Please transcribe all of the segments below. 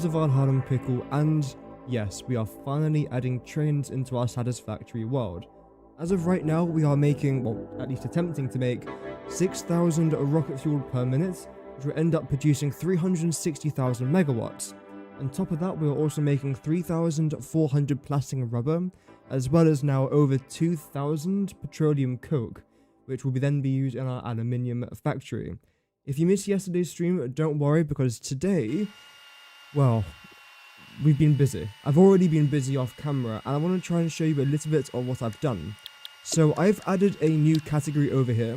of Valhalla Pickle, and yes, we are finally adding trains into our Satisfactory world. As of right now, we are making, well, at least attempting to make 6,000 rocket fuel per minute, which will end up producing 360,000 megawatts. On top of that, we are also making 3,400 plastic and rubber, as well as now over 2,000 petroleum coke, which will then be used in our aluminium factory. If you missed yesterday's stream, don't worry, because today, well, we've been busy. I've already been busy off camera, and I want to try and show you a little bit of what I've done. So I've added a new category over here,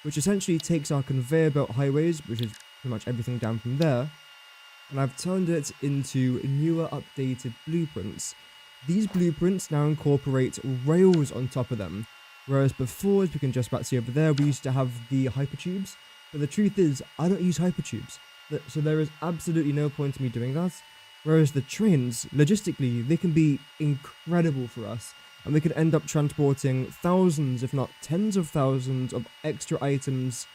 which essentially takes our conveyor belt highways, which is pretty much everything down from there, and I've turned it into newer updated blueprints. These blueprints now incorporate rails on top of them, whereas before, as we can just about see over there, we used to have the hypertubes, but the truth is, I don't use hypertubes, so there is absolutely no point in me doing that. Whereas the trains, logistically, they can be incredible for us, and we could end up transporting thousands, if not tens of thousands, of extra items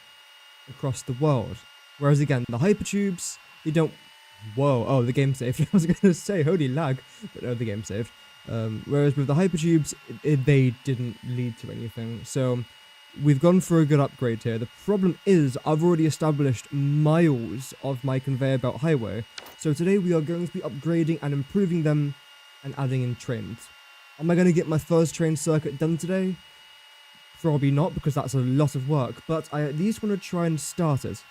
across the world. Whereas again, the hypertubes, they don't... Whoa, oh, the game saved. I was going to say, holy lag, but no, the game saved. Whereas with the hypertubes, they didn't lead to anything. So we've gone for a good upgrade here. The problem is, I've already established miles of my conveyor belt highway. So today we are going to be upgrading and improving them and adding in trains. Am I going to get my first train circuit done today? Probably not, because that's a lot of work, but I at least want to try and start it.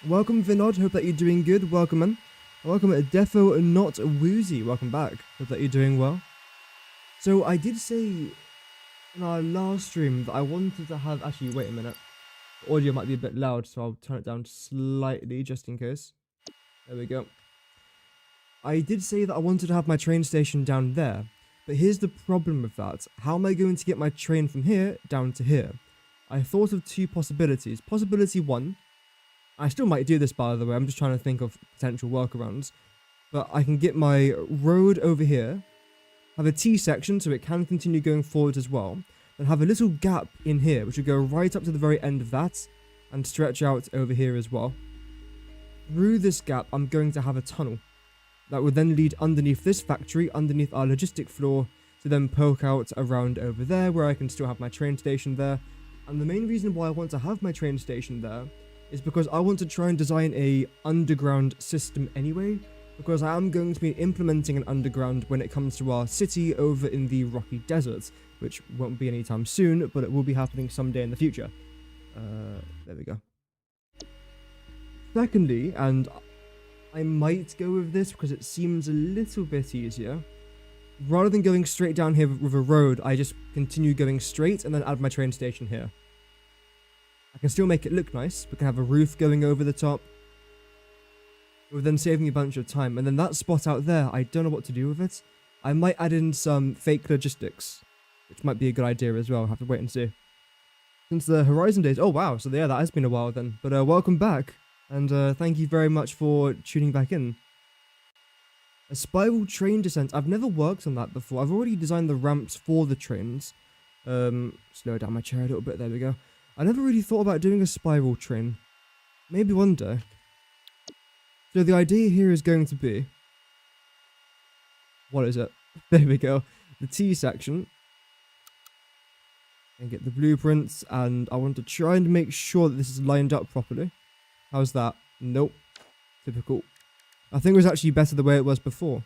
Welcome Vinod, hope that you're doing good. Welcome man. Welcome Defo Not Woozy, welcome back. Hope that you're doing well. So I did say in our last stream that I wanted to have... Actually, wait a minute. The audio might be a bit loud, so I'll turn it down slightly just in case. There we go. I did say that I wanted to have my train station down there, but here's the problem with that. How am I going to get my train from here down to here? I thought of two possibilities. Possibility one, I still might do this by the way, I'm just trying to think of potential workarounds, but I can get my road over here, have a T section so it can continue going forward as well, then have a little gap in here which would go right up to the very end of that and stretch out over here as well. Through this gap, I'm going to have a tunnel that would then lead underneath this factory, underneath our logistic floor, to then poke out around over there where I can still have my train station there. And the main reason why I want to have my train station there is because I want to try and design a underground system anyway, because I am going to be implementing an underground when it comes to our city over in the Rocky Desert, which won't be anytime soon, but it will be happening someday in the future. There we go. Secondly, and I might go with this because it seems a little bit easier, rather than going straight down here with a road, I just continue going straight and then add my train station here. I can still make it look nice. We can have a roof going over the top. It would then save me a bunch of time. And then that spot out there, I don't know what to do with it. I might add in some fake logistics, which might be a good idea as well. I'll have to wait and see. Since the Horizon days... Oh, wow. So yeah, that has been a while then. But welcome back. And thank you very much for tuning back in. A spiral train descent. I've never worked on that before. I've already designed the ramps for the trains. Slow down my chair a little bit. There we go. I never really thought about doing a spiral train. Maybe one day. So the idea here is going to be... What is it? There we go. The T section. And get the blueprints. And I want to try and make sure that this is lined up properly. How's that? Nope. Typical. I think it was actually better the way it was before.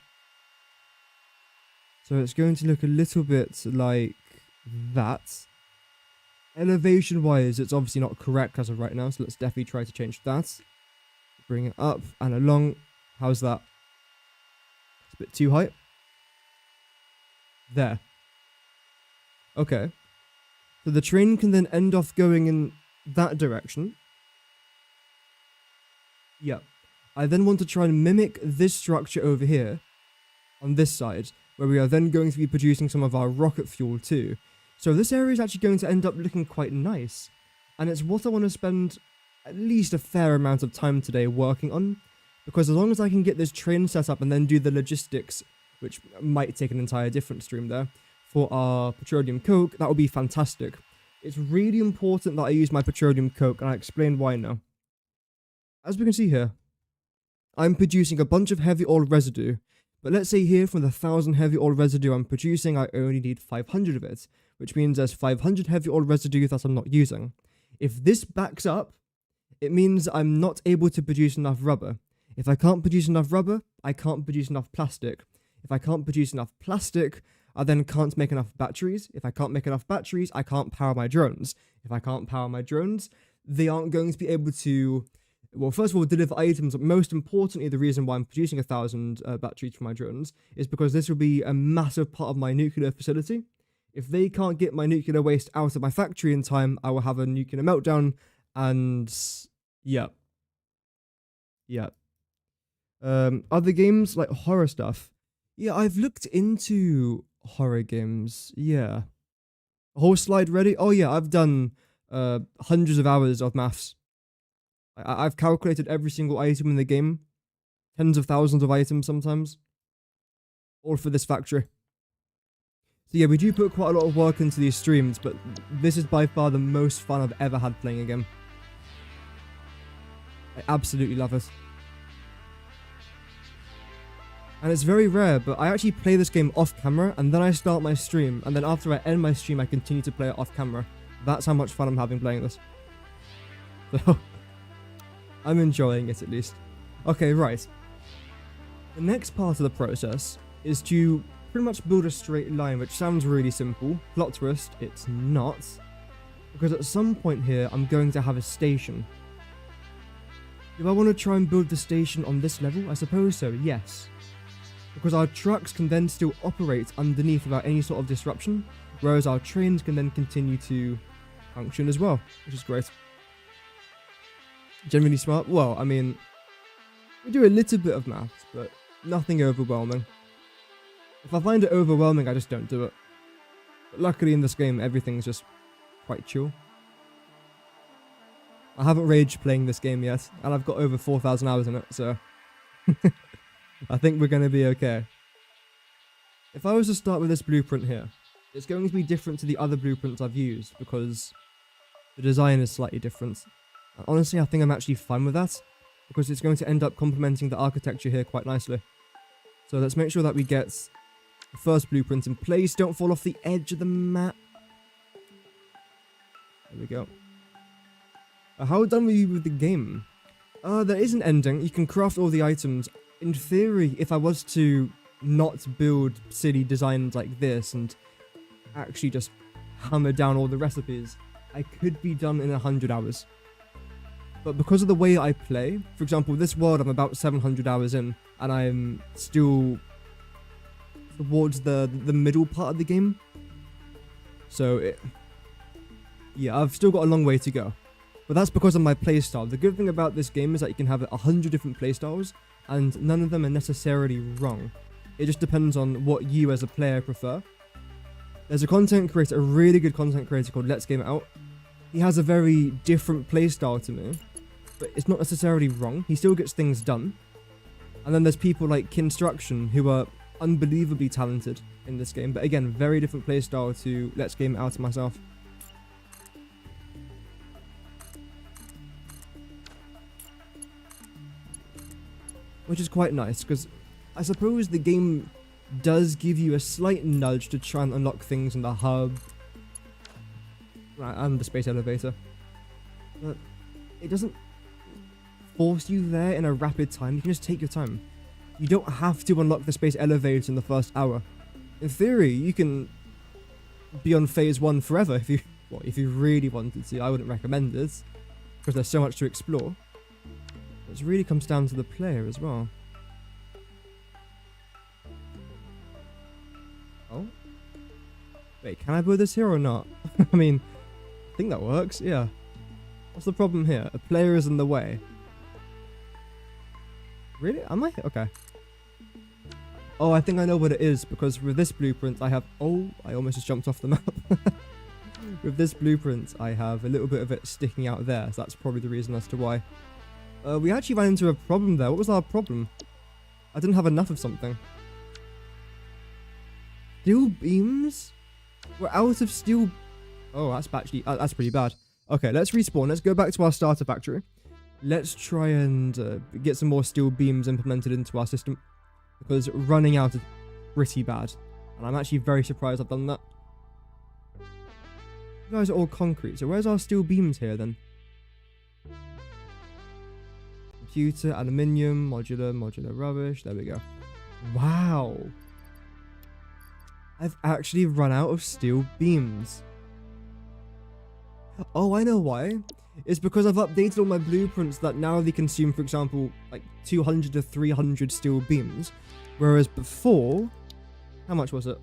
So it's going to look a little bit like that. Elevation wise, it's obviously not correct as of right now, so let's definitely try to change that. Bring it up and along. How's that? It's a bit too high. There. Okay. So the train can then end off going in that direction. Yep. I then want to try and mimic this structure over here on this side, where we are then going to be producing some of our rocket fuel too. So this area is actually going to end up looking quite nice, and it's what I want to spend at least a fair amount of time today working on, because as long as I can get this train set up and then do the logistics, which might take an entire different stream there, for our petroleum coke, that would be fantastic. It's really important that I use my petroleum coke, and I'll explain why now. As we can see here, I'm producing a bunch of heavy oil residue. But let's say here from the 1,000 heavy oil residue I'm producing, I only need 500 of it, which means there's 500 heavy oil residue that I'm not using. If this backs up, it means I'm not able to produce enough rubber. If I can't produce enough rubber, I can't produce enough plastic. If I can't produce enough plastic, I then can't make enough batteries. If I can't make enough batteries, I can't power my drones. If I can't power my drones, they aren't going to be able to, well, first of all, deliver items. But most importantly, the reason why I'm producing 1,000 batteries for my drones is because this will be a massive part of my nuclear facility. If they can't get my nuclear waste out of my factory in time, I will have a nuclear meltdown, and yeah. Other games like horror stuff. Yeah, I've looked into horror games. Yeah. A whole slide ready? Oh yeah, I've done hundreds of hours of maths. I've calculated every single item in the game. Tens of thousands of items sometimes. All for this factory. So yeah, we do put quite a lot of work into these streams, but this is by far the most fun I've ever had playing a game. I absolutely love it. And it's very rare, but I actually play this game off camera, and then I start my stream, and then after I end my stream, I continue to play it off camera. That's how much fun I'm having playing this. So, I'm enjoying it at least. Okay, right. The next part of the process is to pretty much build a straight line, which sounds really simple. Plot twist, it's not. Because at some point here, I'm going to have a station. Do I want to try and build the station on this level? I suppose so, yes. Because our trucks can then still operate underneath without any sort of disruption, whereas our trains can then continue to function as well, which is great. Generally smart? Well, I mean, we do a little bit of maths, but nothing overwhelming. If I find it overwhelming, I just don't do it. But luckily in this game, everything's just quite chill. I haven't raged playing this game yet, and I've got over 4,000 hours in it, so I think we're going to be okay. If I was to start with this blueprint here, it's going to be different to the other blueprints I've used because the design is slightly different. And honestly, I think I'm actually fine with that because it's going to end up complementing the architecture here quite nicely. So let's make sure that we get the first blueprint in place. Don't fall off the edge of the map. There we go. How done were you with the game? There is an ending. You can craft all the items. In theory, if I was to not build silly designs like this and actually just hammer down all the recipes, I could be done in 100 hours. But because of the way I play, for example, this world I'm about 700 hours in, and I'm still towards the middle part of the game. So, yeah, I've still got a long way to go. But that's because of my playstyle. The good thing about this game is that you can have 100 different playstyles, and none of them are necessarily wrong. It just depends on what you as a player prefer. There's a content creator, a really good content creator called Let's Game It Out. He has a very different playstyle to me, but it's not necessarily wrong. He still gets things done. And then there's people like Kinstruction who are unbelievably talented in this game, but again, very different playstyle to Let's Game It Out and myself. Which is quite nice, because I suppose the game does give you a slight nudge to try and unlock things in the hub and the space elevator. But it doesn't force you there in a rapid time. You can just take your time. You don't have to unlock the space elevator in the first hour. In theory, you can be on phase 1 forever if you really wanted to. I wouldn't recommend it, because there's so much to explore. It really comes down to the player as well. Oh? Wait, can I build this here or not? I mean, I think that works, yeah. What's the problem here? A player is in the way. Really? Am I? Okay. Oh, I think I know what it is, because with this blueprint I have... Oh, I almost just jumped off the map. With this blueprint I have a little bit of it sticking out there, so that's probably the reason as to why. We actually ran into a problem there. What was our problem? I didn't have enough of something. Steel beams? We're out of steel... Oh, that's actually... that's pretty bad. Okay, let's respawn. Let's go back to our starter factory. let's try and get some more steel beams implemented into our system, because running out is pretty bad, and I'm actually very surprised I've done that. You guys are all concrete, so where's our steel beams here then? Computer, aluminium, modular rubbish, there we go. Wow. I've actually run out of steel beams. Oh, I know why. It's because I've updated all my blueprints that now they consume, for example, like 200 to 300 steel beams. Whereas before, how much was it?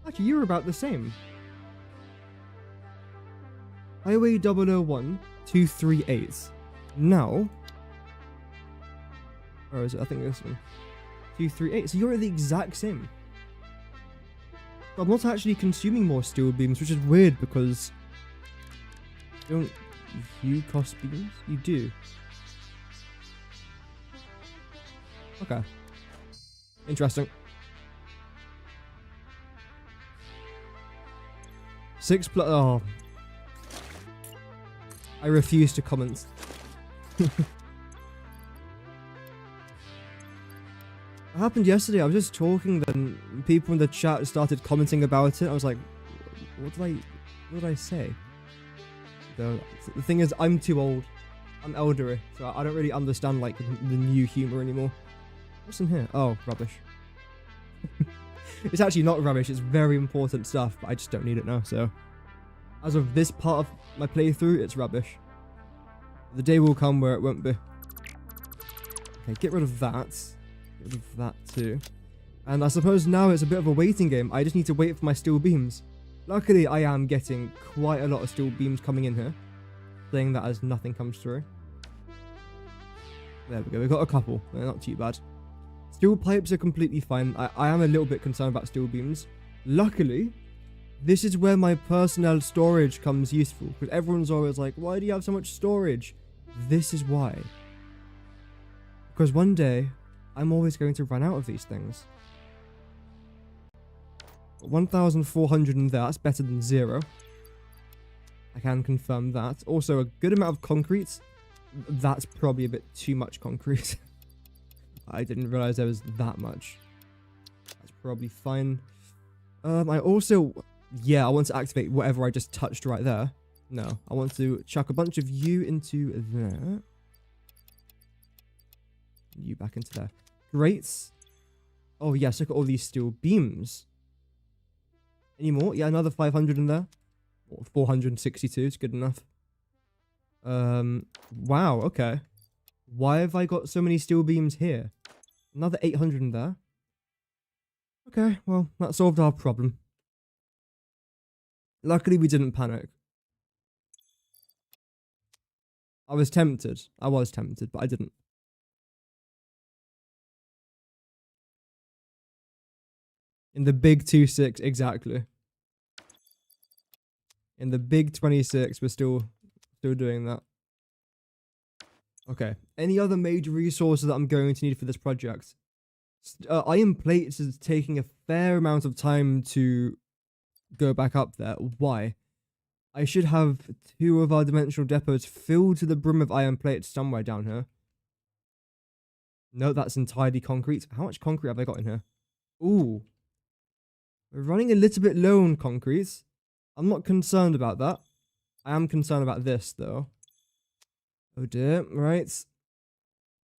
Actually, you were about the same. Highway 001, 238. Now, where is it? I think this one. 238. So you're at the exact same. But I'm not actually consuming more steel beams, which is weird because don't you cost beams? You do. Okay. Interesting. 6 plus. Oh. I refuse to comment. It happened yesterday. I was just talking, then people in the chat started commenting about it. I was like, what did I say? The thing is, I'm too old. I'm elderly, so I don't really understand like the new humor anymore. What's in here? Oh, rubbish. It's actually not rubbish. It's very important stuff, but I just don't need it now. So, as of this part of my playthrough, it's rubbish. The day will come where it won't be. Okay, get rid of that. Get rid of that too. And I suppose now it's a bit of a waiting game. I just need to wait for my steel beams. Luckily, I am getting quite a lot of steel beams coming in here. Saying that as nothing comes through. There we go. We've got a couple. They're not too bad. Steel pipes are completely fine. I am a little bit concerned about steel beams. Luckily, this is where my personnel storage comes useful. Because everyone's always like, why do you have so much storage? This is why. Because one day, I'm always going to run out of these things. 1,400 in there. That's better than 0. I can confirm that. Also, a good amount of concrete. That's probably a bit too much concrete. I didn't realize there was that much. That's probably fine. I also... Yeah, I want to activate whatever I just touched right there. No, I want to chuck a bunch of you into there. You back into there. Great. Oh, yes, look at all these steel beams. Any more? Yeah, another 500 in there. Or 462 is good enough. Wow, okay. Why have I got so many steel beams here? Another 800 in there. Okay, well, that solved our problem. Luckily, we didn't panic. I was tempted, but I didn't. In the big 26, exactly. In the big 26, we're still doing that. Okay. Any other major resources that I'm going to need for this project? Iron plates is taking a fair amount of time to go back up there. Why? I should have 2 of our dimensional depots filled to the brim of iron plates somewhere down here. No, that's entirely concrete. How much concrete have I got in here? Ooh. We're running a little bit low on concrete. I'm not concerned about that. I am concerned about this, though. Oh dear, right.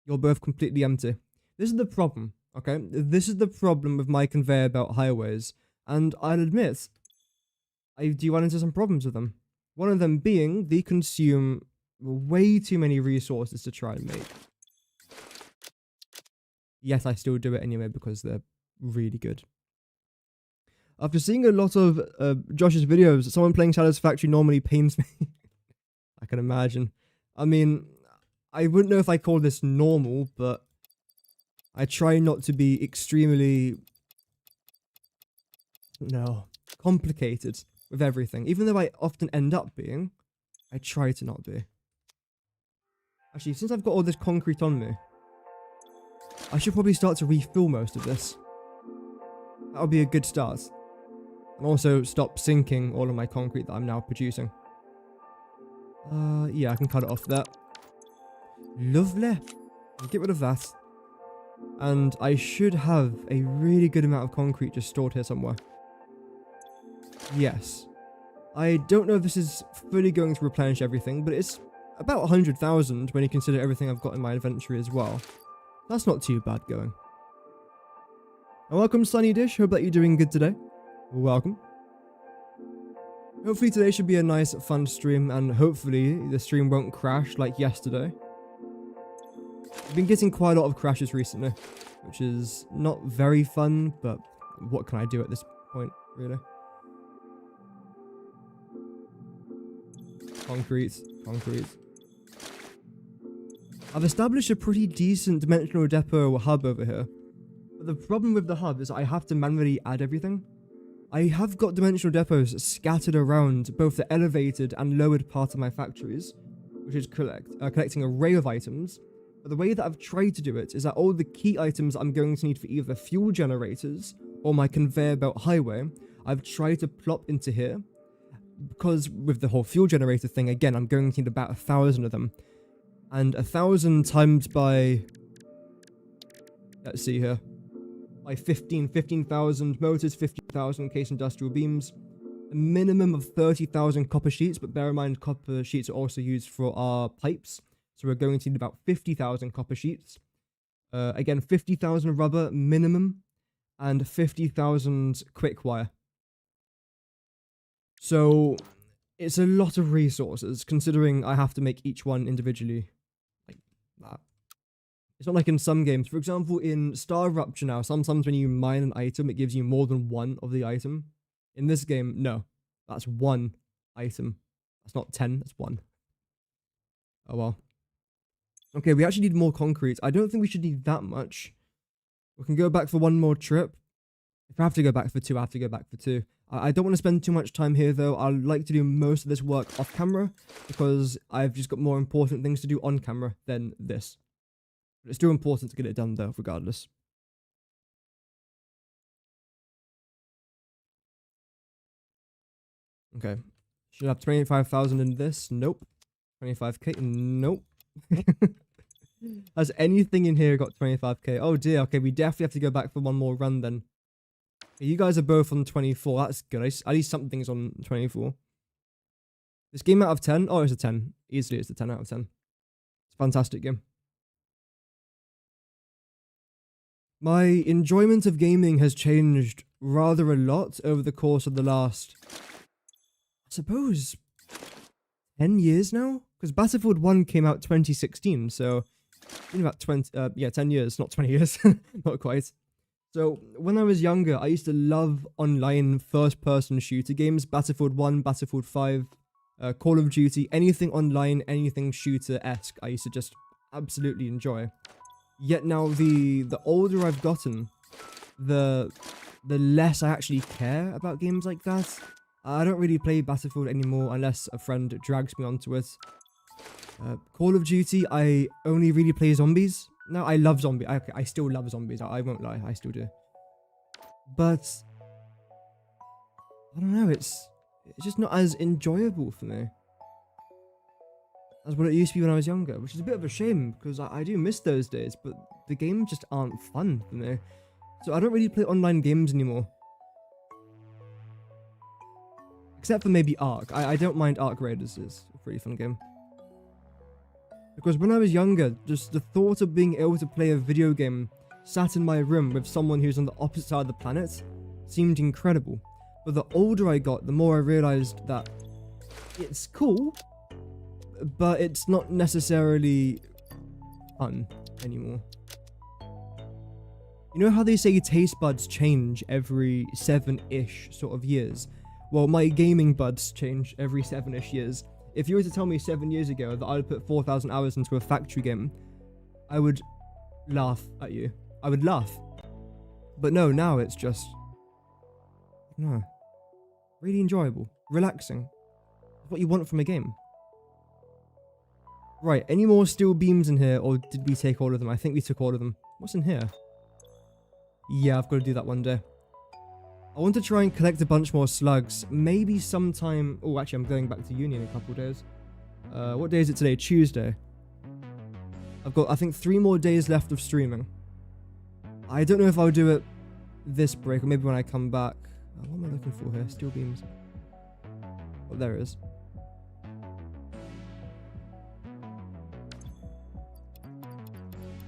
You're both completely empty. This is the problem, okay? This is the problem with my conveyor belt highways. And I'll admit, I do run into some problems with them. One of them being, they consume way too many resources to try and make. Yet I still do it anyway because they're really good. After seeing a lot of Josh's videos, someone playing Satisfactory normally pains me. I can imagine. I mean, I wouldn't know if I call this normal, but I try not to be extremely, complicated with everything. Even though I often end up being, I try to not be. Actually, since I've got all this concrete on me, I should probably start to refill most of this. That would be a good start. And also stop sinking all of my concrete that I'm now producing. Yeah, I can cut it off there. Lovely. Get rid of that. And I should have a really good amount of concrete just stored here somewhere. Yes. I don't know if this is fully going to replenish everything, but it's about 100,000 when you consider everything I've got in my inventory as well. That's not too bad going. And welcome, Sunny Dish. Hope that you're doing good today. Welcome. Hopefully today should be a nice, fun stream, and hopefully the stream won't crash like yesterday. I've been getting quite a lot of crashes recently, which is not very fun, but what can I do at this point, really? Concrete. I've established a pretty decent dimensional depot hub over here. But the problem with the hub is I have to manually add everything. I have got dimensional depots scattered around both the elevated and lowered part of my factories, which is collecting an array of items. But the way that I've tried to do it is that all the key items I'm going to need for either fuel generators or my conveyor belt highway, I've tried to plop into here. Because with the whole fuel generator thing, again, I'm going to need about 1,000 of them. And 1,000 times by, let's see here, by 15,000 motors, 15,000 case industrial beams, a minimum of 30,000 copper sheets, but bear in mind copper sheets are also used for our pipes. So we're going to need about 50,000 copper sheets. Again, 50,000 rubber minimum, and 50,000 quick wire. So it's a lot of resources, considering I have to make each one individually like that. It's not like in some games. For example, in Star Rupture now, sometimes when you mine an item, it gives you more than one of the item. In this game, no. That's one item. That's not 10, that's one. Oh well. Okay, we actually need more concrete. I don't think we should need that much. We can go back for one more trip. If I have to go back for two, I have to go back for two. I don't want to spend too much time here, though. I like to do most of this work off camera, because I've just got more important things to do on camera than this. But it's still important to get it done, though, regardless. Okay. Should have 25,000 in this. Nope. 25k. Nope. Has anything in here got 25k? Oh dear. Okay, we definitely have to go back for one more run then. You guys are both on 24. That's good. At least something's on 24. This game out of 10? Oh, it's a 10. Easily, it's a 10 out of 10. It's a fantastic game. My enjoyment of gaming has changed rather a lot over the course of the last, I suppose, 10 years now? Because Battlefield 1 came out 2016, so in about 10 years, not 20 years, not quite. So when I was younger, I used to love online first-person shooter games, Battlefield 1, Battlefield 5, Call of Duty, anything online, anything shooter-esque, I used to just absolutely enjoy. Yet now, the older I've gotten, the less I actually care about games like that. I don't really play Battlefield anymore unless a friend drags me onto it. Call of Duty, I only really play zombies. No, I love zombies. I still love zombies. I won't lie. I still do. But I don't know. It's just not as enjoyable for me as what it used to be when I was younger, which is a bit of a shame because I do miss those days. But the games just aren't fun for me, so I don't really play online games anymore. Except for maybe Ark. I don't mind Ark Raiders. It's a pretty fun game. Because when I was younger, just the thought of being able to play a video game sat in my room with someone who's on the opposite side of the planet seemed incredible. But the older I got, the more I realized that it's cool, but it's not necessarily fun anymore. You know how they say taste buds change every 7-ish sort of years? Well, my gaming buds change every 7-ish years. If you were to tell me 7 years ago that I would put 4,000 hours into a factory game, I would laugh at you. I would laugh. But no, now it's just, no, really enjoyable, relaxing. It's what you want from a game. Right, any more steel beams in here, or did we take all of them? I think we took all of them. What's in here? Yeah, I've got to do that one day. I want to try and collect a bunch more slugs. Maybe sometime... Oh, actually, I'm going back to uni in a couple of days. What day is it today? Tuesday. I've got, I think, 3 more days left of streaming. I don't know if I'll do it this break or maybe when I come back. What am I looking for here? Steel beams. Oh, there it is.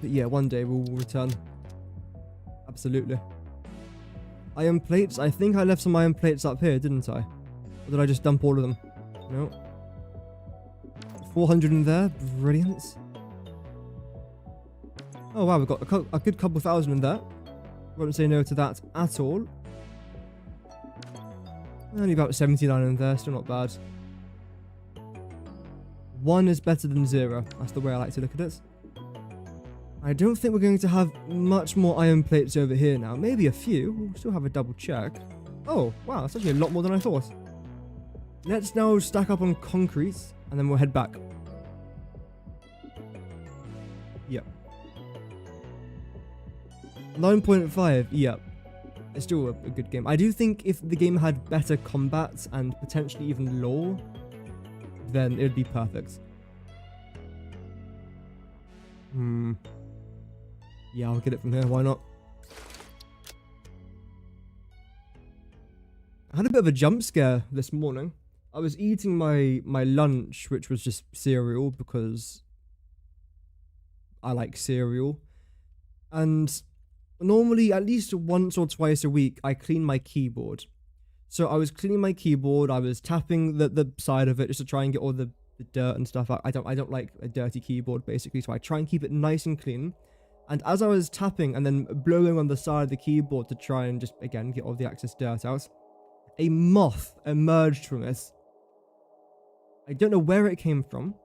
But yeah, one day we'll return. Absolutely. Iron plates. I think I left some iron plates up here, didn't I? Or did I just dump all of them? No. 400 in there. Brilliant. Oh wow, we've got a good couple thousand in there. Won't say no to that at all. Only about 79 in there, still not bad. 1 is better than 0. That's the way I like to look at it. I don't think we're going to have much more iron plates over here now. Maybe a few. We'll still have a double check. Oh, wow, that's actually a lot more than I thought. Let's now stack up on concrete, and then we'll head back. Yep. 9.5, yep. It's still a good game. I do think if the game had better combat and potentially even lore, then it would be perfect. Yeah, I'll get it from here, why not? I had a bit of a jump scare this morning. I was eating my lunch, which was just cereal, because I like cereal. And normally, at least once or twice a week, I clean my keyboard. So I was cleaning my keyboard, I was tapping the side of it just to try and get all the dirt and stuff out. I don't like a dirty keyboard, basically, so I try and keep it nice and clean. And as I was tapping and then blowing on the side of the keyboard to try and just, again, get all the excess dirt out, a moth emerged from it. I don't know where it came from,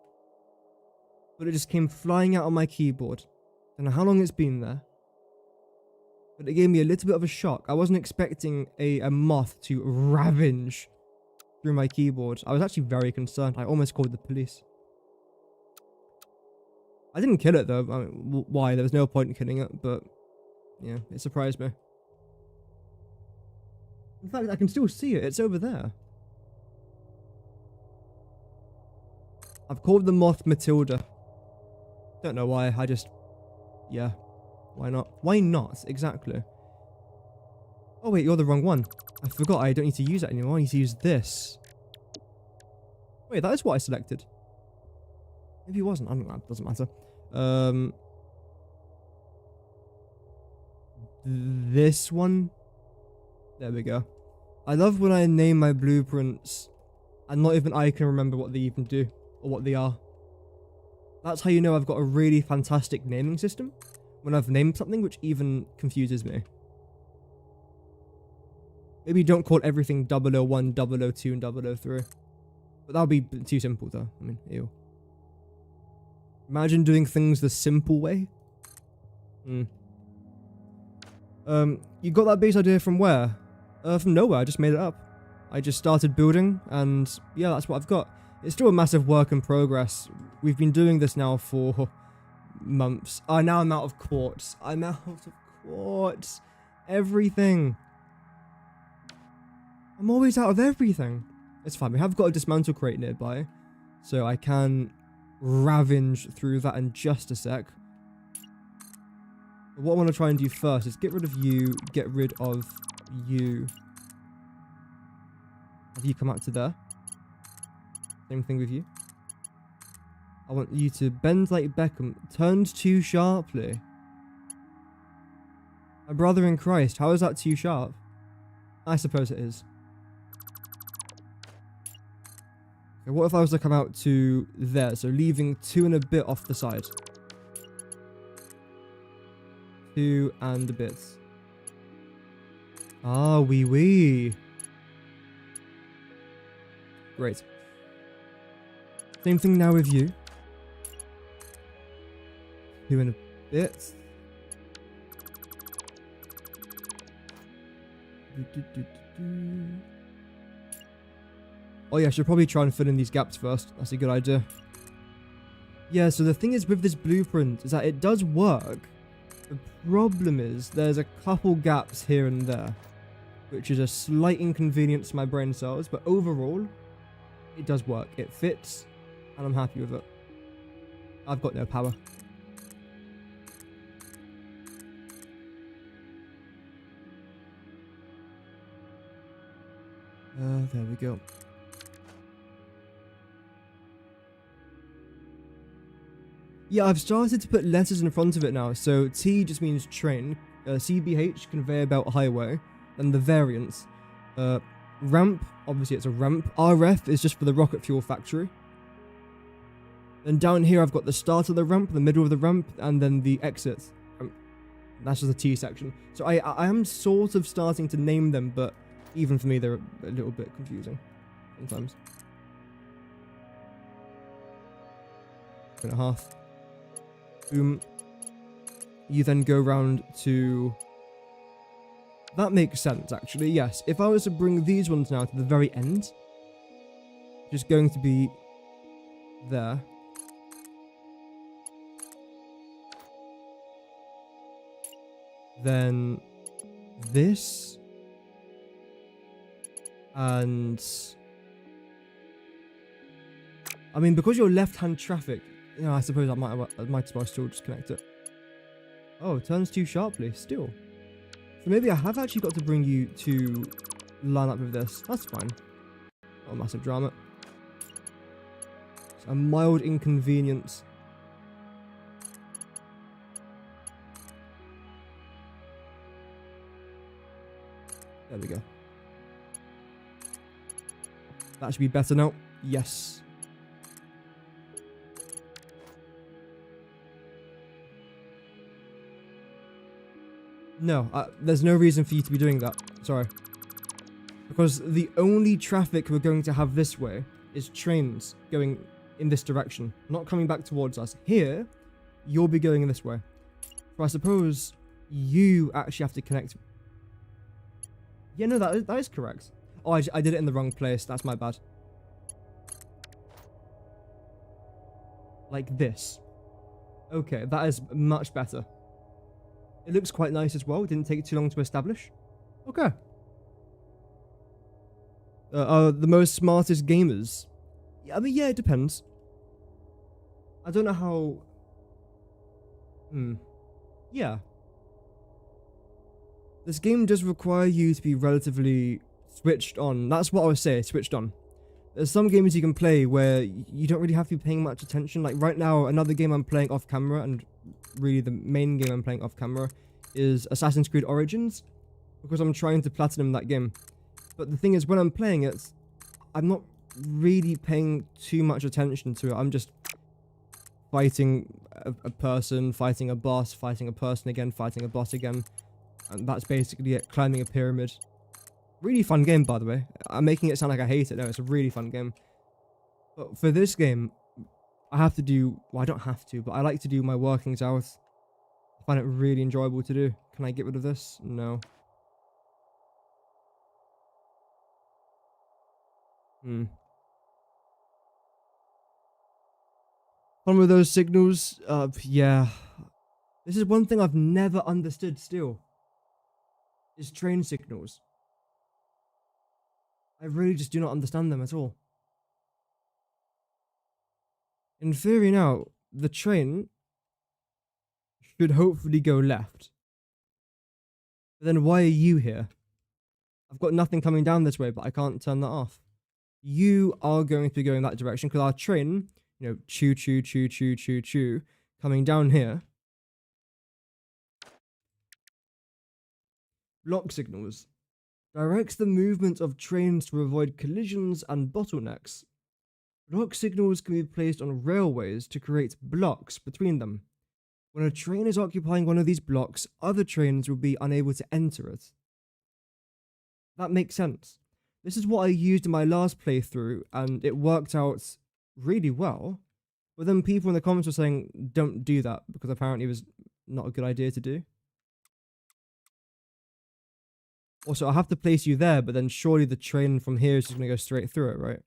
but it just came flying out on my keyboard. Don't know how long it's been there, but it gave me a little bit of a shock. I wasn't expecting a moth to ravage through my keyboard. I was actually very concerned. I almost called the police. I didn't kill it though. I mean, why? There was no point in killing it, but yeah, it surprised me. In fact, I can still see it. It's over there. I've called the moth Matilda. Don't know why. I just... yeah. Why not? Why not? Exactly. Oh wait, you're the wrong one. I forgot I don't need to use that anymore. I need to use this. Wait, that is what I selected. Maybe it wasn't. I don't know. It doesn't matter. This one. There we go. I love when I name my blueprints and not even I can remember what they even do or what they are. That's how you know I've got a really fantastic naming system. When I've named something which even confuses me. Maybe don't call everything 001, 002, and 003. But that would be too simple though. I mean, ew. Imagine doing things the simple way. You got that base idea from where? From nowhere, I just made it up. I just started building, and yeah, that's what I've got. It's still a massive work in progress. We've been doing this now for months. Now I'm out of quartz. I'm out of quartz. Everything. I'm always out of everything. It's fine. We have got a dismantle crate nearby, so I can ravage through that in just a sec. But what I want to try and do first is get rid of you, get rid of you. Have you come out to there? Same thing with you. I want you to bend like Beckham, turned too sharply. My brother in Christ, how is that too sharp? I suppose it is. Okay, what if I was to come out to there, so leaving 2 and a bit off the side? 2 and a bit. Ah, wee. Great. Same thing now with you. 2 and a bit. Oh yeah, I should probably try and fill in these gaps first. That's a good idea. Yeah, so the thing is with this blueprint is that it does work. The problem is there's a couple gaps here and there, which is a slight inconvenience to my brain cells, but overall, it does work. It fits, and I'm happy with it. I've got no power. There we go. Yeah, I've started to put letters in front of it now. So T just means train, CBH, conveyor belt highway, and the variants. Ramp, obviously it's a ramp. RF is just for the rocket fuel factory. Then down here I've got the start of the ramp, the middle of the ramp, and then the exit. That's just the T section. So I am sort of starting to name them, but even for me they're a little bit confusing sometimes. 2.5. Boom. You then go round to... That makes sense, actually, yes. If I was to bring these ones now to the very end, just going to be there. Then this. And... I mean, because you're left-hand traffic, you know, I suppose I might as well still just connect it. Oh, it turns too sharply, still. So maybe I have actually got to bring you to line up with this. That's fine. Not a massive drama. It's a mild inconvenience. There we go. That should be better now. Yes. No, there's no reason for you to be doing that. Sorry. Because the only traffic we're going to have this way is trains going in this direction, not coming back towards us. Here, you'll be going in this way. So I suppose you actually have to connect. Yeah, no, that is correct. Oh, I did it in the wrong place. That's my bad. Like this. Okay, that is much better. It looks quite nice as well. It didn't take too long to establish. Okay. The most smartest gamers. Yeah, I mean, yeah, it depends. I don't know how... Yeah. This game does require you to be relatively switched on. That's what I would say, switched on. There's some games you can play where you don't really have to be paying much attention. Like right now, another game I'm playing off camera, and really the main game I'm playing off camera, is Assassin's Creed Origins, because I'm trying to platinum that game. But the thing is, when I'm playing it, I'm not really paying too much attention to it. I'm just fighting a person, fighting a boss, fighting a person again, fighting a boss again. And that's basically it, climbing a pyramid. Really fun game, by the way. I'm making it sound like I hate it. No, it's a really fun game. But for this game, I have to do... Well, I don't have to, but I like to do my workings out. I find it really enjoyable to do. Can I get rid of this? No. One of those signals, yeah. This is one thing I've never understood still. Is train signals. I really just do not understand them at all. In theory now, the train should hopefully go left. But then why are you here? I've got nothing coming down this way, but I can't turn that off. You are going to be going that direction because our train, you know, choo choo choo choo choo choo, coming down here. Block signals. Directs the movement of trains to avoid collisions and bottlenecks. Block signals can be placed on railways to create blocks between them. When a train is occupying one of these blocks, other trains will be unable to enter it. That makes sense. This is what I used in my last playthrough, and it worked out really well. But then people in the comments were saying, don't do that, because apparently it was not a good idea to do. Also, I have to place you there, but then surely the train from here is just going to go straight through it, right?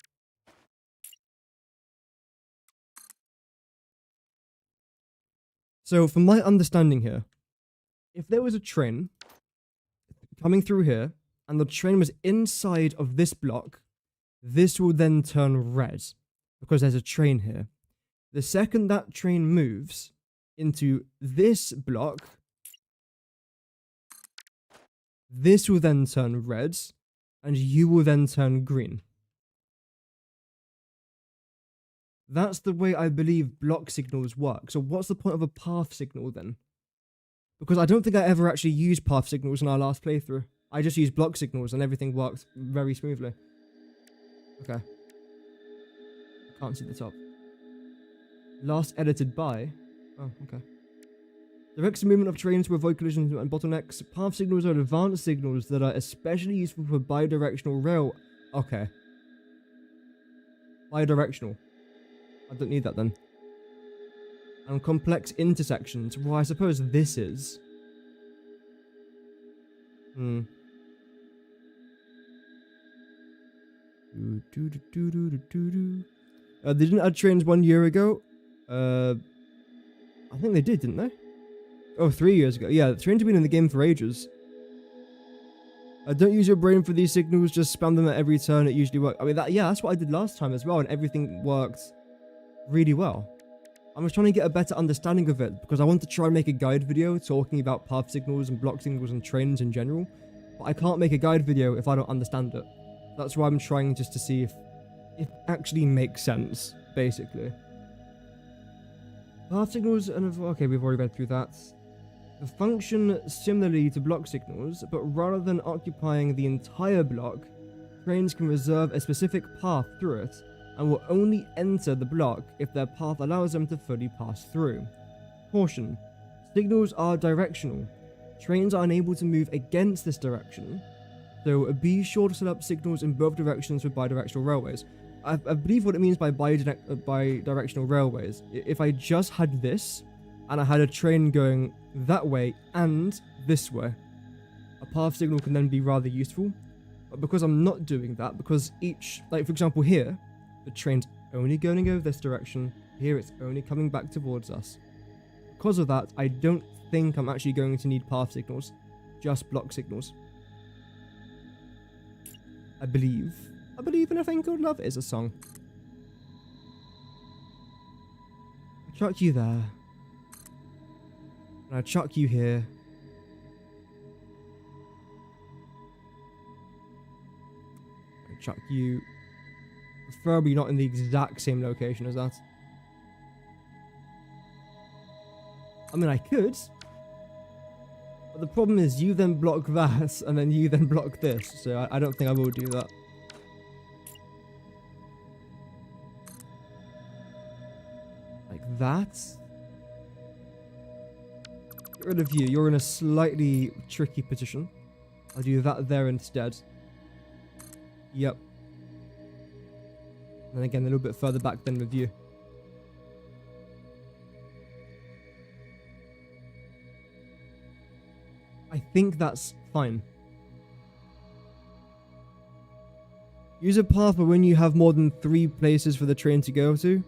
So, from my understanding here, if there was a train coming through here, and the train was inside of this block, this will then turn red, because there's a train here. The second that train moves into this block, this will then turn red, and you will then turn green. That's the way I believe block signals work. So what's the point of a path signal then? Because I don't think I ever actually used path signals in our last playthrough. I just used block signals and everything worked very smoothly. Okay. Can't see the top. Last edited by... Oh, okay. Directs the movement of trains to avoid collisions and bottlenecks. Path signals are advanced signals that are especially useful for bidirectional rail... Okay. Bidirectional. I don't need that then. And complex intersections. Well, I suppose this is... They didn't add trains 1 year ago. I think they did, didn't they? Oh, 3 years ago. Yeah, the trains have been in the game for ages. Don't use your brain for these signals, just spam them at every turn, it usually works. I mean, that's what I did last time as well, and everything worked really well. I was trying to get a better understanding of it, because I want to try and make a guide video talking about path signals and block signals and trains in general, but I can't make a guide video if I don't understand it. That's why I'm trying just to see if it actually makes sense, basically. Path signals, and okay, we've already read through that. The function similarly to block signals, but rather than occupying the entire block, trains can reserve a specific path through it, and will only enter the block if their path allows them to fully pass through. Caution: signals are directional. Trains are unable to move against this direction, so be sure to set up signals in both directions for bidirectional railways. I believe what it means by bidirectional railways. If I just had this, and I had a train going that way and this way, a path signal can then be rather useful. But because I'm not doing that, because each, like for example here, the train's only going to go this direction, here it's only coming back towards us. Because of that, I don't think I'm actually going to need path signals, just block signals. I believe in a thing called love is a song. I chuck you there. And I chuck you here. I chuck you... Preferably not in the exact same location as that. I mean, I could. But the problem is you then block that, and then you then block this. So I don't think I will do that. Like that. Get rid of you. You're in a slightly tricky position. I'll do that there instead. Yep. And then again, a little bit further back then with you. I think that's fine. Use a path for when you have more than 3 places for the train to go to.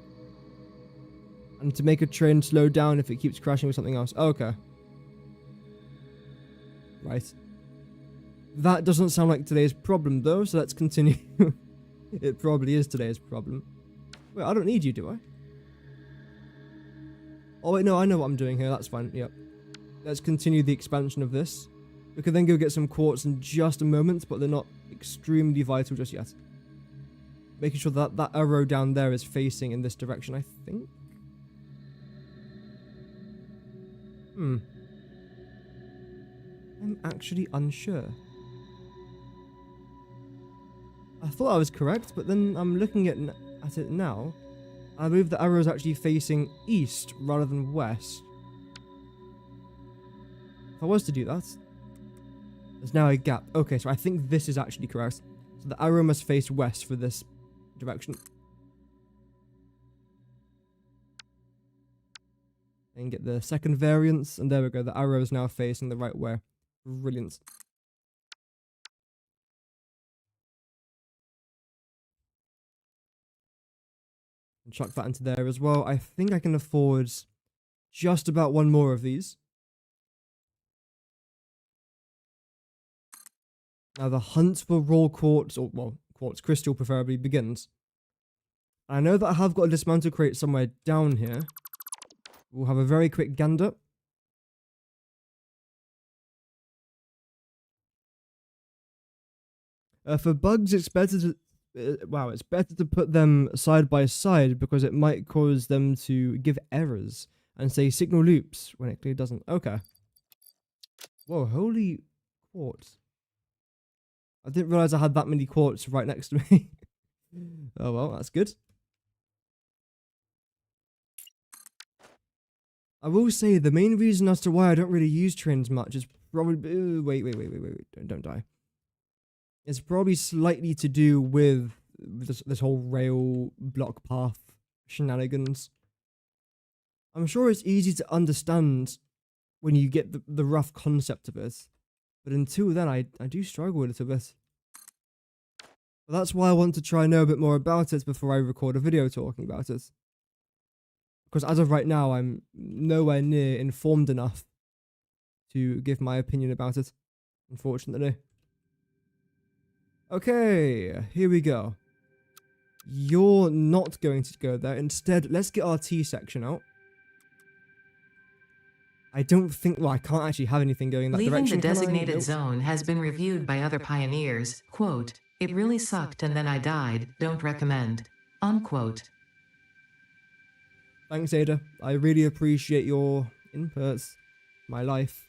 And to make a train slow down if it keeps crashing with something else. Oh, okay. Right. That doesn't sound like today's problem though, so let's continue. It probably is today's problem. Wait, I don't need you, do I? Oh wait, no, I know what I'm doing here, that's fine, yep. Let's continue the expansion of this. We can then go get some quartz in just a moment, but they're not extremely vital just yet. Making sure that that arrow down there is facing in this direction, I think. I'm actually unsure. I thought I was correct, but then I'm looking at it now. I believe the arrow is actually facing east rather than west. If I was to do that, there's now a gap. Okay, so I think this is actually correct. So the arrow must face west for this direction. And get the second variance, and there we go. The arrow is now facing the right way. Brilliant. And chuck that into there as well. I think I can afford just about one more of these. Now the hunt for raw quartz, or well, quartz crystal preferably, begins. I know that I have got a dismantle crate somewhere down here. We'll have a very quick gander. For bugs, it's better to... wow, it's better to put them side by side because it might cause them to give errors and say signal loops when it clearly doesn't. Okay. Whoa, holy quartz. I didn't realize I had that many quartz right next to me. Oh well, that's good. I will say the main reason as to why I don't really use trains much is probably... wait. Don't die. It's probably slightly to do with this whole rail block path shenanigans. I'm sure it's easy to understand when you get the rough concept of it, but until then I do struggle a little bit. But that's why I want to try and know a bit more about it before I record a video talking about it. Because as of right now, I'm nowhere near informed enough to give my opinion about it, unfortunately. Okay, here we go. You're not going to go there. Instead, let's get our T section out. I don't think... well, I can't actually have anything going in that direction. Leaving the designated zone has been reviewed by other pioneers. Quote, "It really sucked and then I died. Don't recommend." Unquote. Thanks, Ada. I really appreciate your inputs. My life.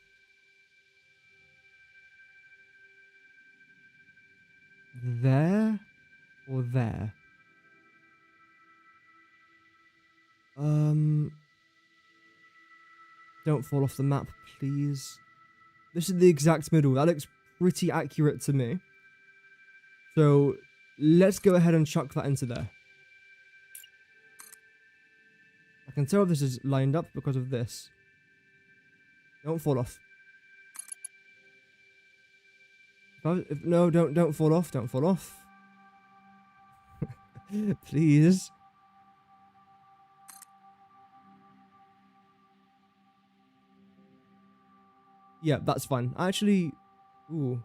There or there? Don't fall off the map, please. This is the exact middle. That looks pretty accurate to me. So let's go ahead and chuck that into there. I can tell this is lined up because of this. Don't fall off. No, don't fall off. Don't fall off. Please. Yeah, that's fine. Actually, ooh.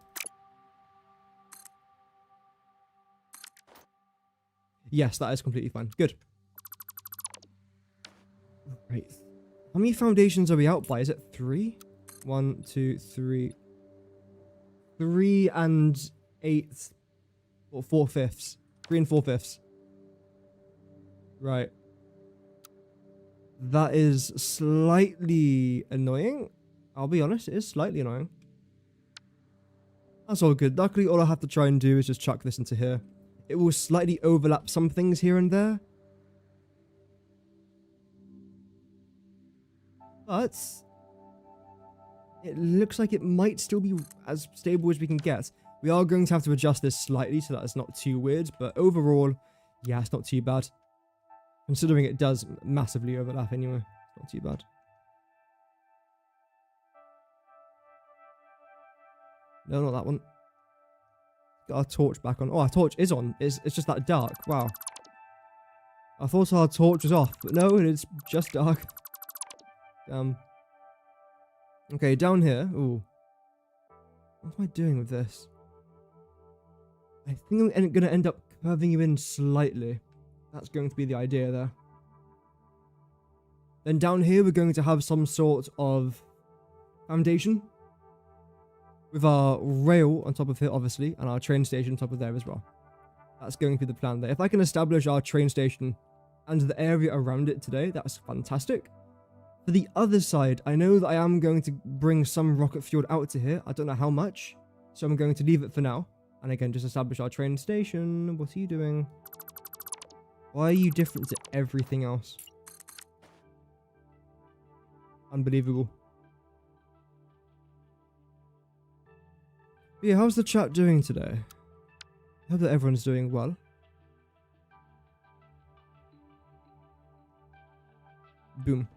Yes, that is completely fine. Good. Right. How many foundations are we out by? Is it 3? 1, 2, 3. 3 and 8 or 4/5. 3 and 4/5. Right. That is slightly annoying. I'll be honest, it is slightly annoying. That's all good. Luckily, all I have to try and do is just chuck this into here. It will slightly overlap some things here and there. But it looks like it might still be as stable as we can get. We are going to have to adjust this slightly so that it's not too weird, but overall, yeah, it's not too bad. Considering it does massively overlap anyway, it's not too bad. No, not that one. Got our torch back on. Oh, our torch is on. It's just that dark. Wow. I thought our torch was off, but no, it's just dark. Okay, down here. Ooh. What am I doing with this? I think I'm going to end up curving you in slightly. That's going to be the idea there. Then down here, we're going to have some sort of foundation. With our rail on top of here, obviously, and our train station on top of there as well. That's going to be the plan there. If I can establish our train station and the area around it today, that's fantastic. For the other side, I know that I am going to bring some rocket fuel out to here. I don't know how much, so I'm going to leave it for now. And again, just establish our train station. What are you doing? Why are you different to everything else? Unbelievable. Yeah, how's the chat doing today? I hope that everyone's doing well. Boom.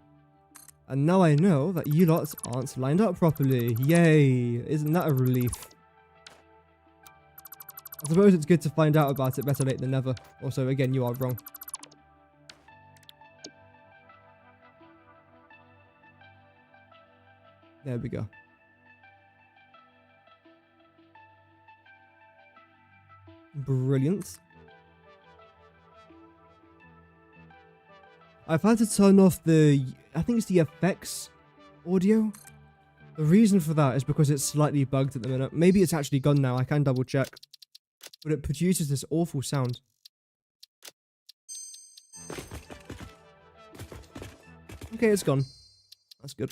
And now I know that you lots aren't lined up properly. Yay! Isn't that a relief? I suppose it's good to find out about it better late than never. Also, again, you are wrong. There we go. Brilliant. I've had to turn off the, I think it's the effects audio. The reason for that is because it's slightly bugged at the minute. Maybe it's actually gone now. I can double check. but it produces this awful sound. Okay, it's gone. That's good.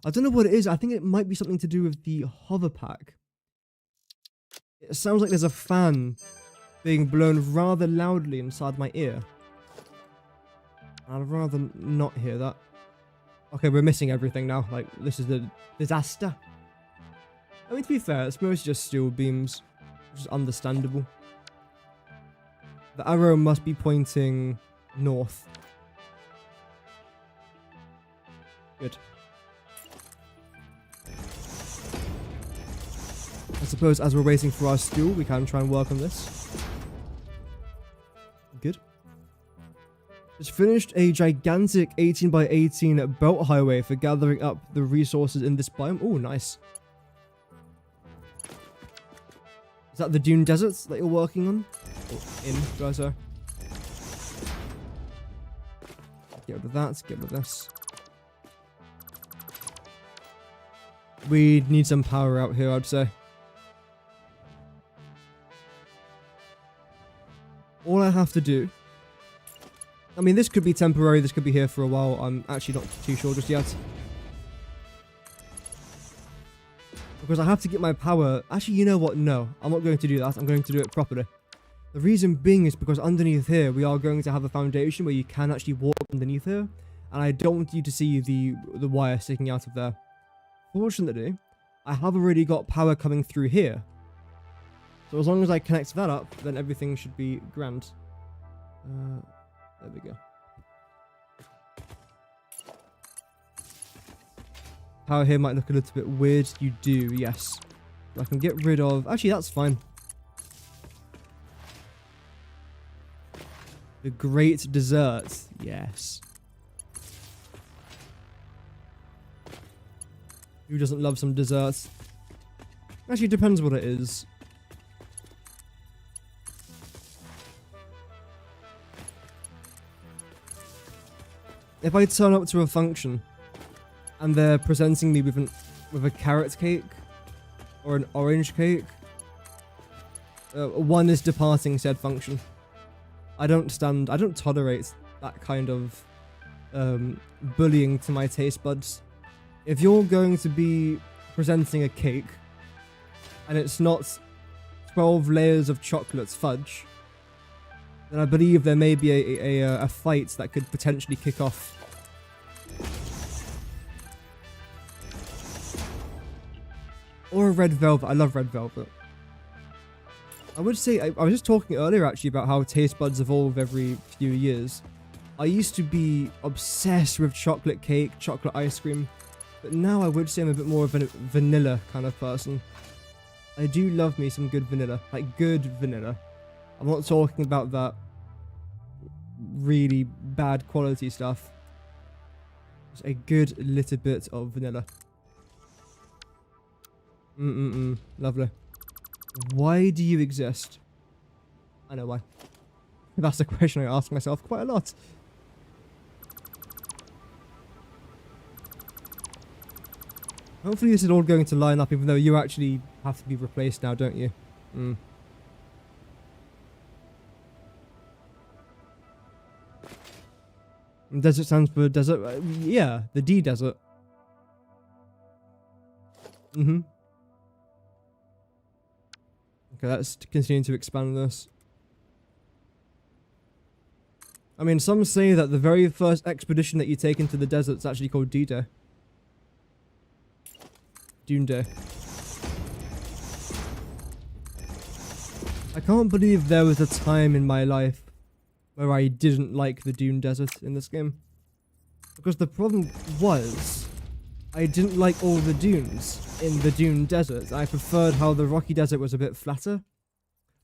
I don't know what it is. I think it might be something to do with the hover pack. It sounds like there's a fan being blown rather loudly inside my ear. I'd rather not hear that. Okay, we're missing everything now. Like, this is a disaster. I mean, to be fair, it's mostly just steel beams, which is understandable. The arrow must be pointing north. Good. I suppose as we're waiting for our steel, we can try and work on this. Good. Just finished a gigantic 18 by 18 belt highway for gathering up the resources in this biome. Oh, nice. Is that the dune deserts that you're working on? Or in, guys? Get rid of that, get rid of this. We need some power out here, I'd say. All I have to do... I mean, this could be temporary, this could be here for a while. I'm actually not too sure just yet. Because I have to get my power... Actually, you know what? No, I'm not going to do that. I'm going to do it properly. The reason being is because underneath here, we are going to have a foundation where you can actually walk underneath here. And I don't want you to see the wire sticking out of there. Fortunately, I have already got power coming through here. So as long as I connect that up, then everything should be grand. There we go. Power here might look a little bit weird. You do, yes. I can get rid of... Actually, that's fine. The Great Dessert. Yes. Who doesn't love some desserts? Actually, it depends what it is. If I turn up to a function and they're presenting me with a carrot cake or an orange cake, one is departing said function. I don't tolerate that kind of bullying to my taste buds. If you're going to be presenting a cake and it's not 12 layers of chocolate fudge, then I believe there may be a fight that could potentially kick off. Or a red velvet. I love red velvet. I would say, I was just talking earlier actually about how taste buds evolve every few years. I used to be obsessed with chocolate cake, chocolate ice cream, but now I would say I'm a bit more of a vanilla kind of person. I do love me some good vanilla, like good vanilla. I'm not talking about that really bad quality stuff. Just a good little bit of vanilla. Lovely. Why do you exist? I know why. That's a question I ask myself quite a lot. Hopefully this is all going to line up, even though you actually have to be replaced now, don't you? Desert stands for desert. Yeah, the D desert. Okay, let's continue to expand this. I mean, some say that the very first expedition that you take into the desert is actually called D-Day. Dune Day. I can't believe there was a time in my life where I didn't like the Dune Desert in this game. Because the problem was, I didn't like all the dunes in the Dune Desert. I preferred how the Rocky Desert was a bit flatter.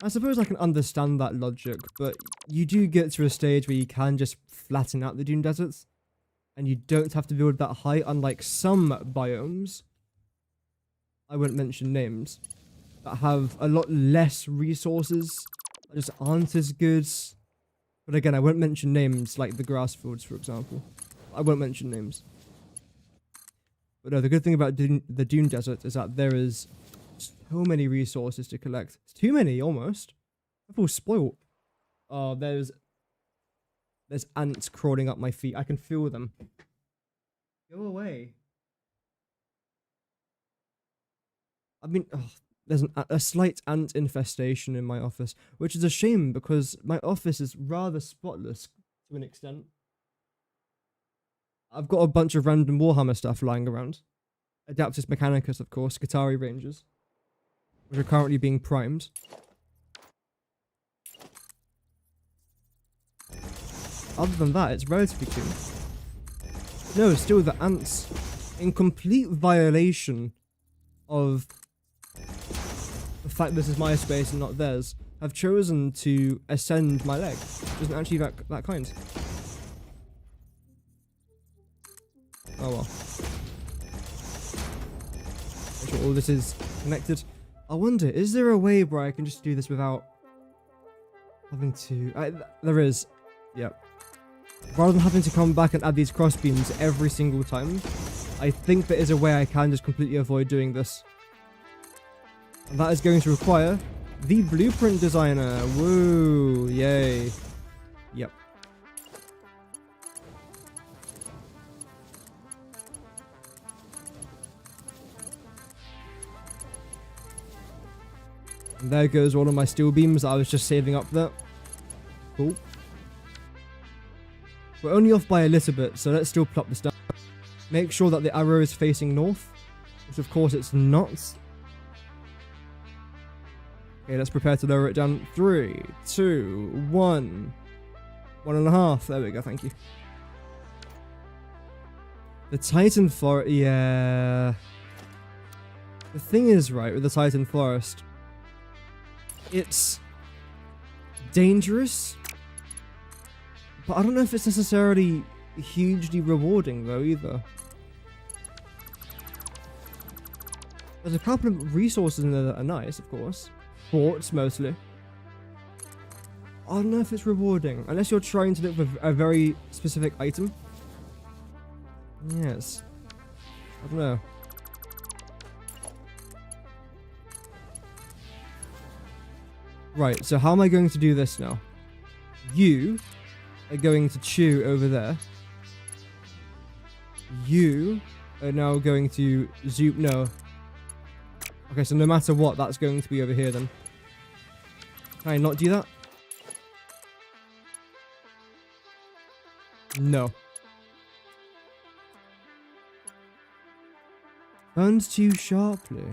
I suppose I can understand that logic, but you do get to a stage where you can just flatten out the Dune Deserts, and you don't have to build that high, unlike some biomes, I won't mention names, that have a lot less resources, that just aren't as good. But again, I won't mention names, like the grass fields, for example. I won't mention names. But no, the good thing about the Dune Desert is that there is So many resources to collect. It's too many, almost. I feel spoiled. Oh, there's ants crawling up my feet. I can feel them. Go away. I mean, there's a slight ant infestation in my office, which is a shame because my office is rather spotless to an extent. I've got a bunch of random Warhammer stuff lying around. Adaptus Mechanicus, of course, Guitari Rangers, which are currently being primed. Other than that, it's relatively clean. No, still the ants, in complete violation of the fact this is my space and not theirs, have chosen to ascend my leg. Which isn't actually that kind. Oh well. Make sure all this is connected. I wonder, is there a way where I can just do this without having to... there is. Yep. Rather than having to come back and add these crossbeams every single time, I think there is a way I can just completely avoid doing this. And that is going to require the blueprint designer. Woo! Yay. Yep. And there goes one of my steel beams that I was just saving up there. Cool. We're only off by a little bit, so let's still plop this down. Make sure that the arrow is facing north, which of course it's not. Okay, let's prepare to lower it down. 3, 2, 1. 1.5. There we go, thank you. The Titan Forest, yeah. The thing is, right, with the Titan Forest, it's dangerous, but I don't know if it's necessarily hugely rewarding, though, either. There's a couple of resources in there that are nice, of course. Forts, mostly. I don't know if it's rewarding, unless you're trying to look for a very specific item. Yes. I don't know. Right, so how am I going to do this now? You are going to chew over there. You are now going to zoom. No. Okay, so no matter what, that's going to be over here then. Can I not do that? No. Burns too sharply.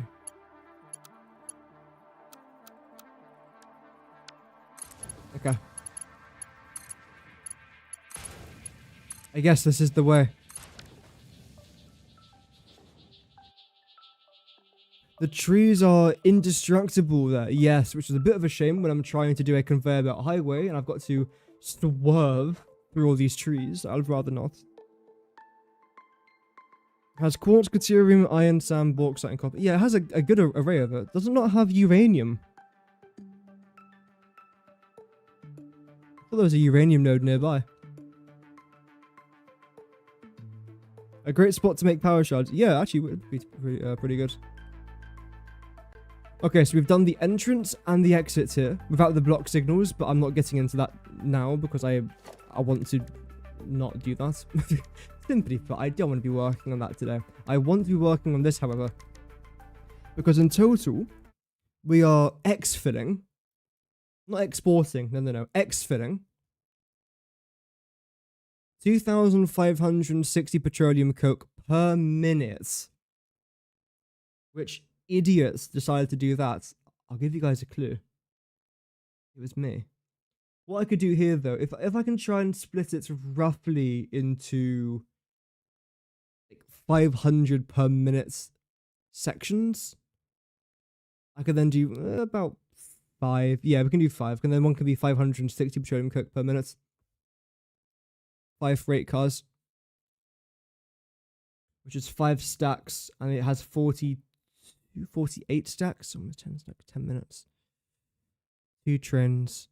Okay. I guess this is the way. The trees are indestructible there, yes, which is a bit of a shame when I'm trying to do a conveyor belt highway and I've got to swerve through all these trees. I'd rather not. Has quartz, deuterium, iron, sand, bauxite, and copper. Yeah, it has a good array of it. Does it not have uranium? I thought there was a uranium node nearby. A great spot to make power shards. Yeah, actually, would be pretty good. Okay, so we've done the entrance and the exit here without the block signals, but I'm not getting into that now because I want to not do that. Simply put, I don't want to be working on that today. I want to be working on this, however, because in total, we are exfilling, not exporting, no, exfilling 2,560 petroleum coke per minute. Which idiots decided to do that? I'll give you guys a clue. It was me. What I could do here, though, if I can try and split it roughly into like 500 per minute sections, I could then do about 5. Yeah, we can do 5. And then one can be 560 petroleum coke per minute. 5 freight cars, which is 5 stacks, and it has 48 stacks. Almost 10 stacks, 10 minutes. 2 trains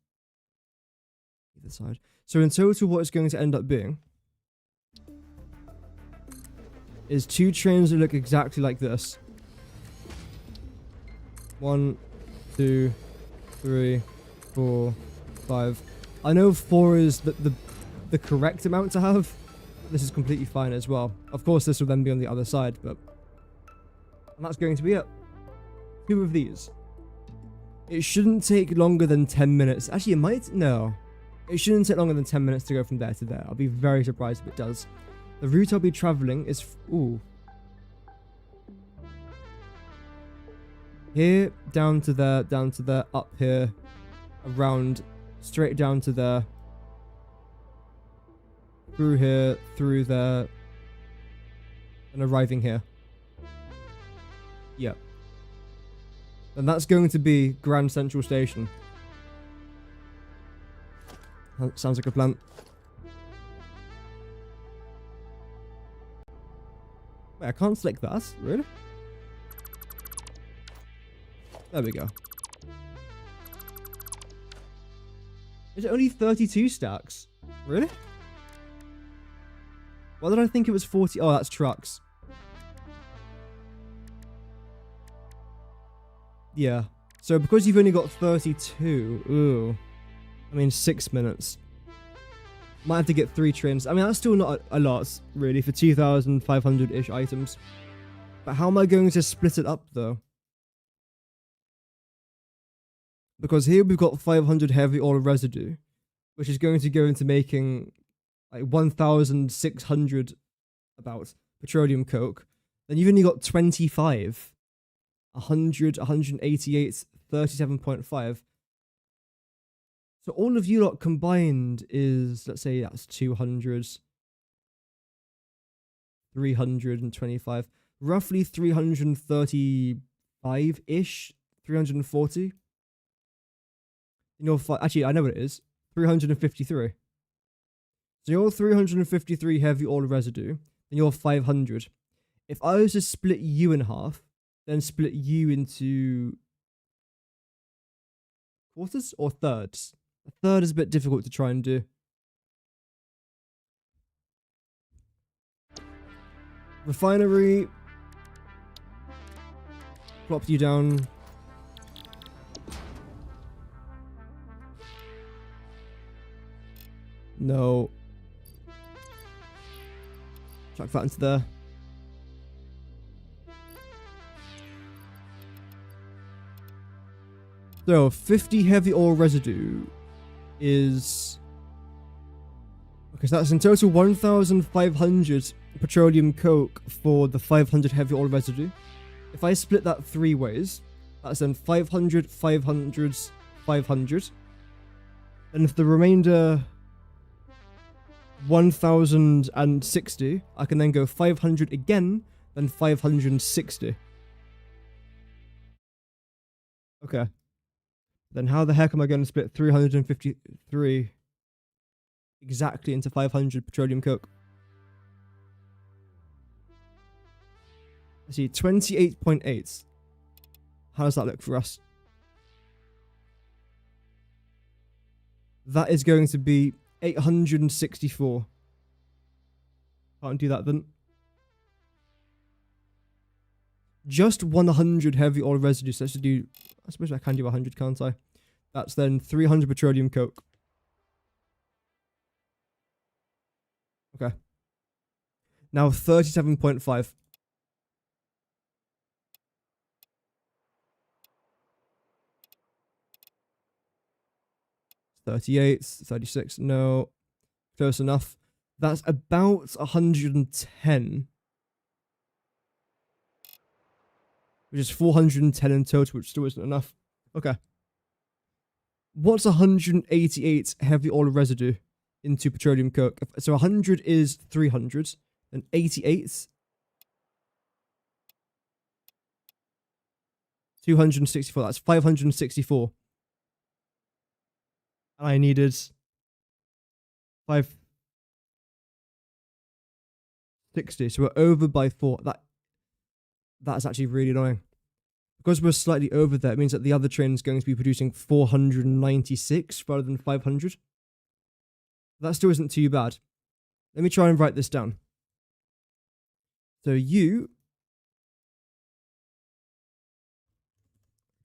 either side. So in total, what it's going to end up being is 2 trains that look exactly like this. 1, 2, 3, 4, 5. I know 4 is the correct amount to have. This is completely fine as well. Of course, this will then be on the other side, but... And that's going to be it. 2 of these. It shouldn't take longer than 10 minutes. Actually, it might. No. It shouldn't take longer than 10 minutes to go from there to there. I'll be very surprised if it does. The route I'll be traveling is... Ooh. Here, down to there, up here, around, straight down to there, through here, through there, and arriving here. Yep. And that's going to be Grand Central Station. That sounds like a plan. Wait, I can't select that? Really? There we go. Is it only 32 stacks? Really? Why did I think it was 40? Oh, that's trucks. Yeah. So because you've only got 32, ooh. I mean, 6 minutes. Might have to get 3 trains. I mean, that's still not a lot, really, for 2,500-ish items. But how am I going to split it up, though? Because here we've got 500 heavy oil residue, which is going to go into making like 1,600 about petroleum coke. Then you've only got 25. 100, 188, 37.5. So all of you lot combined is, let's say that's 200, 325, roughly 335-ish, 340. You know, actually, I know what it is. 353. So you're 353 heavy oil residue, and you're 500. If I was to split you in half, then split you into quarters or thirds. A third is a bit difficult to try and do. Refinery. Plop you down. No. Chuck that into there. So, 50 heavy oil residue is... Okay, so that's in total 1,500 petroleum coke for the 500 heavy oil residue. If I split that 3 ways, that's then 500, 500, 500. And if the remainder 1,060, I can then go 500 again, then 560. Okay. Then how the heck am I going to split 353 exactly into 500 petroleum coke? I see 28.8. How does that look for us? That is going to be 864. Can't do that then. Just 100 heavy oil residue. So let's do... I suppose I can do 100, can't I? That's then 300 petroleum coke. Okay. Now 37.5. 38, 36, no. Close enough. That's about 110. Which is 410 in total, which still isn't enough. Okay. What's 188 heavy oil residue into petroleum coke? So 100 is 300, and 88... 264, that's 564. And I needed 560, so we're over by 4. That's actually really annoying. Because we're slightly over there, it means that the other train is going to be producing 496 rather than 500. That still isn't too bad. Let me try and write this down. So you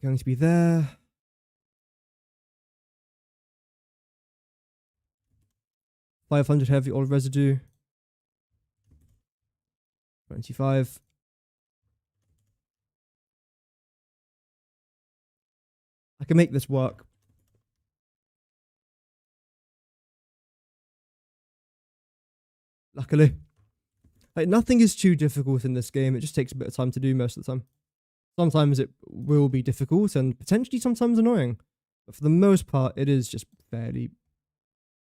going to be there. $500 heavy oil residue. 25. I can make this work. Luckily. Like, nothing is too difficult in this game. It just takes a bit of time to do most of the time. Sometimes it will be difficult and potentially sometimes annoying. But for the most part, it is just fairly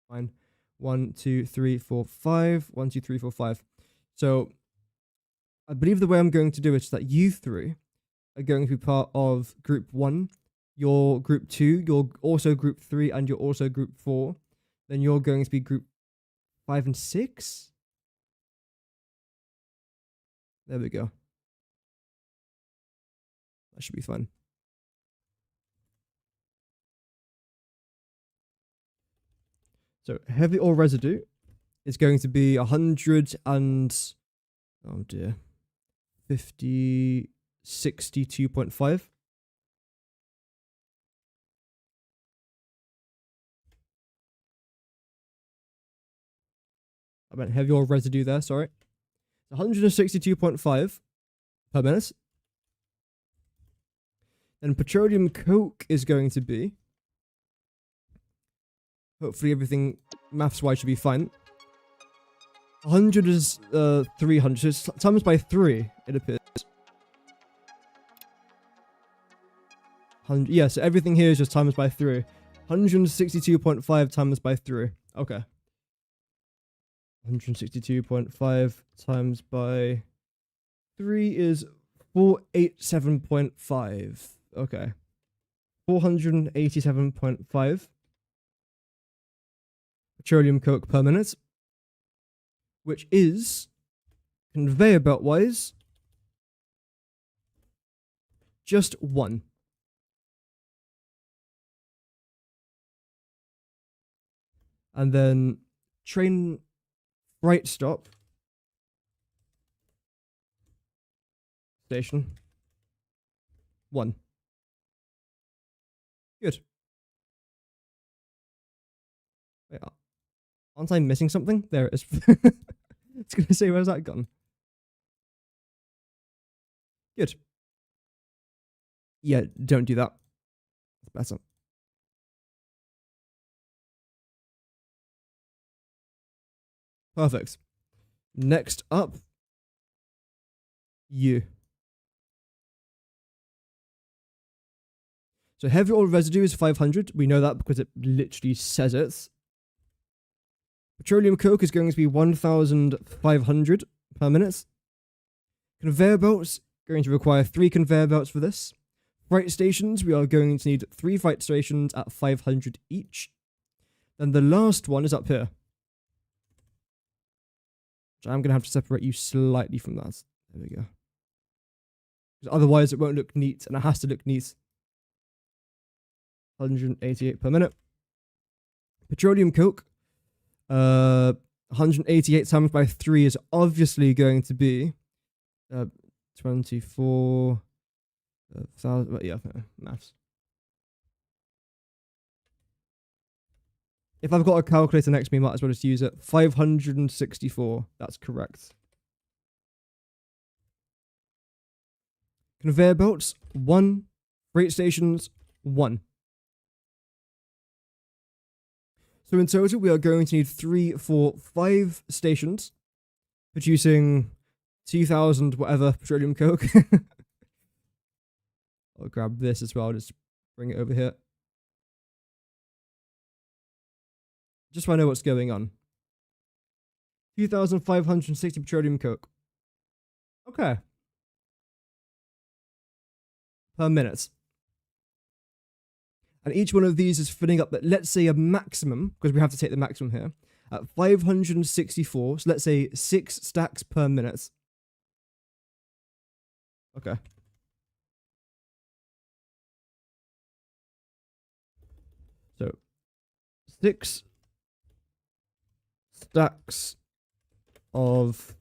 fine. 1, 2, 3, 4, 5. 1, 2, 3, 4, 5. So I believe the way I'm going to do it is that you three are going to be part of group 1. You're group 2. You're also group 3. And you're also group 4. Then you're going to be group 5 and 6. There we go. That should be fun. So heavy oil residue is going to be 100 and, oh dear, 62.5. I meant heavy oil residue there, sorry. 162.5 per minute. Then petroleum coke is going to be, hopefully everything maths-wise should be fine. 100 is 300, so it's times by 3, it appears. Yeah, so everything here is just times by 3. 162.5 times by 3. Okay. 162.5 times by 3 is 487.5. Okay. 487.5 petroleum coke per minute, which is, conveyor belt wise, just 1. And then train right stop station 1. Good. Wait, aren't I missing something? There it is. It's gonna say, where's that gone? Good. Yeah, don't do that. It's better. Perfect. Next up, you. So heavy oil residue is 500. We know that because it literally says it. Petroleum coke is going to be 1,500 per minute. Conveyor belts, going to require 3 conveyor belts for this. Freight stations, we are going to need 3 freight stations at 500 each. Then the last one is up here. I'm going to have to separate you slightly from that. There we go. Because otherwise it won't look neat, and it has to look neat. 188 per minute. Petroleum coke. 188 times by 3 is obviously going to be 24,000. Yeah, maths. If I've got a calculator next to me, might as well just use it. 564. That's correct. Conveyor belts, 1. Freight stations, 1. So in total, we are going to need 3, 4, 5 stations, producing 2,000 whatever petroleum coke. I'll grab this as well, just bring it over here. Just so I know what's going on. 2,560 petroleum coke. Okay. Per minute. And each one of these is filling up, let's say a maximum, because we have to take the maximum here, at 564. So let's say 6 stacks per minute. Okay. So 6 stacks of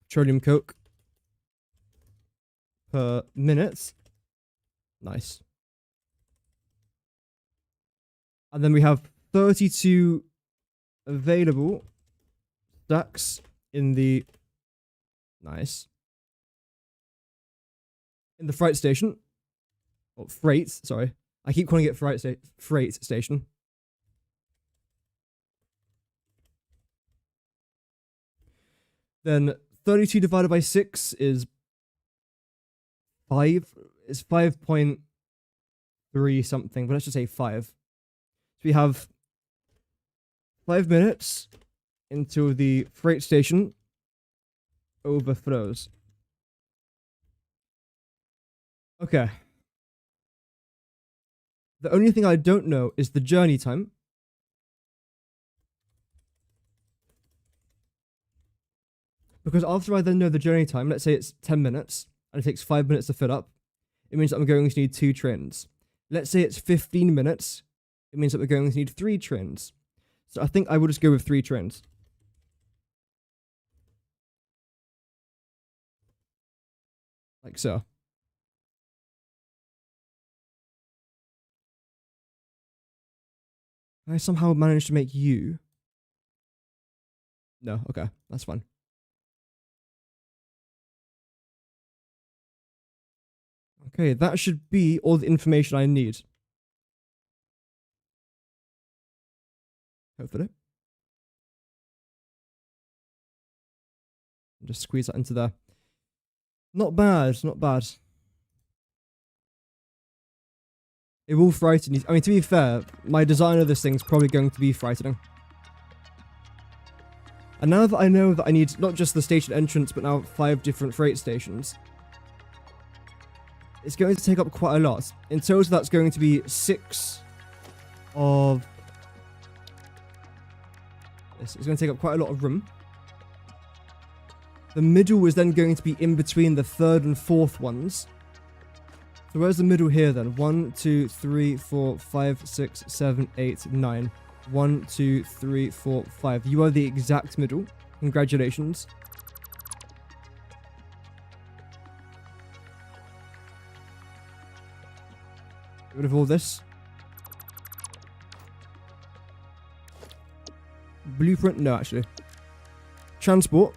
petroleum coke per minute Nice. And then we have 32 available stacks in the... Nice. In the freight station. Oh, freight, sorry. I keep calling it freight station. Then 32 divided by 6 is 5. It's 5.3 something, but let's just say 5. So we have 5 minutes until the freight station overflows. Okay. The only thing I don't know is the journey time. Because after I then know the journey time, let's say it's 10 minutes, and it takes 5 minutes to fill up, it means that I'm going to need 2 trains. Let's say it's 15 minutes, it means that we're going to need 3 trains. So I think I will just go with 3 trains. Like so. I somehow managed to make you. No, okay, that's fine. Okay, that should be all the information I need. Hopefully. Just squeeze that into there. Not bad, not bad. It will frighten you. I mean, to be fair, my design of this thing's probably going to be frightening. And now that I know that I need not just the station entrance, but now 5 different freight stations, it's going to take up quite a lot. In total, that's going to be 6 of... This is going to take up quite a lot of room. The middle is then going to be in between the 3rd and 4th ones. So where's the middle here then? 1, 2, 3, 4, 5, 6, 7, 8, 9. 1, 2, 3, 4, 5. You are the exact middle. Congratulations. Get rid of all this. Blueprint? No, actually. Transport.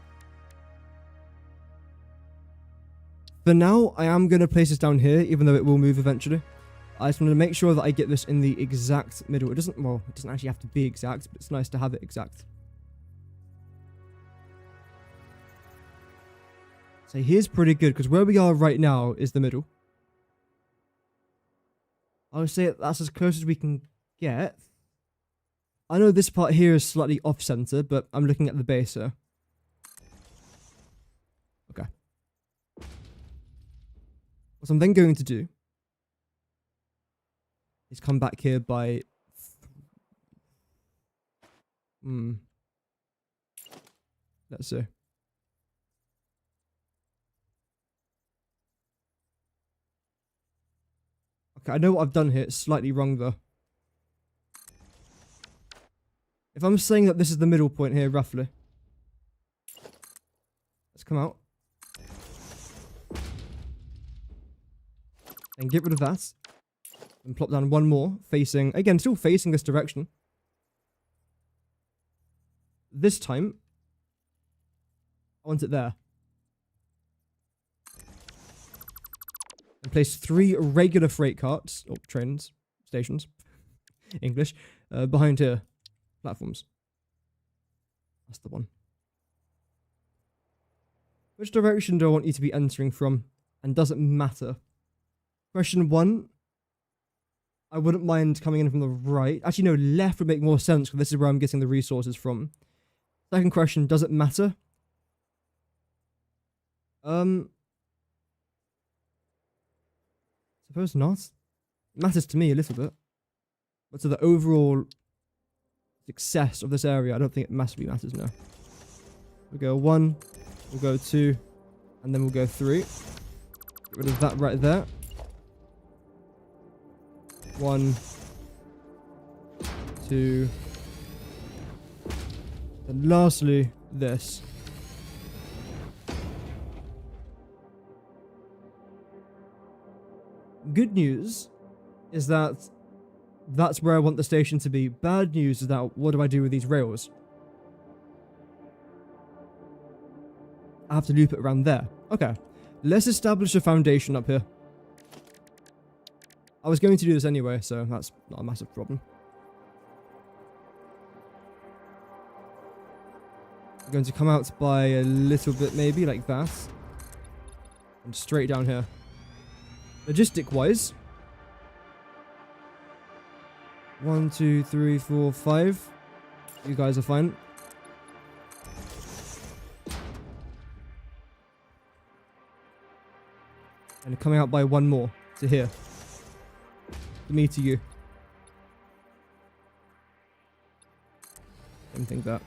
For now, I am going to place this down here, even though it will move eventually. I just want to make sure that I get this in the exact middle. It doesn't actually have to be exact, but it's nice to have it exact. So here's pretty good, because where we are right now is the middle. I would say that's as close as we can get. I know this part here is slightly off-center, but I'm looking at the base here. Okay. What I'm then going to do is come back here by... Let's see. Okay, I know what I've done here. It's slightly wrong, though. If I'm saying that this is the middle point here, roughly. Let's come out. And get rid of that. And plop down one more, facing... Again, still facing this direction. This time, I want it there. And place 3 regular freight carts, or trains, stations, English, behind here. Platforms. That's the one. Which direction do I want you to be entering from? And does it matter? Question 1. I wouldn't mind coming in from the right. Actually, no, left would make more sense, because this is where I'm getting the resources from. Second question, does it matter? Suppose not. It matters to me a little bit. But to the overall success of this area, I don't think it massively matters, no. We'll go 1, we'll go 2, and then we'll go 3. Get rid of that right there. 1, 2, and lastly, this. Good news is that that's where I want the station to be. Bad news is that what do I do with these rails? I have to loop it around there. Okay, let's establish a foundation up here. I was going to do this anyway, so that's not a massive problem. I'm going to come out by a little bit, maybe, like that. And straight down here. Logistic-wise. 1, 2, 3, 4, 5. You guys are fine. And coming out by one more to here. To me to you. Didn't think that.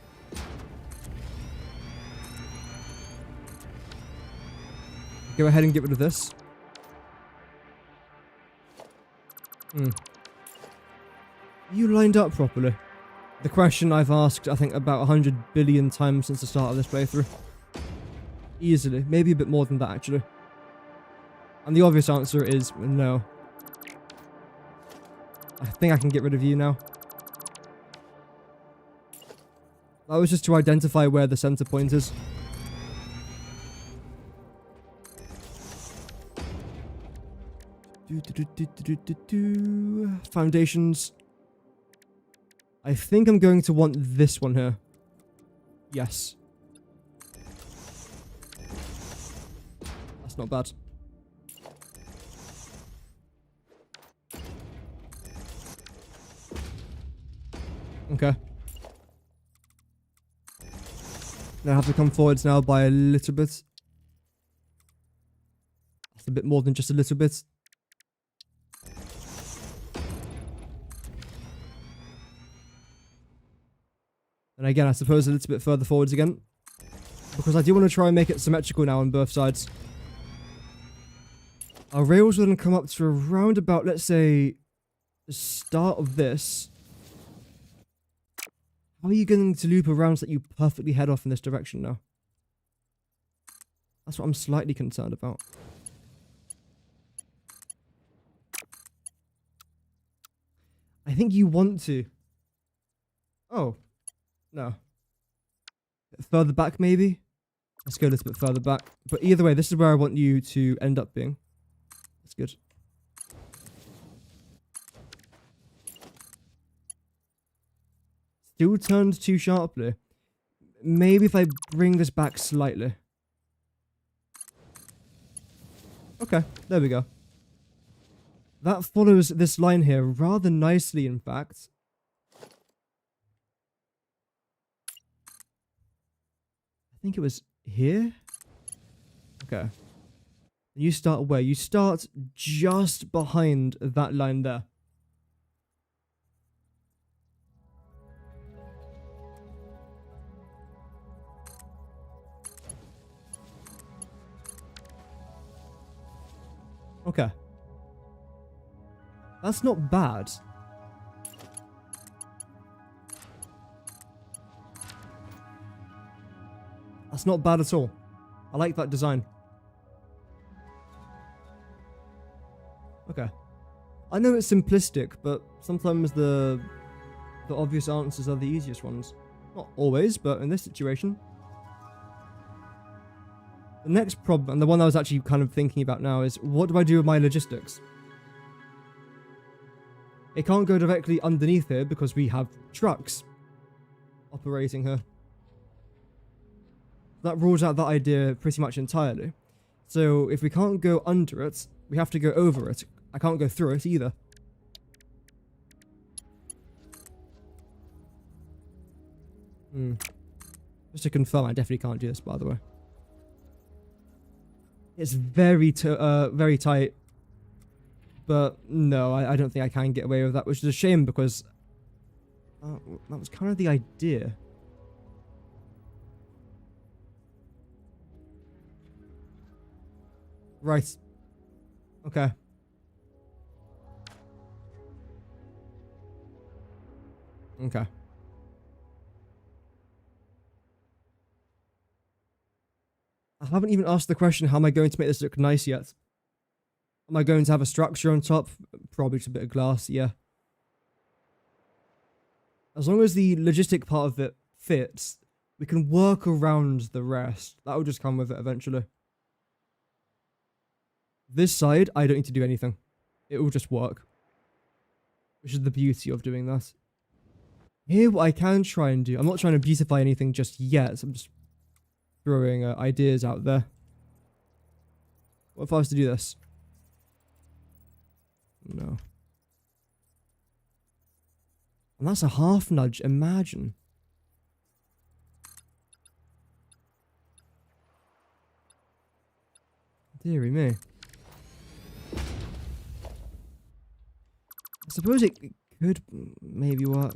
Go ahead and get rid of this. You lined up properly. The question I've asked, I think, about 100 billion times since the start of this playthrough. Easily. Maybe a bit more than that, actually. And the obvious answer is no. I think I can get rid of you now. That was just to identify where the center point is. Foundations. I think I'm going to want this one here. Yes. That's not bad. Okay. Now I have to come forwards now by a little bit. That's a bit more than just a little bit. And again, I suppose a little bit further forwards again. Because I do want to try and make it symmetrical now on both sides. Our rails will then come up to around about, let's say, the start of this. How are you going to loop around so that you perfectly head off in this direction now? That's what I'm slightly concerned about. I think you want to. Oh. No. Further back, maybe? Let's go a little bit further back. But either way, this is where I want you to end up being. That's good. Still turned too sharply. Maybe if I bring this back slightly. Okay, there we go. That follows this line here rather nicely, in fact. I think it was here? Okay. You start where? You start just behind that line there. Okay. That's not bad. That's not bad at all. I like that design. Okay. I know it's simplistic, but sometimes the obvious answers are the easiest ones. Not always, but in this situation. The next problem, and the one I was actually kind of thinking about now, is what do I do with my logistics? It can't go directly underneath here because we have trucks operating here. That rules out that idea pretty much entirely. So if we can't go under it, we have to go over it. I can't go through it either. Just to confirm, I definitely can't do this, by the way. It's very tight. But no, I don't think I can get away with that, which is a shame because that was kind of the idea. Right. Okay. Okay. I haven't even asked the question, how am I going to make this look nice yet? Am I going to have a structure on top? Probably just a bit of glass, yeah. As long as the logistic part of it fits, we can work around the rest. That will just come with it eventually. This side, I don't need to do anything. It will just work. Which is the beauty of doing that. Here, what I can try and do... I'm not trying to beautify anything just yet. So I'm just throwing ideas out there. What if I was to do this? No. And that's a half nudge, imagine. Deary me. I suppose it could maybe work.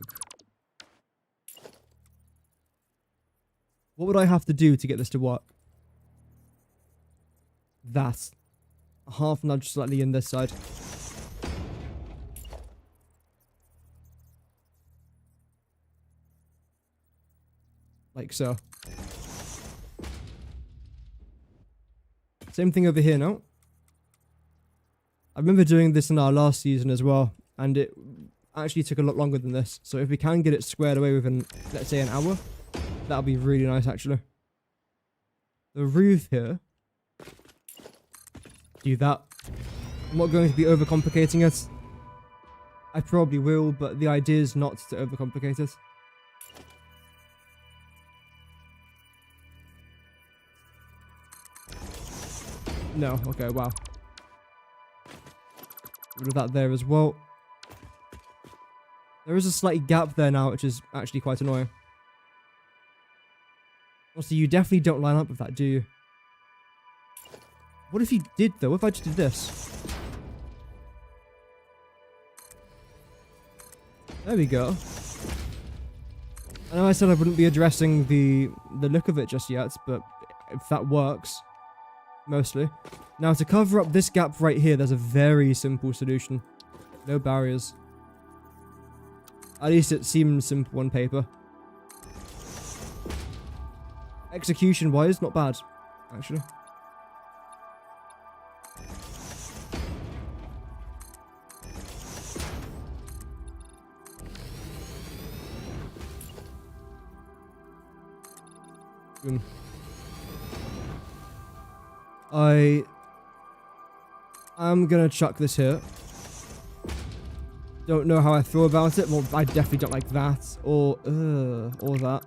What would I have to do to get this to work? That. A half nudge slightly in this side. Like so. Same thing over here now. I remember doing this in our last season as well, and it actually took a lot longer than this. So if we can get it squared away within, let's say, an hour, that'll be really nice, actually. The roof here. Do that. I'm not going to be overcomplicating it. I probably will, but the idea is not to overcomplicate it. No, okay, wow. Rid of that there as well. There is a slight gap there now, which is actually quite annoying. Also, you definitely don't line up with that, do you? What if you did, though? What if I just did this? There we go. I know I said I wouldn't be addressing the look of it just yet, but if that works... Mostly. Now, to cover up this gap right here, there's a very simple solution. No barriers. At least it seems simple on paper. Execution-wise, not bad, actually. Boom. I'm gonna chuck this here. Don't know how I feel about it. Well, I definitely don't like that. Or that.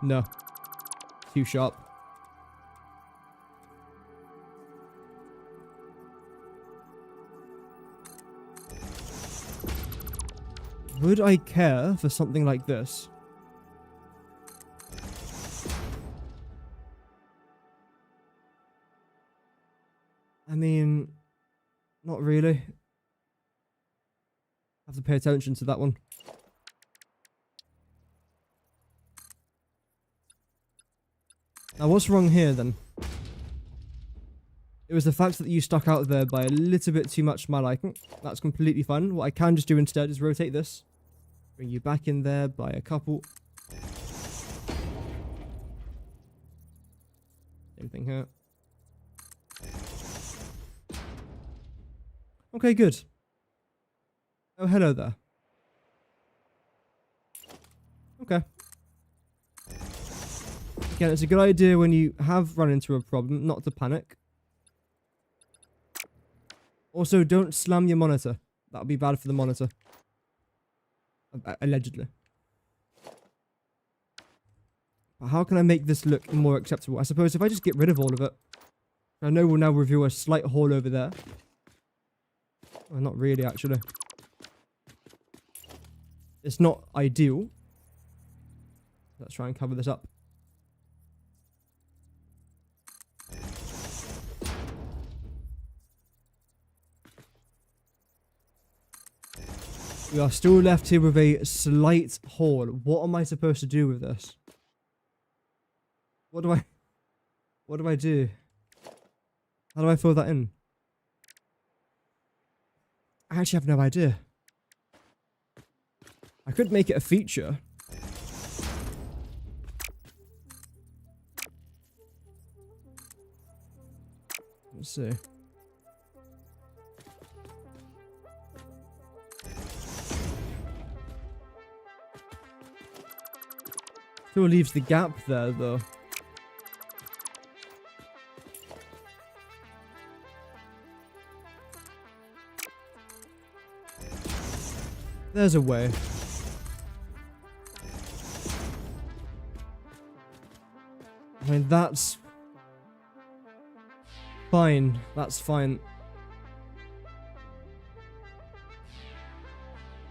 No. Too sharp. Would I care for something like this? I mean, not really. Have to pay attention to that one. Now, what's wrong here then? It was the fact that you stuck out there by a little bit too much for my liking. That's completely fine. What I can just do instead is rotate this. Bring you back in there by a couple. Same thing here. Okay, good. Oh, hello there. Okay. Again, it's a good idea when you have run into a problem not to panic. Also, don't slam your monitor. That'll be bad for the monitor. Allegedly. But how can I make this look more acceptable? I suppose if I just get rid of all of it. I know we'll now reveal a slight hole over there. Well, not really, actually. It's not ideal. Let's try and cover this up. We are still left here with a slight hole. What am I supposed to do with this? What do I do? How do I fill that in? I actually have no idea. I could make it a feature. Let's see. Still leaves the gap there, though. There's a way. I mean, that's fine. That's fine.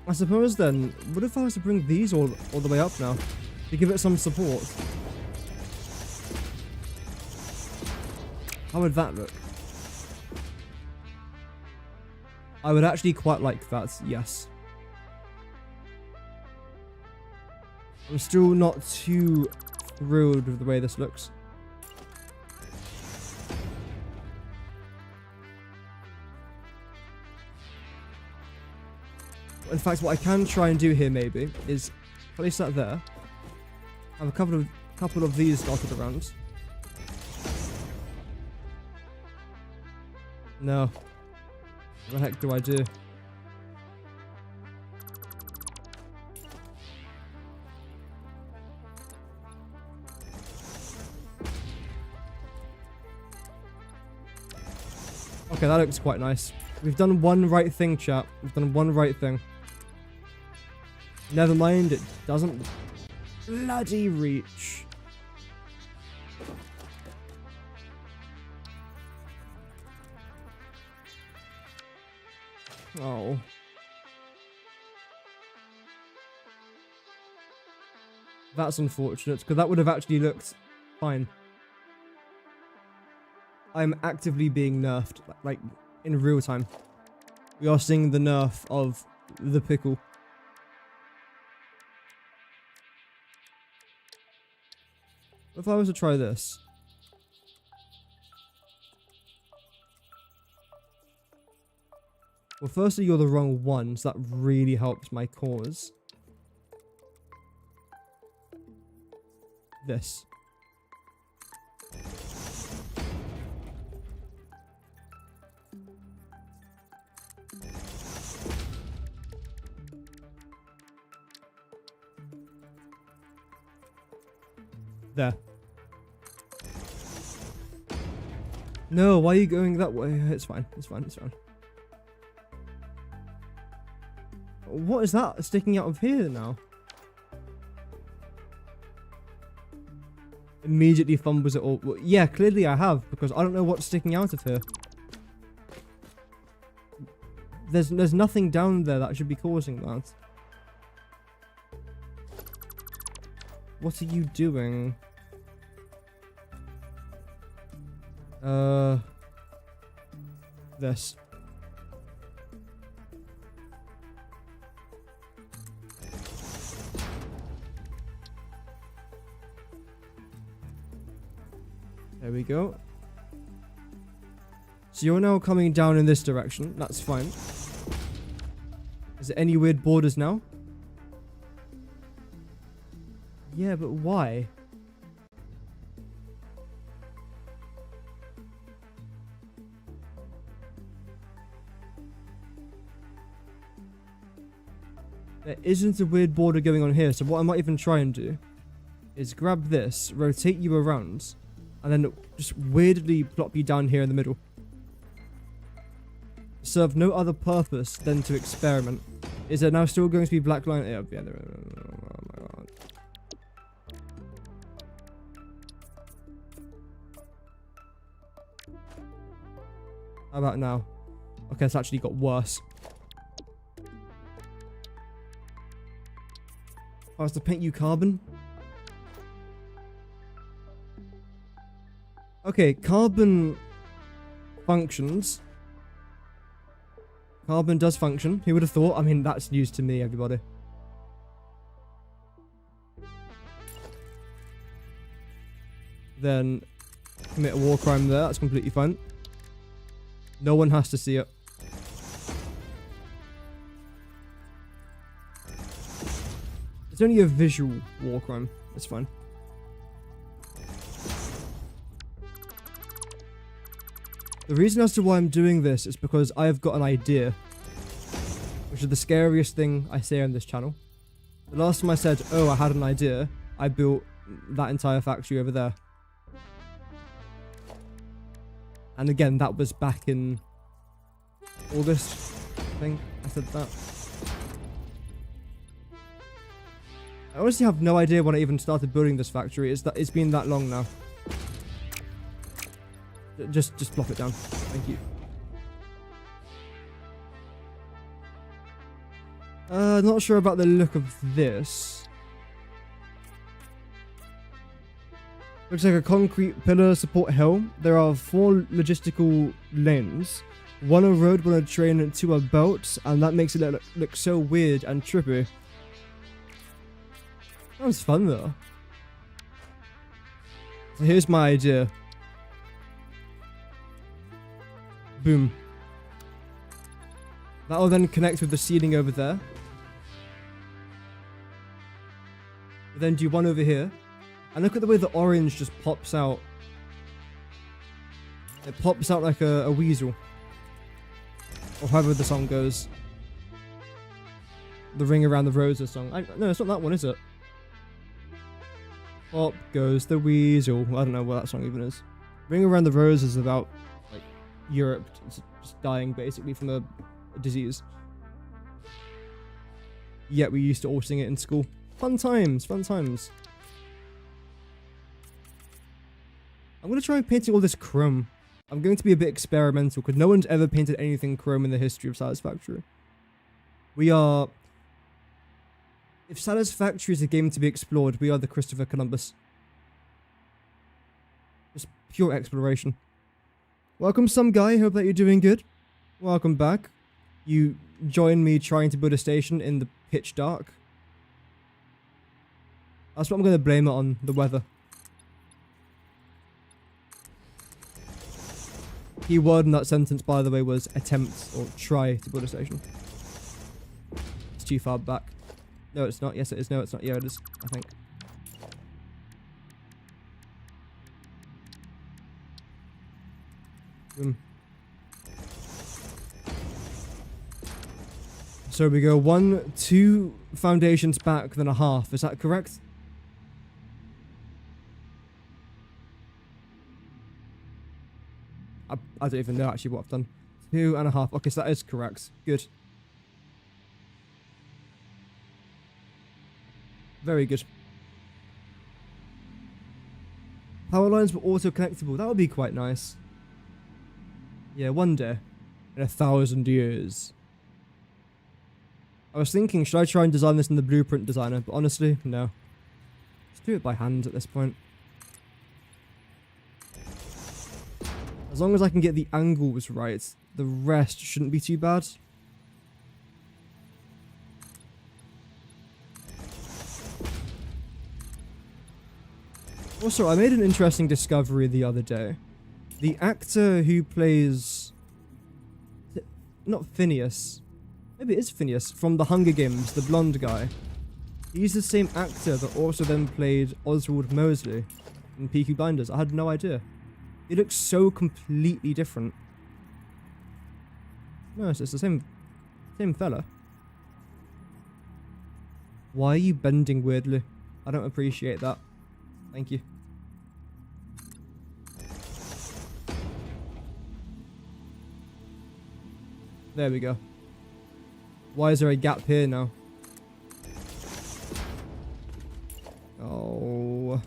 I suppose then, what if I was to bring these all the way up now? To give it some support. How would that look? I would actually quite like that, yes. I'm still not too thrilled with the way this looks. In fact, what I can try and do here maybe is place that there. Have a couple of these dotted around. No. What the heck do I do? Okay, that looks quite nice. We've done one right thing, chat. We've done one right thing. Never mind, it doesn't bloody reach. Oh. That's unfortunate, because that would have actually looked fine. I'm actively being nerfed, like, in real time. We are seeing the nerf of the pickle. If I was to try this. Well, firstly, you're the wrong one, so that really helps my cause. This. There. No, why are you going that way? It's fine, it's fine, it's fine. What is that sticking out of here now? Immediately fumbles it all. Well, yeah, clearly I have, because I don't know what's sticking out of here. There's nothing down there that should be causing that. What are you doing? This. There we go. So you're now coming down in this direction. That's fine. Is there any weird borders now? Yeah, but why? There isn't a weird border going on here, so what I might even try and do is grab this, rotate you around, and then just weirdly plop you down here in the middle. Serve no other purpose than to experiment. Is there now still going to be black line? Yeah, oh my god. How about now? Okay, it's actually got worse. I was to paint you carbon. Okay, carbon functions. Carbon does function. Who would have thought? I mean, that's news to me, everybody. Then commit a war crime there. That's completely fine. No one has to see it. It's only a visual war crime. That's fine. The reason as to why I'm doing this is because I've got an idea, which is the scariest thing I say on this channel. The last time I said, oh, I had an idea, I built that entire factory over there. And again, that was back in August, I think I said that. I honestly have no idea when I even started building this factory. It's been that long now. Just plop it down. Thank you. Not sure about the look of this. Looks like a concrete pillar support hill. There are 4 logistical lanes. 1 a road, 1 a train, and 2 are belts, and that makes it look so weird and trippy. Sounds fun though. So here's my idea. Boom. That'll then connect with the ceiling over there. Then do 1 over here. And look at the way the orange just pops out. It pops out like a weasel. Or however the song goes. The Ring Around the Roses song. No, it's not that one, is it? Pop goes the weasel. I don't know what that song even is. Ring Around the Roses is about like Europe just dying basically from a disease. Yet we used to all sing it in school. Fun times, fun times. I'm going to try painting all this chrome. I'm going to be a bit experimental because no one's ever painted anything chrome in the history of Satisfactory. We are... If Satisfactory is a game to be explored, we are the Christopher Columbus. Just pure exploration. Welcome, some guy. Hope that you're doing good. Welcome back. You join me trying to build a station in the pitch dark. That's what I'm going to blame it on, the weather. Key word in that sentence, by the way, was attempt or try to build a station. It's too far back. No, it's not. Yes, it is. No, it's not. Yeah, it is, I think. So we go 1, 2 foundations back, then a half. Is that correct? I don't even know actually what I've done. 2.5. Okay, so that is correct. Good. Very good. Power lines were auto-connectable. That would be quite nice. Yeah, one day. In 1,000 years. I was thinking, should I try and design this in the blueprint designer? But honestly, no. Just do it by hand at this point. As long as I can get the angles right, the rest shouldn't be too bad. Also, I made an interesting discovery the other day. The actor who plays... Not Phineas. Maybe it is Phineas from the Hunger Games, the blonde guy. He's the same actor that also then played Oswald Mosley in Peaky Blinders. I had no idea. He looks so completely different. No, it's the same fella. Why are you bending weirdly? I don't appreciate that. Thank you. There we go. Why is there a gap here now? Oh.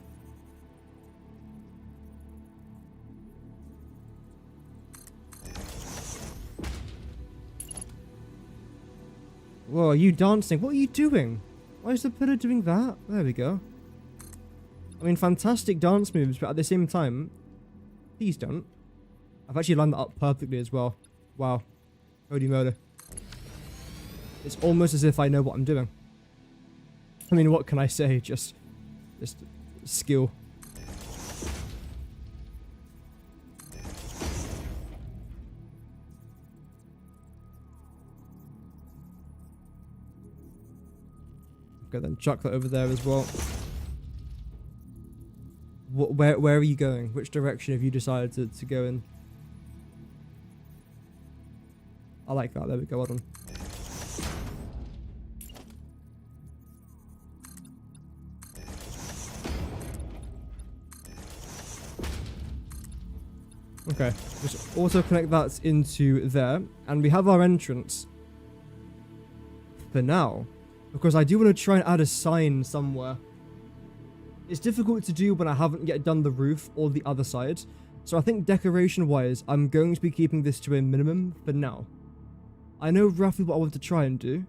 Whoa, are you dancing? What are you doing? Why is the pillar doing that? There we go. I mean, fantastic dance moves, but at the same time, please don't. I've actually lined that up perfectly as well. Wow. Holy moly. It's almost as if I know what I'm doing. I mean, what can I say? Just skill. Okay, then chuck that over there as well. Where are you going? Which direction have you decided to go in? I like that. There we go. Well done. Okay, just auto connect that into there, and we have our entrance for now, because I do want to try and add a sign somewhere. It's difficult to do when I haven't yet done the roof or the other side, so I think decoration wise I'm going to be keeping this to a minimum for now. I know roughly what I want to try and do,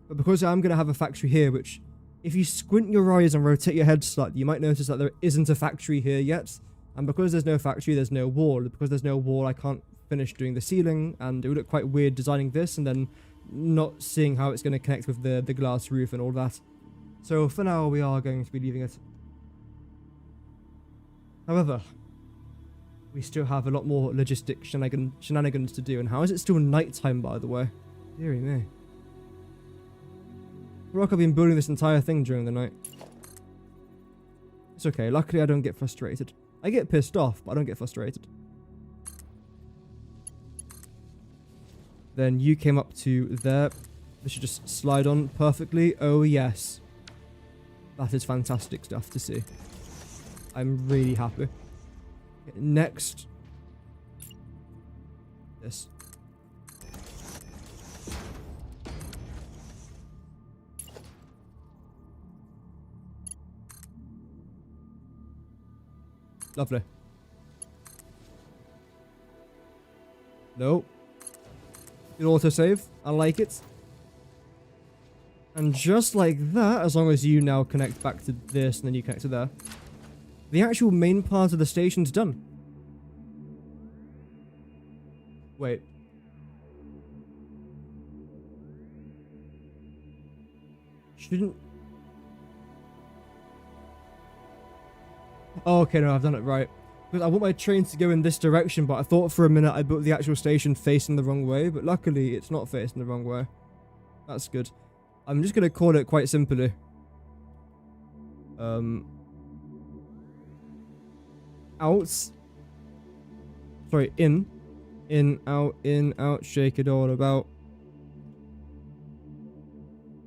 but because I'm going to have a factory here, which if you squint your eyes and rotate your head slightly, you might notice that there isn't a factory here yet. And because there's no factory, there's no wall. Because there's no wall, I can't finish doing the ceiling, and it would look quite weird designing this and then not seeing how it's going to connect with the glass roof and all that. So for now, we are going to be leaving it. However, we still have a lot more logistic shenanigans to do. And how is it still nighttime, by the way? Deary me. I feel like I've been building this entire thing during the night. It's okay. Luckily, I don't get frustrated. I get pissed off, but I don't get frustrated. Then you came up to there. This should just slide on perfectly. Oh, yes. That is fantastic stuff to see. I'm really happy. Okay, next. This. Lovely. No. Good autosave. I like it. And just like that, as long as you now connect back to this and then you connect to there, the actual main part of the station's done. Wait. Shouldn't... Oh, okay, no, I've done it right. Because I want my train to go in this direction, but I thought for a minute I built the actual station facing the wrong way, but luckily it's not facing the wrong way. That's good. I'm just going to call it quite simply. Out. Sorry, in. In, out, shake it all about.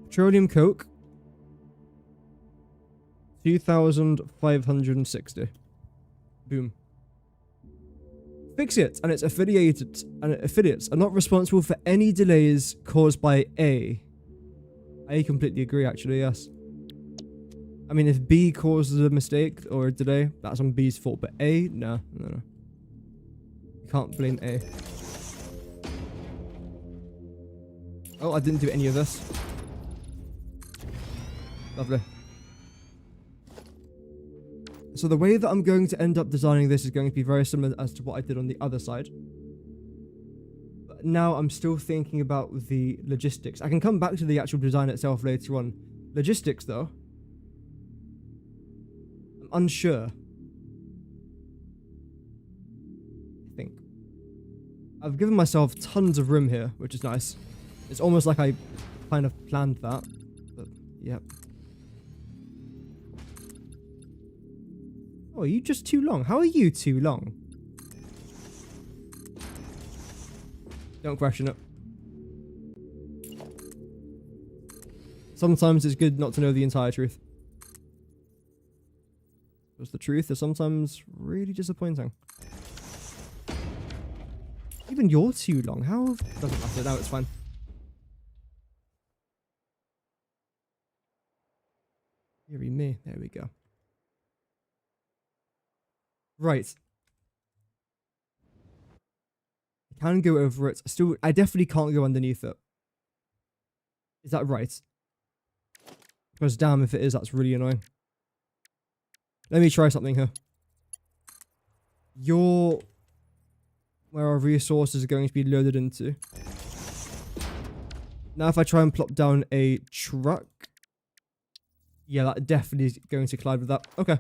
Petroleum coke. 2,560. Boom. Fix it, and it's affiliated, and affiliates are not responsible for any delays caused by A. I completely agree, actually, yes. I mean, if B causes a mistake or a delay, that's on B's fault, but A, no. You can't blame A. Oh, I didn't do any of this. Lovely. So the way that I'm going to end up designing this is going to be very similar as to what I did on the other side. But now I'm still thinking about the logistics. I can come back to the actual design itself later on. Logistics, though. I'm unsure. I think. I've given myself tons of room here, which is nice. It's almost like I kind of planned that. But, yeah. Oh, are you just too long? How are you too long? Don't question it. Sometimes it's good not to know the entire truth. Because the truth is sometimes really disappointing. Even you're too long. How? Doesn't matter. Now it's fine. Deary me. There we go. Right. I can go over it. Still, I definitely can't go underneath it. Is that right? Because damn, if it is, that's really annoying. Let me try something here. Where our resources are going to be loaded into. Now if I try and plop down a truck. Yeah, that definitely is going to collide with that. Okay.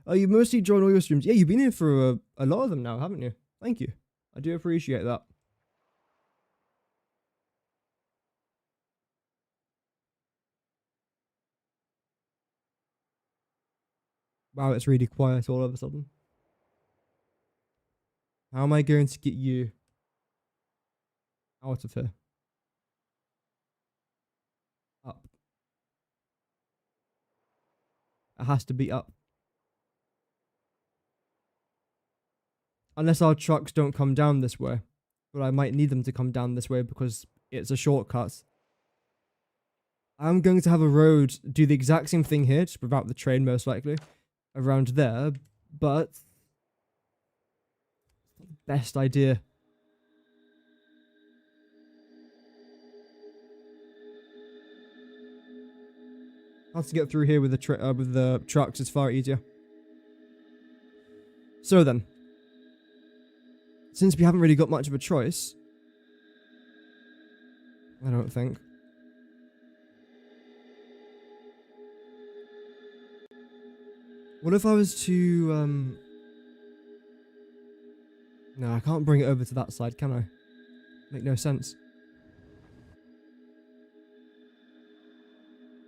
Oh, you mostly join all your streams. Yeah, you've been here for a lot of them now, haven't you? Thank you. I do appreciate that. Wow, it's really quiet all of a sudden. How am I going to get you out of here? Up. It has to be up. Unless our trucks don't come down this way. But I might need them to come down this way because it's a shortcut. I'm going to have a road do the exact same thing here, just without the train most likely, around there, but best idea. How to get through here with the trucks is far easier. So then, since we haven't really got much of a choice, I don't think. What if I was to, no, I can't bring it over to that side, can I? Make no sense.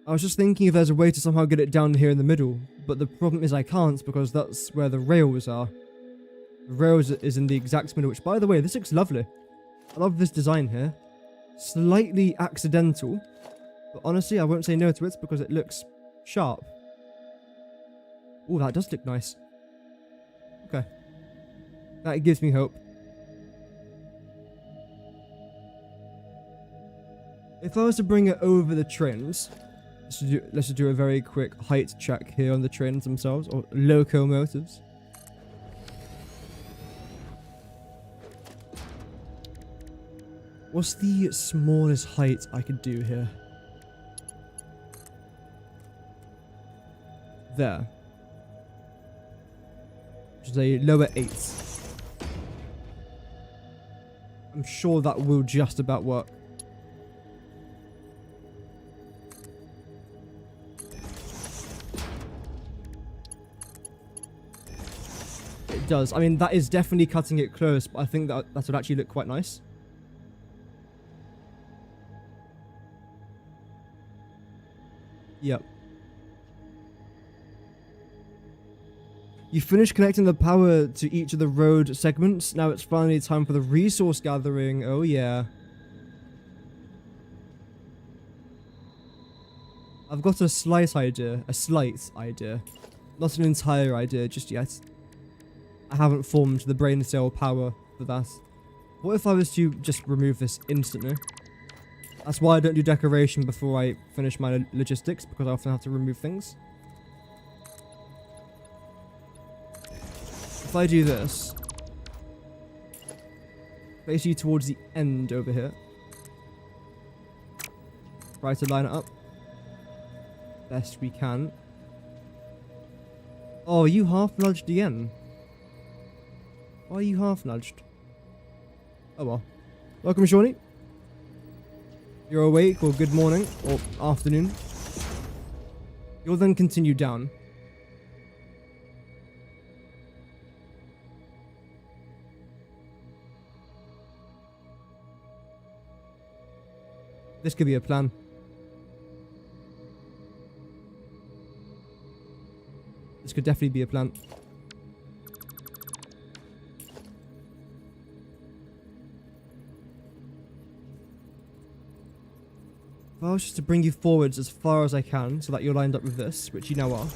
I was just thinking if there's a way to somehow get it down here in the middle, but the problem is I can't because that's where the rails are. The rails is in the exact middle, which, by the way, this looks lovely. I love this design here. Slightly accidental, but honestly, I won't say no to it because it looks sharp. Oh, that does look nice. Okay. That gives me hope. If I was to bring it over the trains, let's just do a very quick height check here on the trains themselves, or locomotives. What's the smallest height I could do here? There. Which is a lower 8. I'm sure that will just about work. It does. I mean, that is definitely cutting it close, but I think that would actually look quite nice. Yep. You finished connecting the power to each of the road segments. Now it's finally time for the resource gathering. Oh yeah. I've got a slight idea. Not an entire idea just yet. I haven't formed the brain cell power for that. What if I was to just remove this instantly? That's why I don't do decoration before I finish my logistics, because I often have to remove things. If I do this, basically towards the end over here, try to line it up best we can. Oh, you half nudged again. Why are you half nudged? Oh well. Welcome, Shawnee. You're awake, or good morning, or afternoon. You'll then continue down. This could be a plan. This could definitely be a plan. If I was just to bring you forwards as far as I can, so that you're lined up with this, which you now are.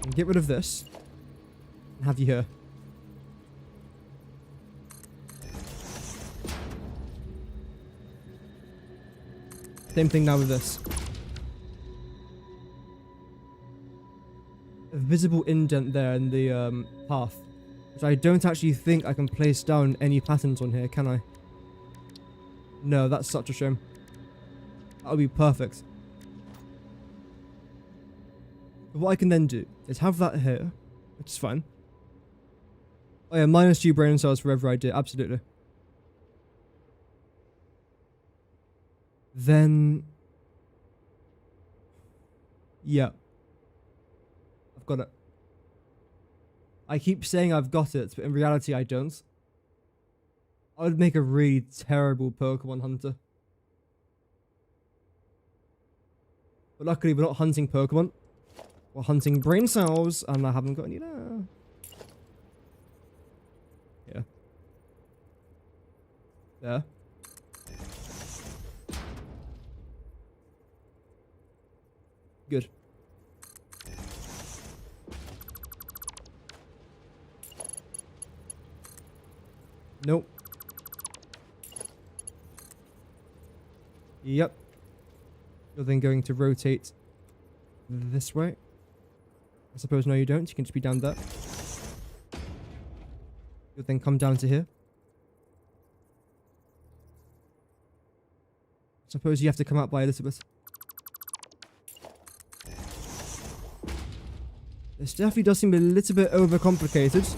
And get rid of this. And have you here. Same thing now with this. A visible indent there in the path, which I don't actually think I can place down any patterns on here, can I? No, that's such a shame. That would be perfect. But what I can then do is have that here, which is fine. Oh yeah, -2 brain cells for every idea, absolutely. Then, yeah. I've got it. I keep saying I've got it, but in reality I don't. I would make a really terrible Pokemon hunter. But luckily, we're not hunting Pokemon. We're hunting brain cells, and I haven't got any there. Yeah. There. Good. Nope. Yep. You're then going to rotate this way. I suppose no you don't. You can just be down there. You'll then come down to here. Suppose you have to come out by Elizabeth. This definitely does seem a little bit overcomplicated.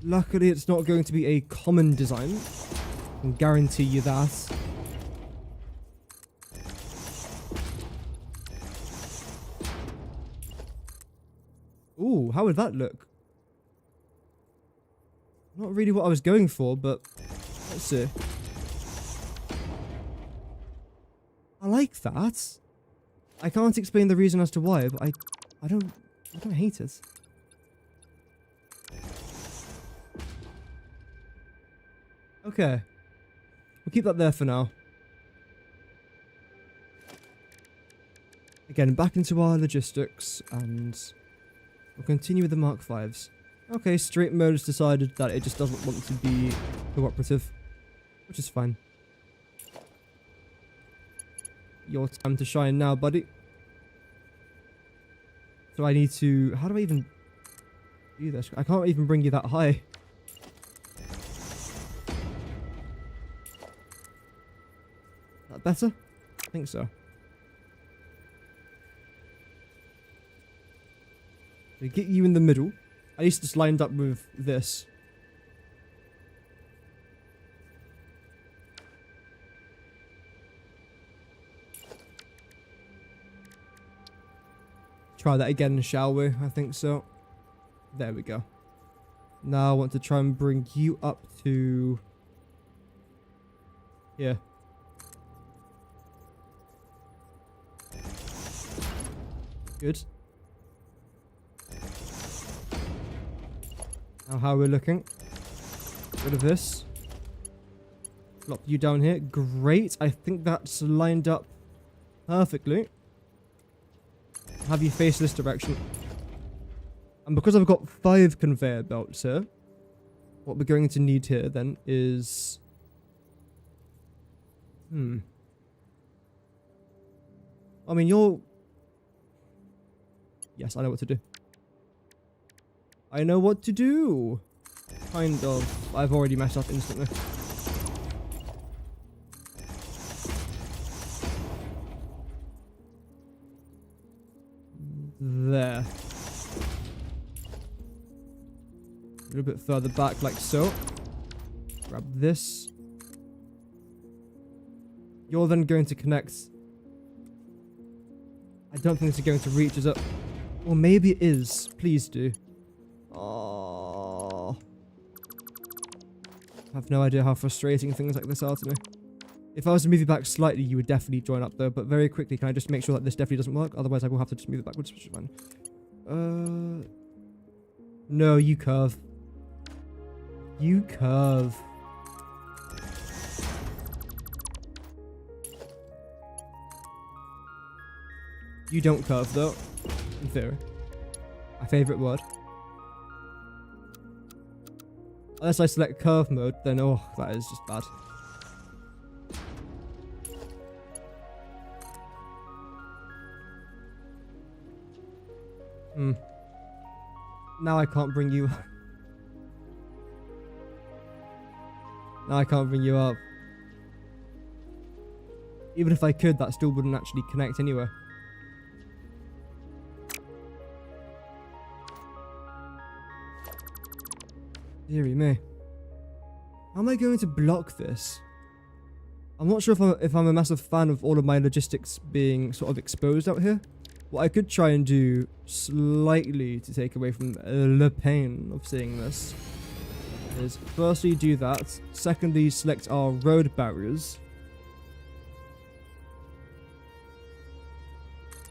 Luckily, it's not going to be a common design. I can guarantee you that. Ooh, how would that look? Not really what I was going for, but let's see. I like that. I can't explain the reason as to why, but I don't hate it. Okay. We'll keep that there for now. Again, back into our logistics, and we'll continue with the Mark Vs. Okay, straight mode has decided that it just doesn't want to be cooperative, which is fine. Your time to shine now, buddy. So I need to... How do I even do this? I can't even bring you that high. That better? I think so. We get you in the middle. At least it's lined up with this. Try that again, shall we? I think so. There we go. Now I want to try and bring you up to here. Good. Now how we're looking. Rid of this. Flop you down here. Great. I think that's lined up perfectly. Have you face this direction. And because I've got 5 conveyor belts here, what we're going to need here then is... I mean, you're... Yes, I know what to do. I know what to do! Kind of. I've already messed up instantly. There. A little bit further back, like so. Grab this. You're then going to connect. I don't think this is going to reach, is it? Or maybe it is. Please do. Oh. I have no idea how frustrating things like this are to me. If I was to move you back slightly, you would definitely join up though, but very quickly, can I just make sure that this definitely doesn't work? Otherwise, I will have to just move it backwards, which is fine. No, you curve. You curve. You don't curve though, in theory. My favourite word. Unless I select curve mode, then oh, that is just bad. Now I can't bring you... Now I can't bring you up. Even if I could, that still wouldn't actually connect anywhere. Deary me. How am I going to block this? I'm not sure if I'm a massive fan of all of my logistics being sort of exposed out here. What I could try and do slightly to take away from the pain of seeing this is firstly do that. Secondly, select our road barriers.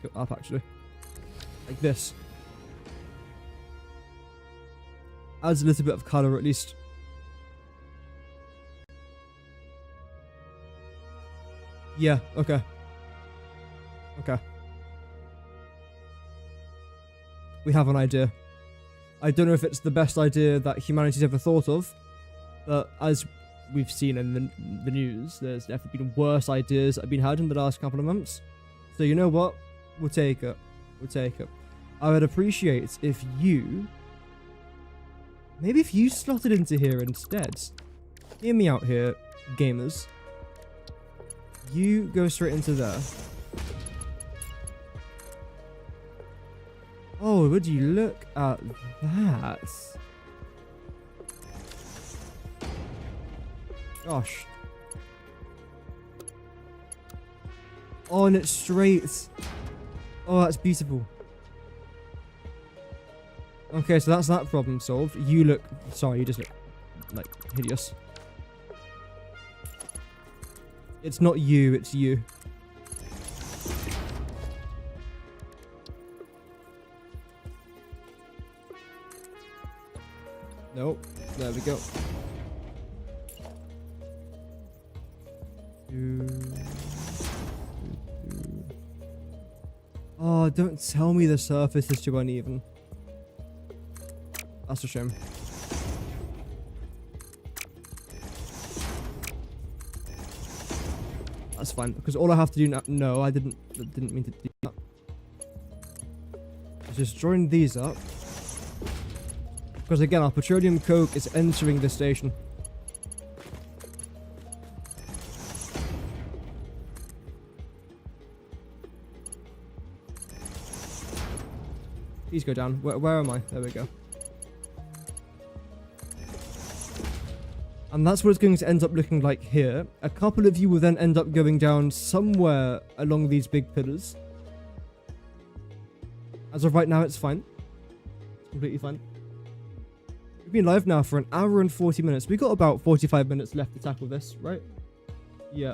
go up actually. Like this. Adds a little bit of colour at least. Yeah, okay. Okay. We have an idea. I don't know if it's the best idea that humanity's ever thought of, but as we've seen in the news, there's definitely been worse ideas that have been had in the last couple of months. So you know what? We'll take it. We'll take it. I would appreciate if you... Maybe if you slotted into here instead. Hear me out here, gamers. You go straight into there. Oh, would you look at that? Gosh. Oh, and it's straight. Oh, that's beautiful. Okay, so that's that problem solved. You look... Sorry, you just look, like, hideous. It's not you, it's you. Nope. There we go. Oh, don't tell me the surface is too uneven. That's a shame. That's fine, because all I have to do now... No, I didn't mean to do that. Just join these up. Because again, our petroleum coke is entering the station. Please go down. Where am I? There we go. And that's what it's going to end up looking like here. A couple of you will then end up going down somewhere along these big pillars. As of right now, it's fine. It's completely fine. We've been live now for an hour and 40 minutes. We've got about 45 minutes left to tackle this, right? Yeah.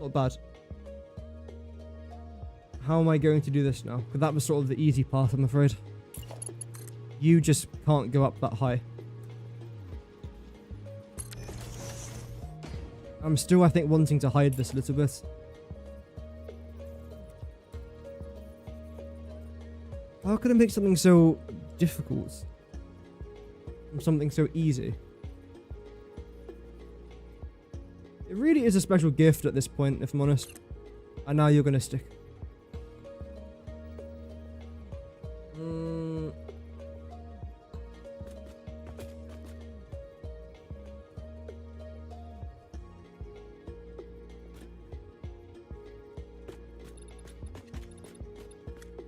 Not bad. How am I going to do this now? Because that was sort of the easy path, I'm afraid. You just can't go up that high. I'm still, I think, wanting to hide this a little bit. How can I make something so difficult from something so easy? It really is a special gift at this point, if I'm honest. And now you're going to stick.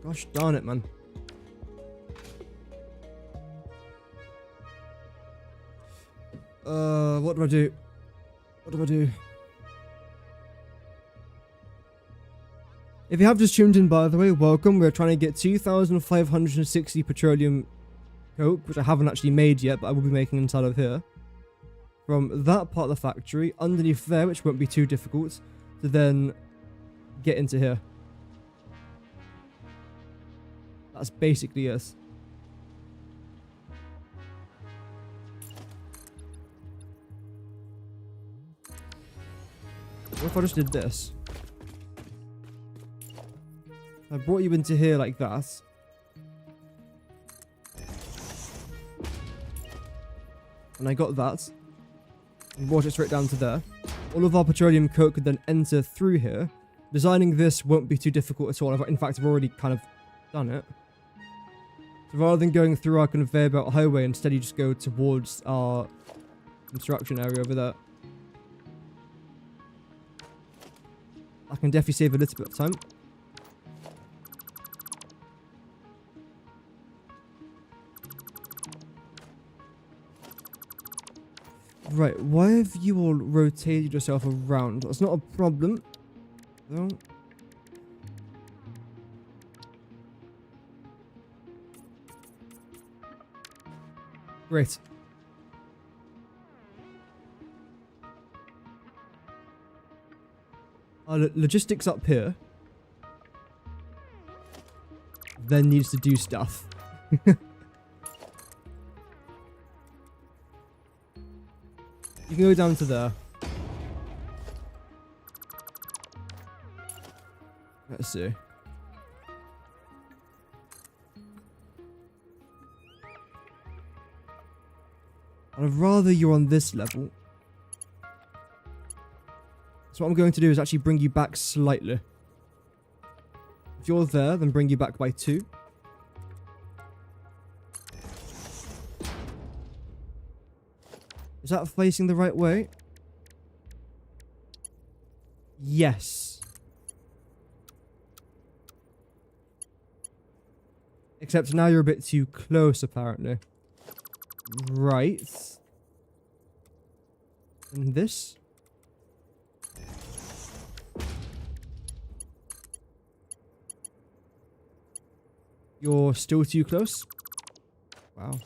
Gosh darn it, man. What do I do? What do I do? If you have just tuned in, by the way, welcome. We're trying to get 2,560 petroleum coke, which I haven't actually made yet, but I will be making inside of here. From that part of the factory, underneath there, which won't be too difficult, to then get into here. That's basically it. What if I just did this? I brought you into here like that. And I got that. And brought it straight down to there. All of our petroleum coke could then enter through here. Designing this won't be too difficult at all. In fact, I've already kind of done it. So rather than going through our conveyor belt highway, instead you just go towards our construction area over there. I can definitely save a little bit of time. Right, why have you all rotated yourself around? That's not a problem. No. Great. Our logistics up here then needs to do stuff. You can go down to there. Let's see. I'd rather you're on this level. So what I'm going to do is actually bring you back slightly. If you're there, then bring you back by 2. Is that facing the right way? Yes. Except now you're a bit too close, apparently. Right. And this? You're still too close? Wow.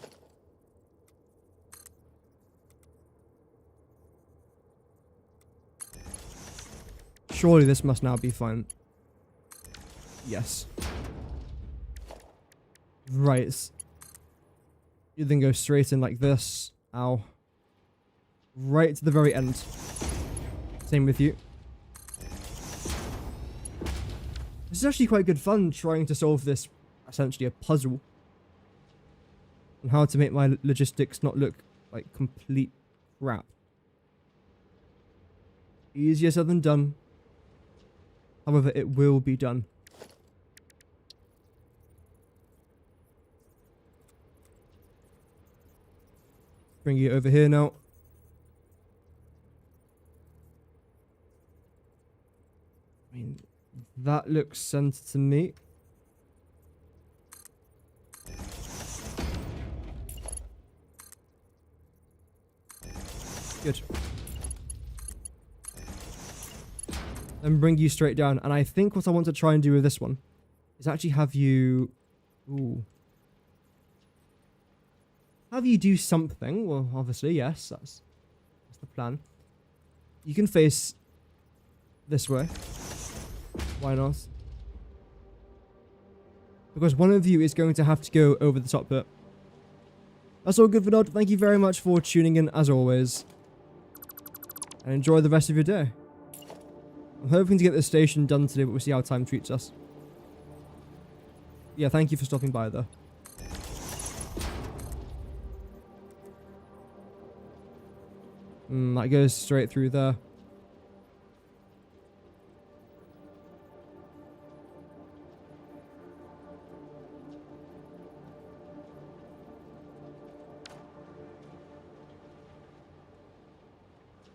Surely this must now be fine. Yes. Right. You then go straight in like this. Ow. Right to the very end. Same with you. This is actually quite good fun trying to solve this, essentially a puzzle. And how to make my logistics not look like complete crap. Easier said than done. However, it will be done. Bring you over here now. I mean, that looks centered to me. Good. Then bring you straight down. And I think what I want to try and do with this one is actually have you... Ooh. Have you do something. Well, obviously, yes. That's the plan. You can face this way. Why not? Because one of you is going to have to go over the top bit. That's all good, Vinod. Thank you very much for tuning in, as always. And enjoy the rest of your day. I'm hoping to get this station done today, but we'll see how time treats us. Yeah, thank you for stopping by, though. That goes straight through there.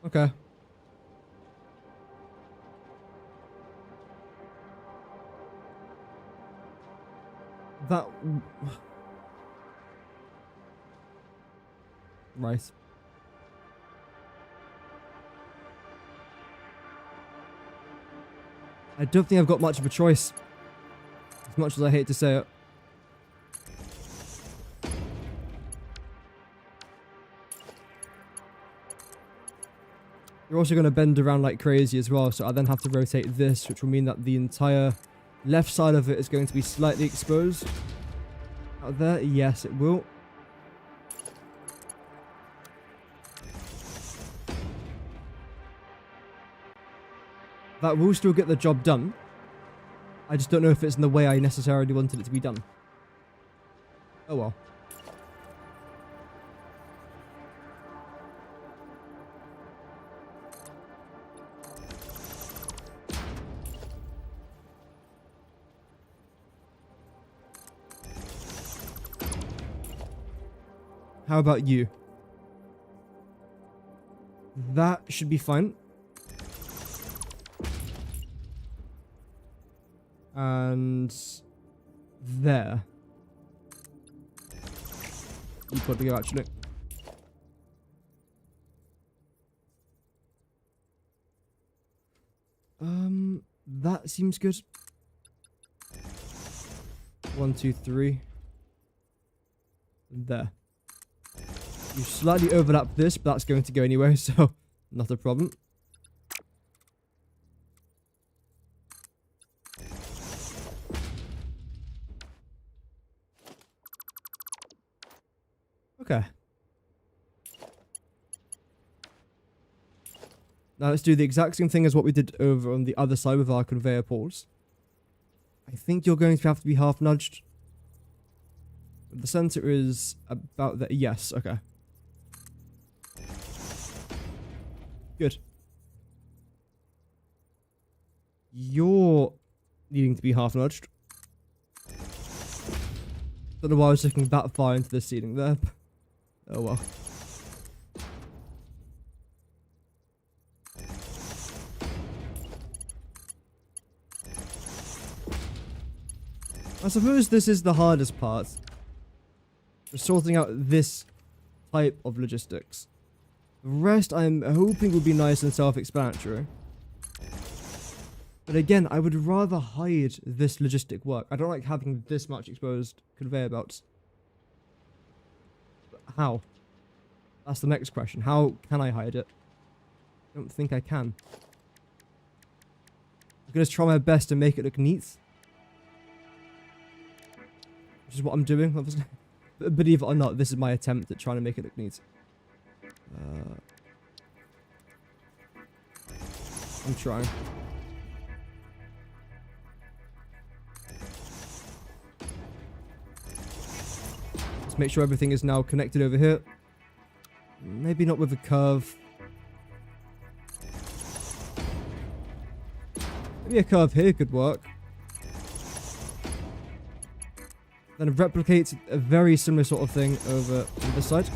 Okay. That... Right. I don't think I've got much of a choice. As much as I hate to say it. You're also going to bend around like crazy as well, so I then have to rotate this, which will mean that the entire left side of it is going to be slightly exposed. Out there, yes, it will. That will still get the job done. I just don't know if it's in the way I necessarily wanted it to be done. Oh well. How about you? That should be fine. And there. You probably go actually. That seems good. 1, 2, 3. There. You slightly overlap this, but that's going to go anyway, so not a problem. Okay. Now let's do the exact same thing as what we did over on the other side with our conveyor poles. I think you're going to have to be half nudged. The center is about there. Yes, okay. Good. You're needing to be half nudged. Don't know why I was looking that far into the ceiling there. Oh well. I suppose this is the hardest part. For sorting out this type of logistics. The rest I'm hoping will be nice and self-explanatory. But again, I would rather hide this logistic work. I don't like having this much exposed conveyor belts. But how? That's the next question. How can I hide it? I don't think I can. I'm going to try my best to make it look neat. Which is what I'm doing, obviously. But believe it or not, this is my attempt at trying to make it look neat. I'm trying. Let's make sure everything is now connected over here. Maybe not with a curve. Maybe a curve here could work. Then replicate a very similar sort of thing over on this side.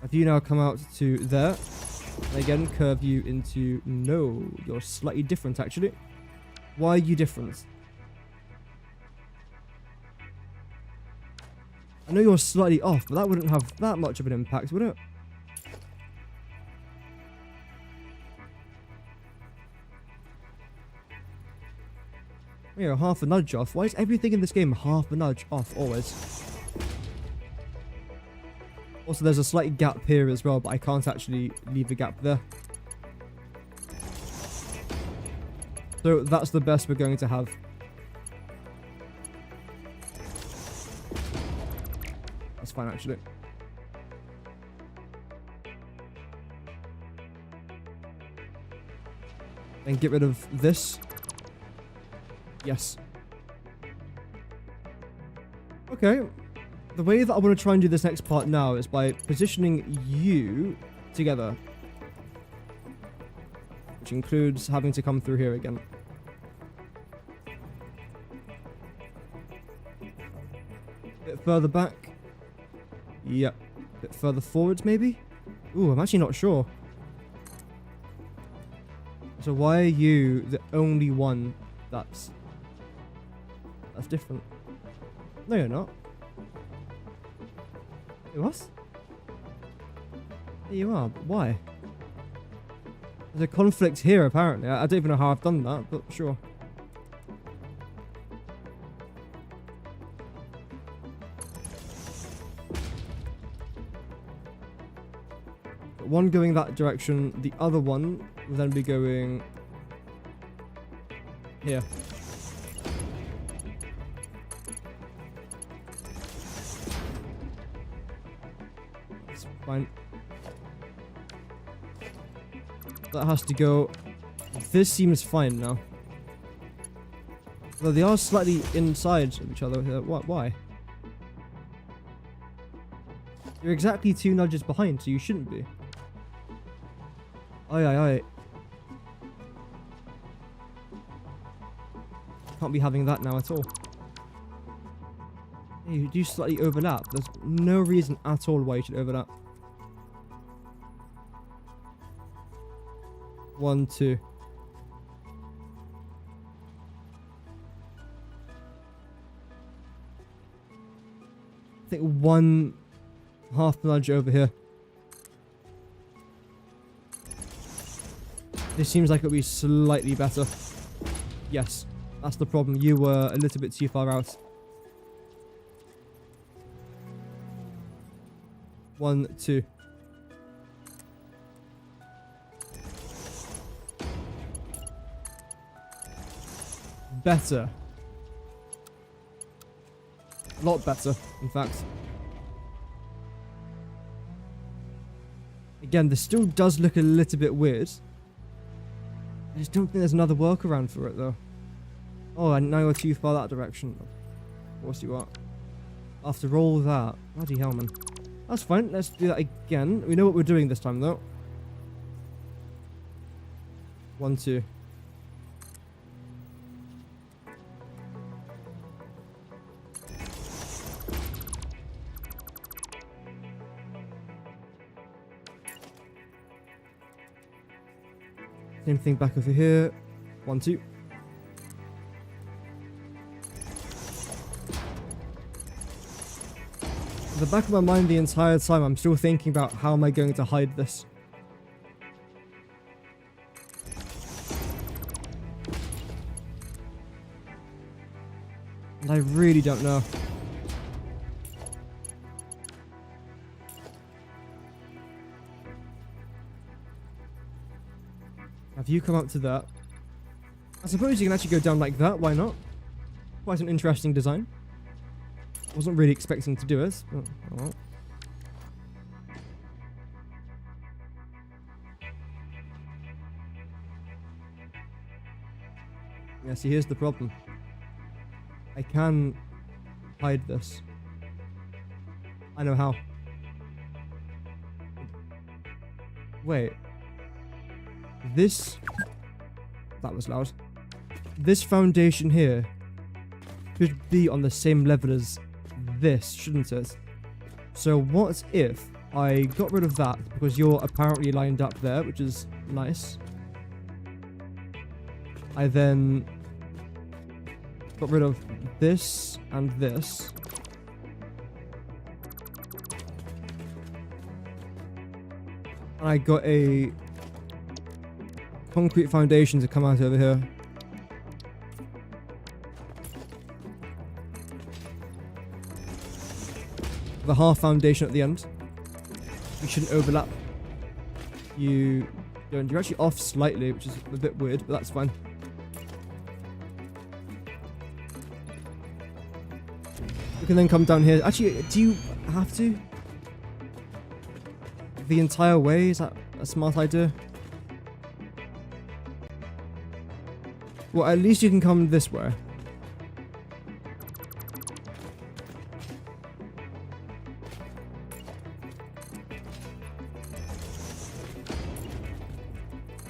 Have you now come out to there? And again, curve you into... No, you're slightly different actually. Why are you different? I know you're slightly off, but that wouldn't have that much of an impact, would it? Yeah, half a nudge off. Why is everything in this game half a nudge off always? Also, there's a slight gap here as well, but I can't actually leave a gap there. So that's the best we're going to have. That's fine, actually. And get rid of this. Yes. Okay. The way that I want to try and do this next part now is by positioning you together. Which includes having to come through here again. Bit further back. Yep. Bit further forwards, maybe? Ooh, I'm actually not sure. So why are you the only one that's different? No, you're not. It was? There you are, but why? There's a conflict here, apparently. I don't even know how I've done that, but sure. One going that direction, the other one will then be going here. That's fine. That has to go. This seems fine now. Though they are slightly inside of each other here. What? Why? You're exactly 2 nudges behind, so you shouldn't be. Aye, aye, aye. Can't be having that now at all. You do slightly overlap. There's no reason at all why you should overlap. 1, 2. I think 1 half nudge over here. This seems like it'll be slightly better. Yes, that's the problem. You were a little bit too far out. 1, 2. Better. A lot better, in fact. Again, this still does look a little bit weird. I just don't think there's another workaround for it, though. Oh, and now you're too far that direction. Of course you are. After all that. Bloody hell, man. That's fine. Let's do that again. We know what we're doing this time, though. 1, 2. Same thing back over here. 1, 2. In the back of my mind the entire time, I'm still thinking about how am I going to hide this. And I really don't know. Have you come up to that? I suppose you can actually go down like that, why not? Quite an interesting design. Wasn't really expecting to do it, but oh well. Yeah, see, here's the problem. I can hide this. I know how. Wait. This... That was loud. This foundation here should be on the same level as this, shouldn't it? So what if I got rid of that, because you're apparently lined up there, which is nice. I then got rid of this and this. And I got a concrete foundation to come out over here. The half foundation at the end. You shouldn't overlap. You don't. You're actually off slightly, which is a bit weird, but that's fine. You can then come down here. Actually, do you have to? The entire way? Is that a smart idea? Well, at least you can come this way.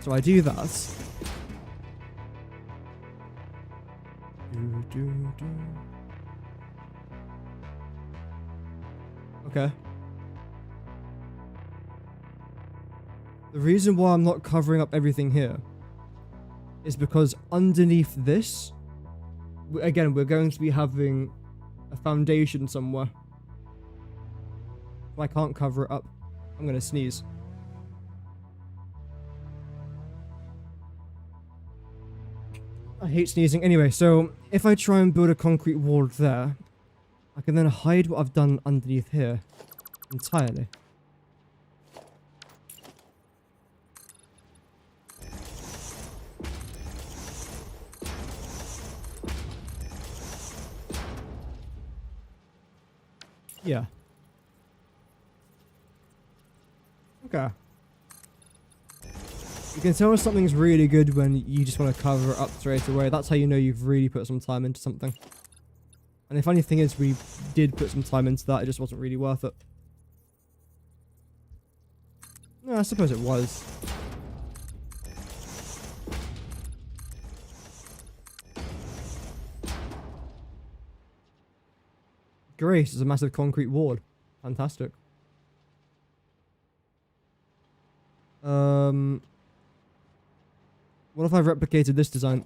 So I do that. Okay. The reason why I'm not covering up everything here is because underneath this, again, we're going to be having a foundation somewhere. If I can't cover it up, I'm going to sneeze. I hate sneezing. Anyway, so if I try and build a concrete wall there, I can then hide what I've done underneath here entirely. Yeah. Okay. You can tell something's really good when you just want to cover it up straight away. That's how you know you've really put some time into something. And the funny thing is, we did put some time into that, it just wasn't really worth it. No, I suppose it was. Great, it's a massive concrete wall. Fantastic. What if I replicated this design?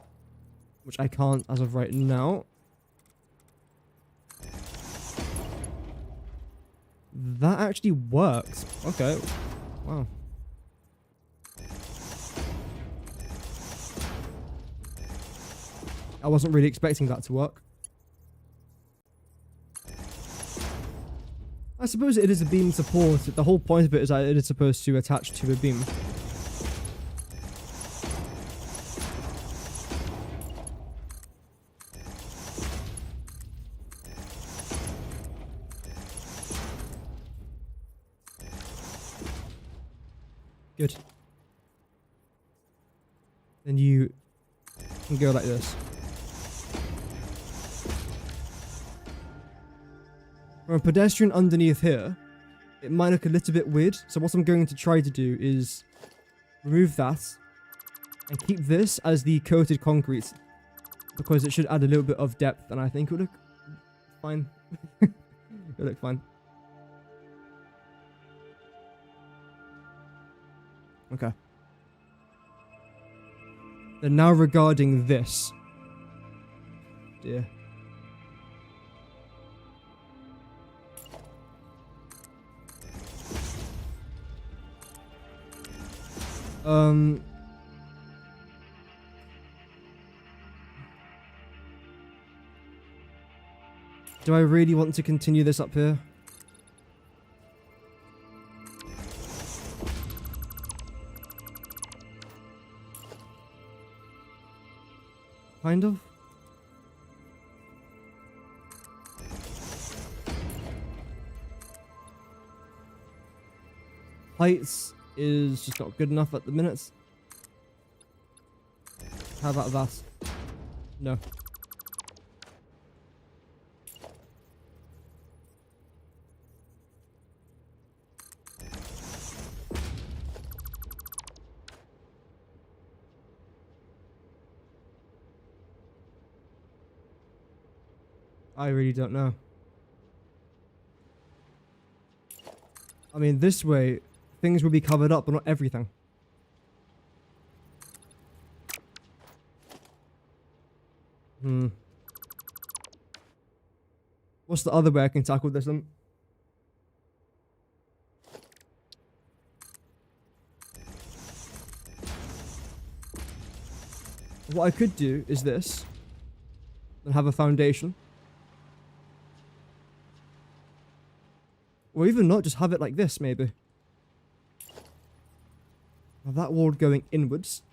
Which I can't as of right now. That actually works. Okay. Wow. I wasn't really expecting that to work. I suppose it is a beam support. The whole point of it is that it is supposed to attach to a beam. Good. Then you can go like this. From a pedestrian underneath here, it might look a little bit weird. So what I'm going to try to do is remove that and keep this as the coated concrete, because it should add a little bit of depth, and I think it'll look fine. It'll look fine. Okay. Then now regarding this. Dear. Do I really want to continue this up here? Kind of. Heights is just not good enough at the minute. How about that? No. I really don't know. I mean, this way, things will be covered up, but not everything. What's the other way I can tackle this then? What I could do is this. And have a foundation. Or even not, just have it like this, maybe. Have that wall going inwards.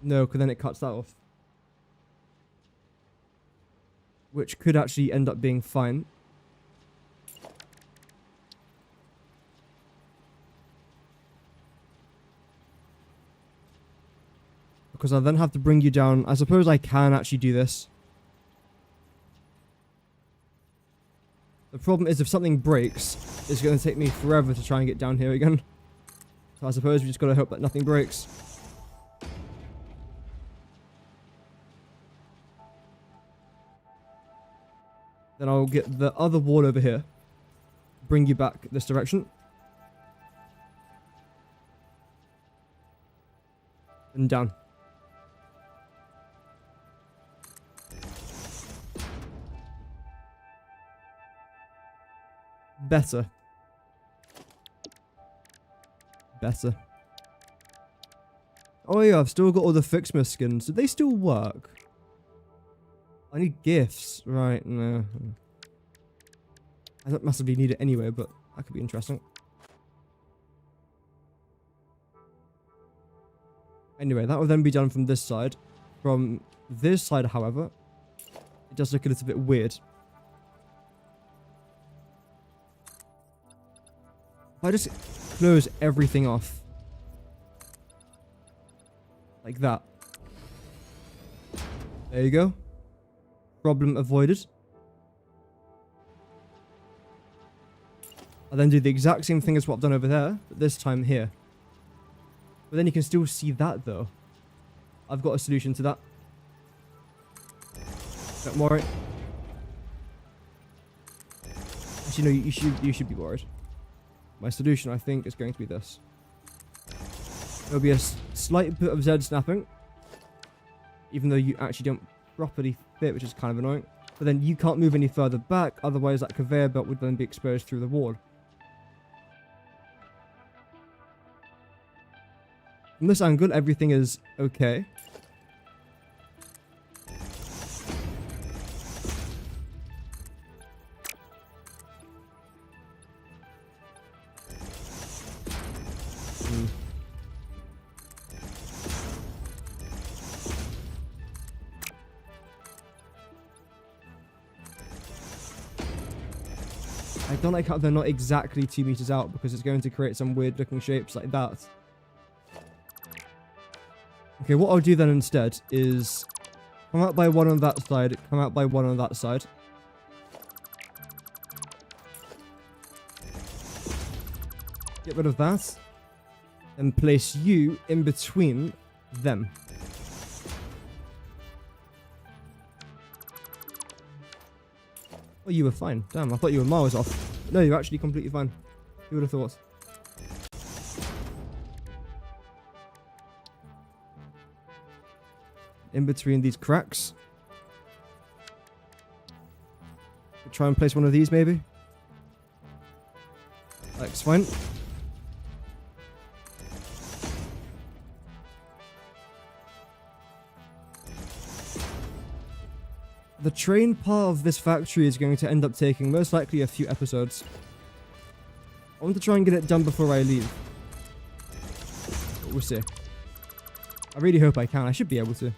No, because then it cuts that off. Which could actually end up being fine. Because I then have to bring you down. I suppose I can actually do this. The problem is if something breaks, it's going to take me forever to try and get down here again. So I suppose we just got to hope that nothing breaks. Then I'll get the other wall over here. Bring you back this direction. And down. Better. Better. Oh yeah, I've still got all the Fixmer skins. Do they still work? I need gifts. Right, no. I don't massively need it anyway, but that could be interesting. Anyway, that will then be done from this side. From this side, however, it does look a little bit weird. If I just close everything off. Like that. There you go. Problem avoided. I'll then do the exact same thing as what I've done over there, but this time here. But then you can still see that though. I've got a solution to that. Don't worry. Actually, no, you should be worried. My solution, I think, is going to be this. There'll be a slight bit of Z snapping. Even though you actually don't properly fit, which is kind of annoying. But then you can't move any further back, otherwise that conveyor belt would then be exposed through the wall. From this angle, everything is okay. I don't like how they're not exactly 2 meters out because it's going to create some weird looking shapes like that. Okay, what I'll do then instead is come out by one on that side, come out by one on that side. Get rid of that. And place you in between them. Oh, you were fine. Damn, I thought you were miles off. No, you're actually completely fine. Who would have thought? In between these cracks. Try and place one of these, maybe. That's fine. The train part of this factory is going to end up taking most likely a few episodes. I want to try and get it done before I leave. But we'll see. I really hope I can. I should be able to.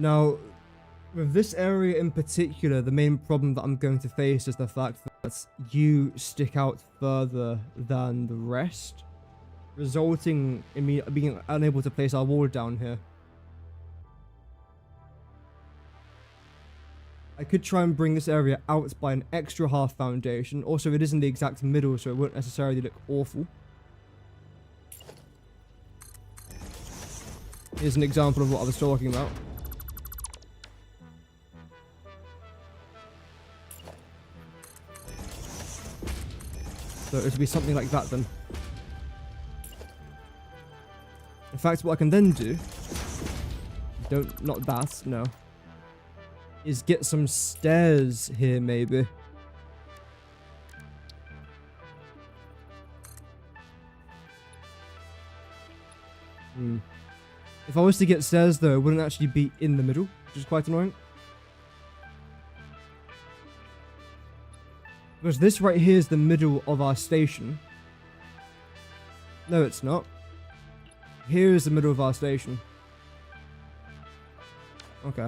Now, with this area in particular, the main problem that I'm going to face is the fact that you stick out further than the rest, resulting in me being unable to place our wall down here. I could try and bring this area out by an extra half foundation. Also, it is in the exact middle, so it won't necessarily look awful. Here's an example of what I was talking about. So it would be something like that then. In fact, what I can then do, not that, no, is get some stairs here maybe. If I was to get stairs though, it wouldn't actually be in the middle, which is quite annoying. Because this right here is the middle of our station. No, it's not. Here is the middle of our station. Okay.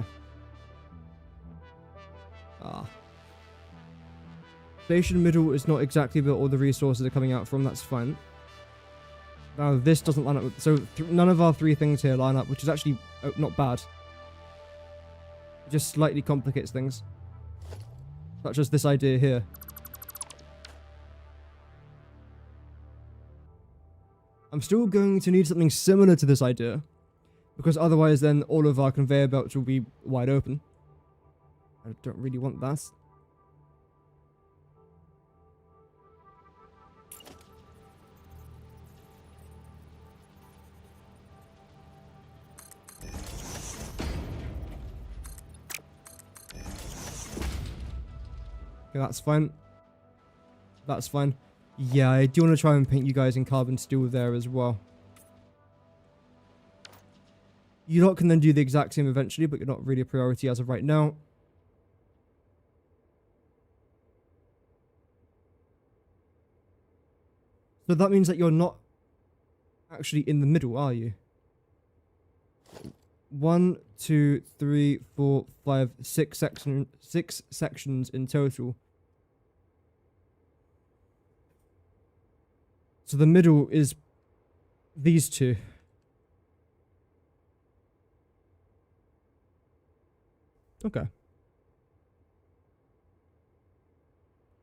Station middle is not exactly where all the resources are coming out from, that's fine. Now, this doesn't line up with... So, none of our 3 things here line up, which is actually not bad. It just slightly complicates things. Such as this idea here. I'm still going to need something similar to this idea, because otherwise then all of our conveyor belts will be wide open. I don't really want that. Okay, that's fine. That's fine. Yeah, I do want to try and paint you guys in carbon steel there as well. You lot can then do the exact same eventually, but you're not really a priority as of right now. So that means that you're not actually in the middle, are you? 1, 2, 3, 4, 5, 6 sections in total. So the middle is these 2. Okay.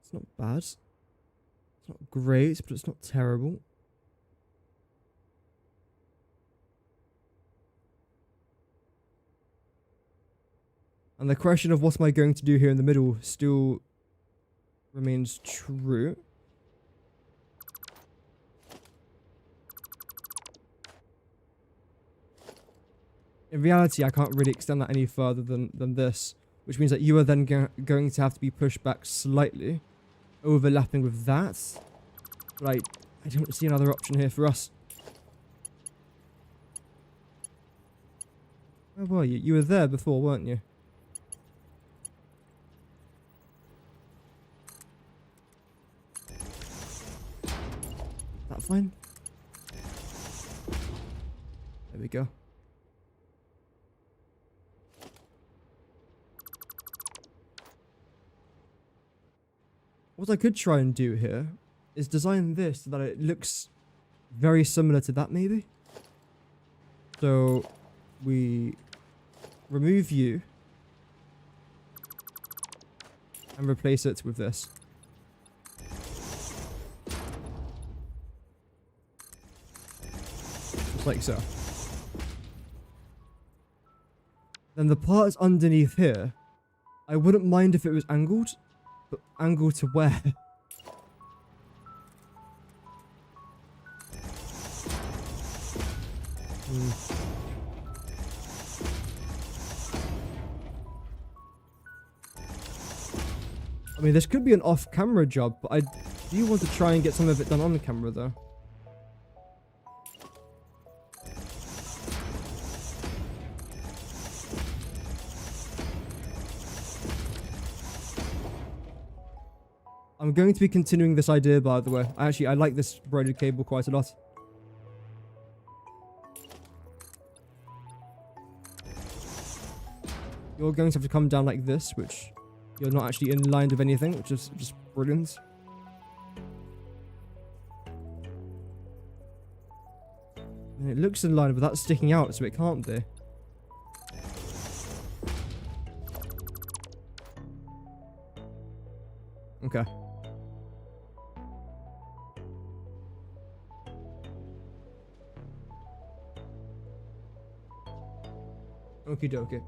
It's not bad. It's not great, but it's not terrible. And the question of what am I going to do here in the middle still remains true. In reality, I can't really extend that any further than this, which means that you are then going to have to be pushed back slightly, overlapping with that. But I don't see another option here for us. Where were you? You were there before, weren't you? fine. There we go. What I could try and do here is design this so that it looks very similar to that, maybe. So we remove you and replace it with this. Just like so. Then the parts underneath here, I wouldn't mind if it was angled, but angled to where? I mean, this could be an off-camera job, but I do want to try and get some of it done on camera, though. I'm going to be continuing this idea, by the way. I like this braided cable quite a lot. You're going to have to come down like this, which you're not actually in line with anything, which is just brilliant. And it looks in line, but that's sticking out, so it can't be. Okay. Okie dokie.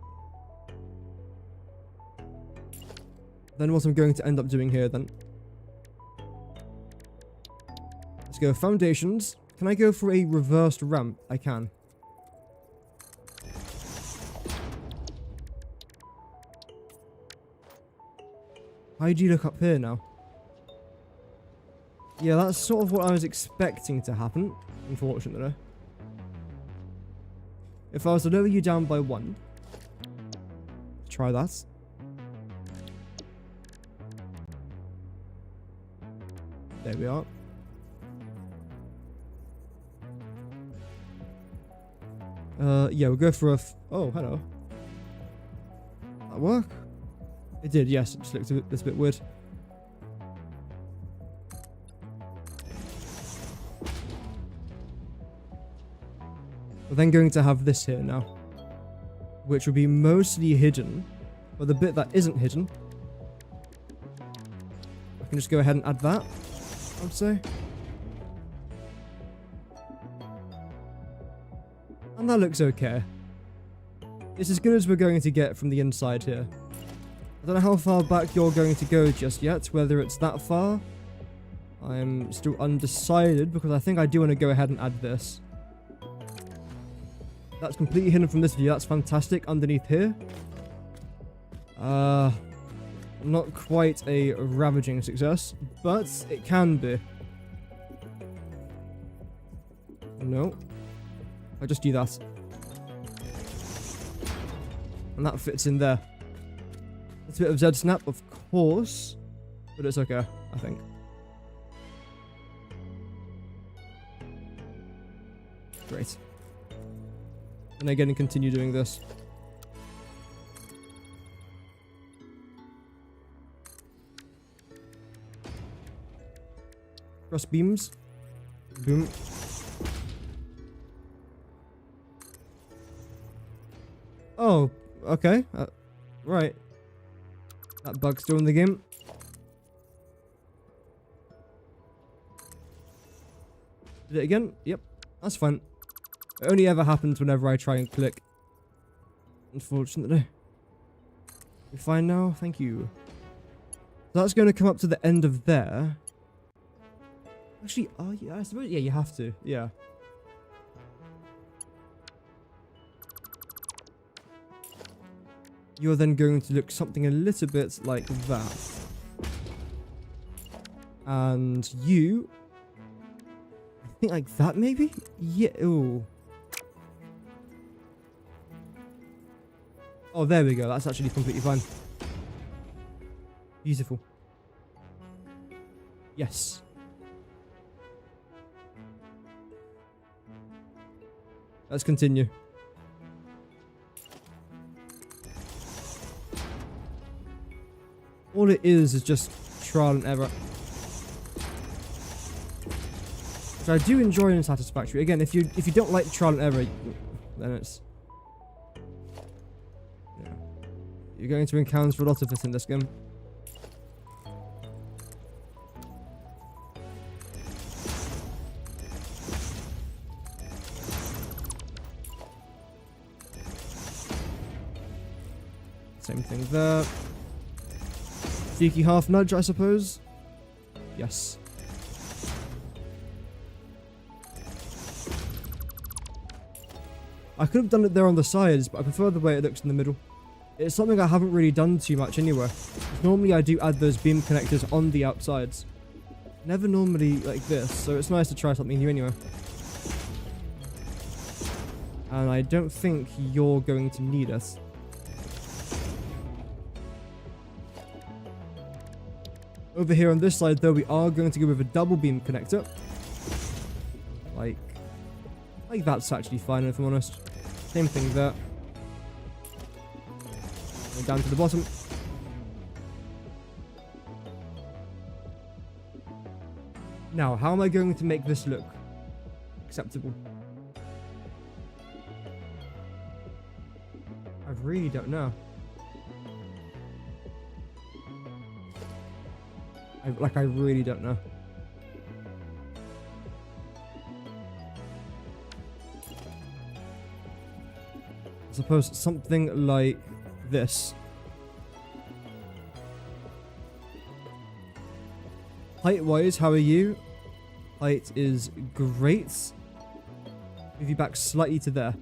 Then what I'm going to end up doing here then. Let's go foundations. Can I go for a reversed ramp? I can. How do you look up here now? Yeah, that's sort of what I was expecting to happen, unfortunately. If I was to lower you down by 1, try that. There we are. Yeah, we'll go for a oh, hello. That work? It did, yes. It just looks a bit weird. We're then going to have this here now, which will be mostly hidden, but the bit that isn't hidden, I can just go ahead and add that, I would say. And that looks okay. It's as good as we're going to get from the inside here. I don't know how far back you're going to go just yet, whether it's that far. I'm still undecided, because I think I do want to go ahead and add this. That's completely hidden from this view. That's fantastic. Underneath here. Not quite a ravaging success, but it can be. No. I'll just do that. And that fits in there. It's a bit of Z-snap, of course, but it's okay, I think. Great. And again, and continue doing this. Cross beams. Boom. Oh, okay. Right. That bug's still in the game. Did it again? Yep. That's fine. It only ever happens whenever I try and click. Unfortunately. We're fine now? Thank you. So that's going to come up to the end of there. Actually, oh yeah, I suppose, yeah, you have to. Yeah. You're then going to look something a little bit like that. And you... I think like that, maybe? Yeah, ooh. Oh, there we go. That's actually completely fine. Beautiful. Yes. Let's continue. All it is just trial and error. Which I do enjoy in Satisfactory. Again, if you don't like trial and error, then it's... yeah. You're going to encounter a lot of it in this game. Same thing there. Cheeky half nudge, I suppose. Yes. I could have done it there on the sides, but I prefer the way it looks in the middle. It's something I haven't really done too much anywhere. Normally I do add those beam connectors on the outsides. Never normally like this, so it's nice to try something new anyway. And I don't think you're going to need us. Over here on this side, though, we are going to go with a double beam connector. Like that's actually fine, if I'm honest. Same thing there. Going down to the bottom. Now, how am I going to make this look acceptable? I really don't know. I really don't know. I suppose something like this. Height-wise, how are you? Height is great. Move you back slightly to there.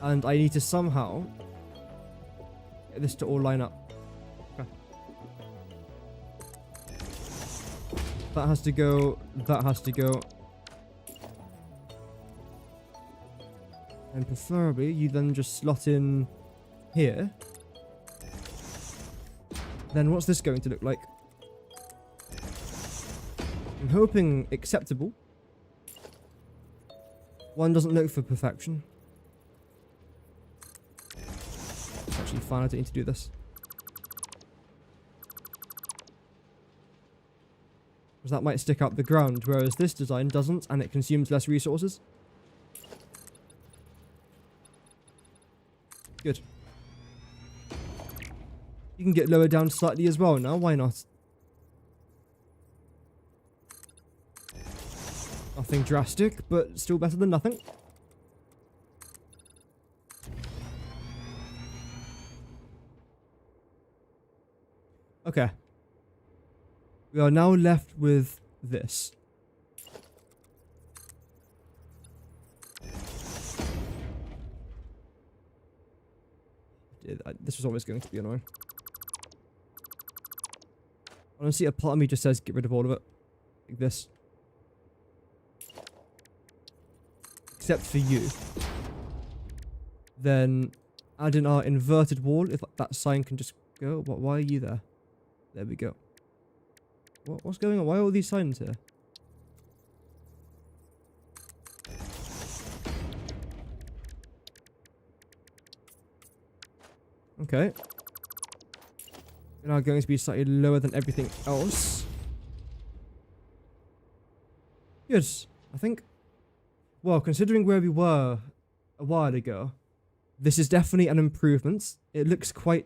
And I need to somehow get this to all line up. That has to go. That has to go. And preferably, you then just slot in here. Then what's this going to look like? I'm hoping acceptable. One doesn't look for perfection. It's actually fine, I don't need to do this. Because that might stick out the ground, whereas this design doesn't, and it consumes less resources. Good. You can get lower down slightly as well now, why not? Nothing drastic, but still better than nothing. Okay. We are now left with this. This was always going to be annoying. Honestly, a part of me just says get rid of all of it. Like this. Except for you. Then add in our inverted wall, if that sign can just go. Why are you there? There we go. What's going on? Why are all these signs here? Okay. We're now going to be slightly lower than everything else. Good, I think. Well, considering where we were a while ago, this is definitely an improvement. It looks quite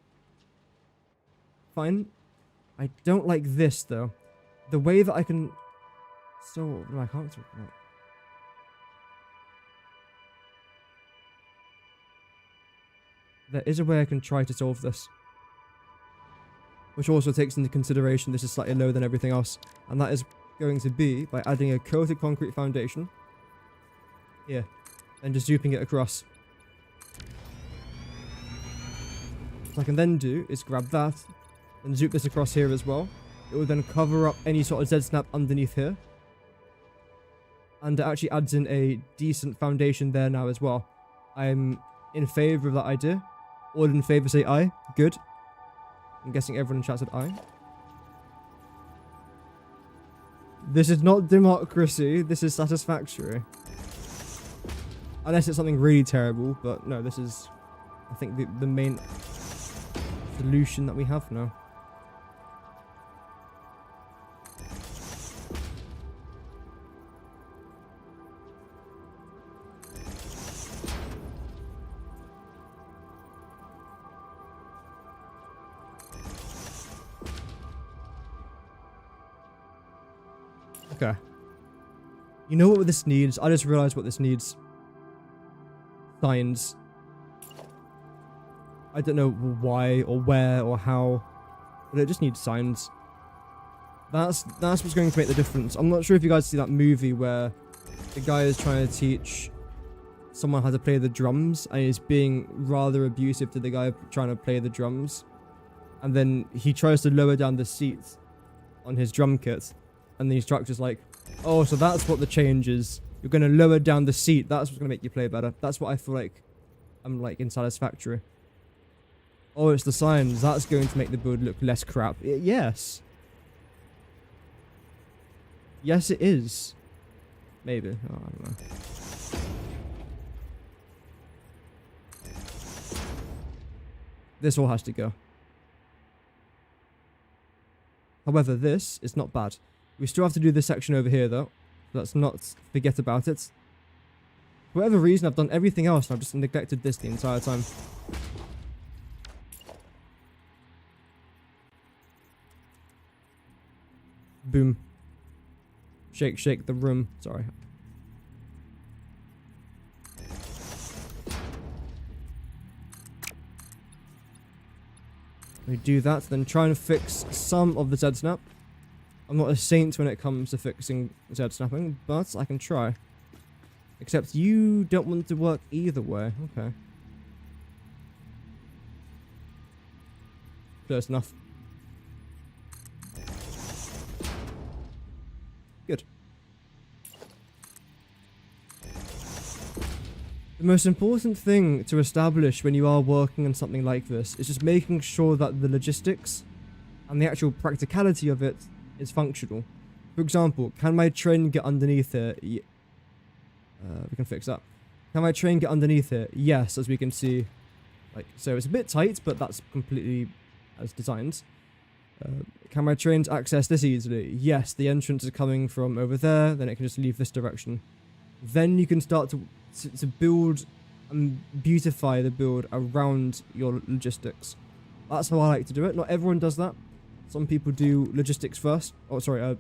fine. I don't like this, though. The way that I can... So... No, I can't talk about... There is a way I can try to solve this. Which also takes into consideration this is slightly lower than everything else. And that is going to be by adding a coated concrete foundation. Here. And just zooping it across. What I can then do is grab that and zoop this across here as well. It will then cover up any sort of Z-snap underneath here. And it actually adds in a decent foundation there now as well. I'm in favour of that idea. All in favour say aye. Good. I'm guessing everyone in chat said aye. This is not democracy. This is Satisfactory. Unless it's something really terrible, but no, this is, I think, the main solution that we have now. Okay. You know what this needs? I just realized what this needs. Signs. I don't know why or where or how, but it just needs signs. That's what's going to make the difference. I'm not sure if you guys see that movie where the guy is trying to teach someone how to play the drums and he's being rather abusive to the guy trying to play the drums. And then he tries to lower down the seat on his drum kit. And the instructor's like, oh, so that's what the change is. You're going to lower down the seat. That's what's going to make you play better. That's what I feel like I'm like in Satisfactory. Oh, it's the signs. That's going to make the build look less crap. Yes. Yes, it is. Maybe. Oh, I don't know. This all has to go. However, this is not bad. We still have to do this section over here, though. Let's not forget about it. For whatever reason, I've done everything else, and I've just neglected this the entire time. Boom. Shake, shake the room. Sorry. We do that, then try and fix some of the Z-snap. I'm not a saint when it comes to fixing Z-snapping, but I can try. Except you don't want to work either way. Okay. Close enough. Good. The most important thing to establish when you are working on something like this is just making sure that the logistics and the actual practicality of it is functional. For example, can my train get underneath here? We can fix that. Can my train get underneath here? Yes, as we can see. Like, so it's a bit tight, but that's completely as designed. Can my trains access this easily? Yes, the entrance is coming from over there, then it can just leave this direction. Then you can start to build and beautify the build around your logistics. That's how I like to do it. Not everyone does that. Some people do logistics first. Oh, sorry,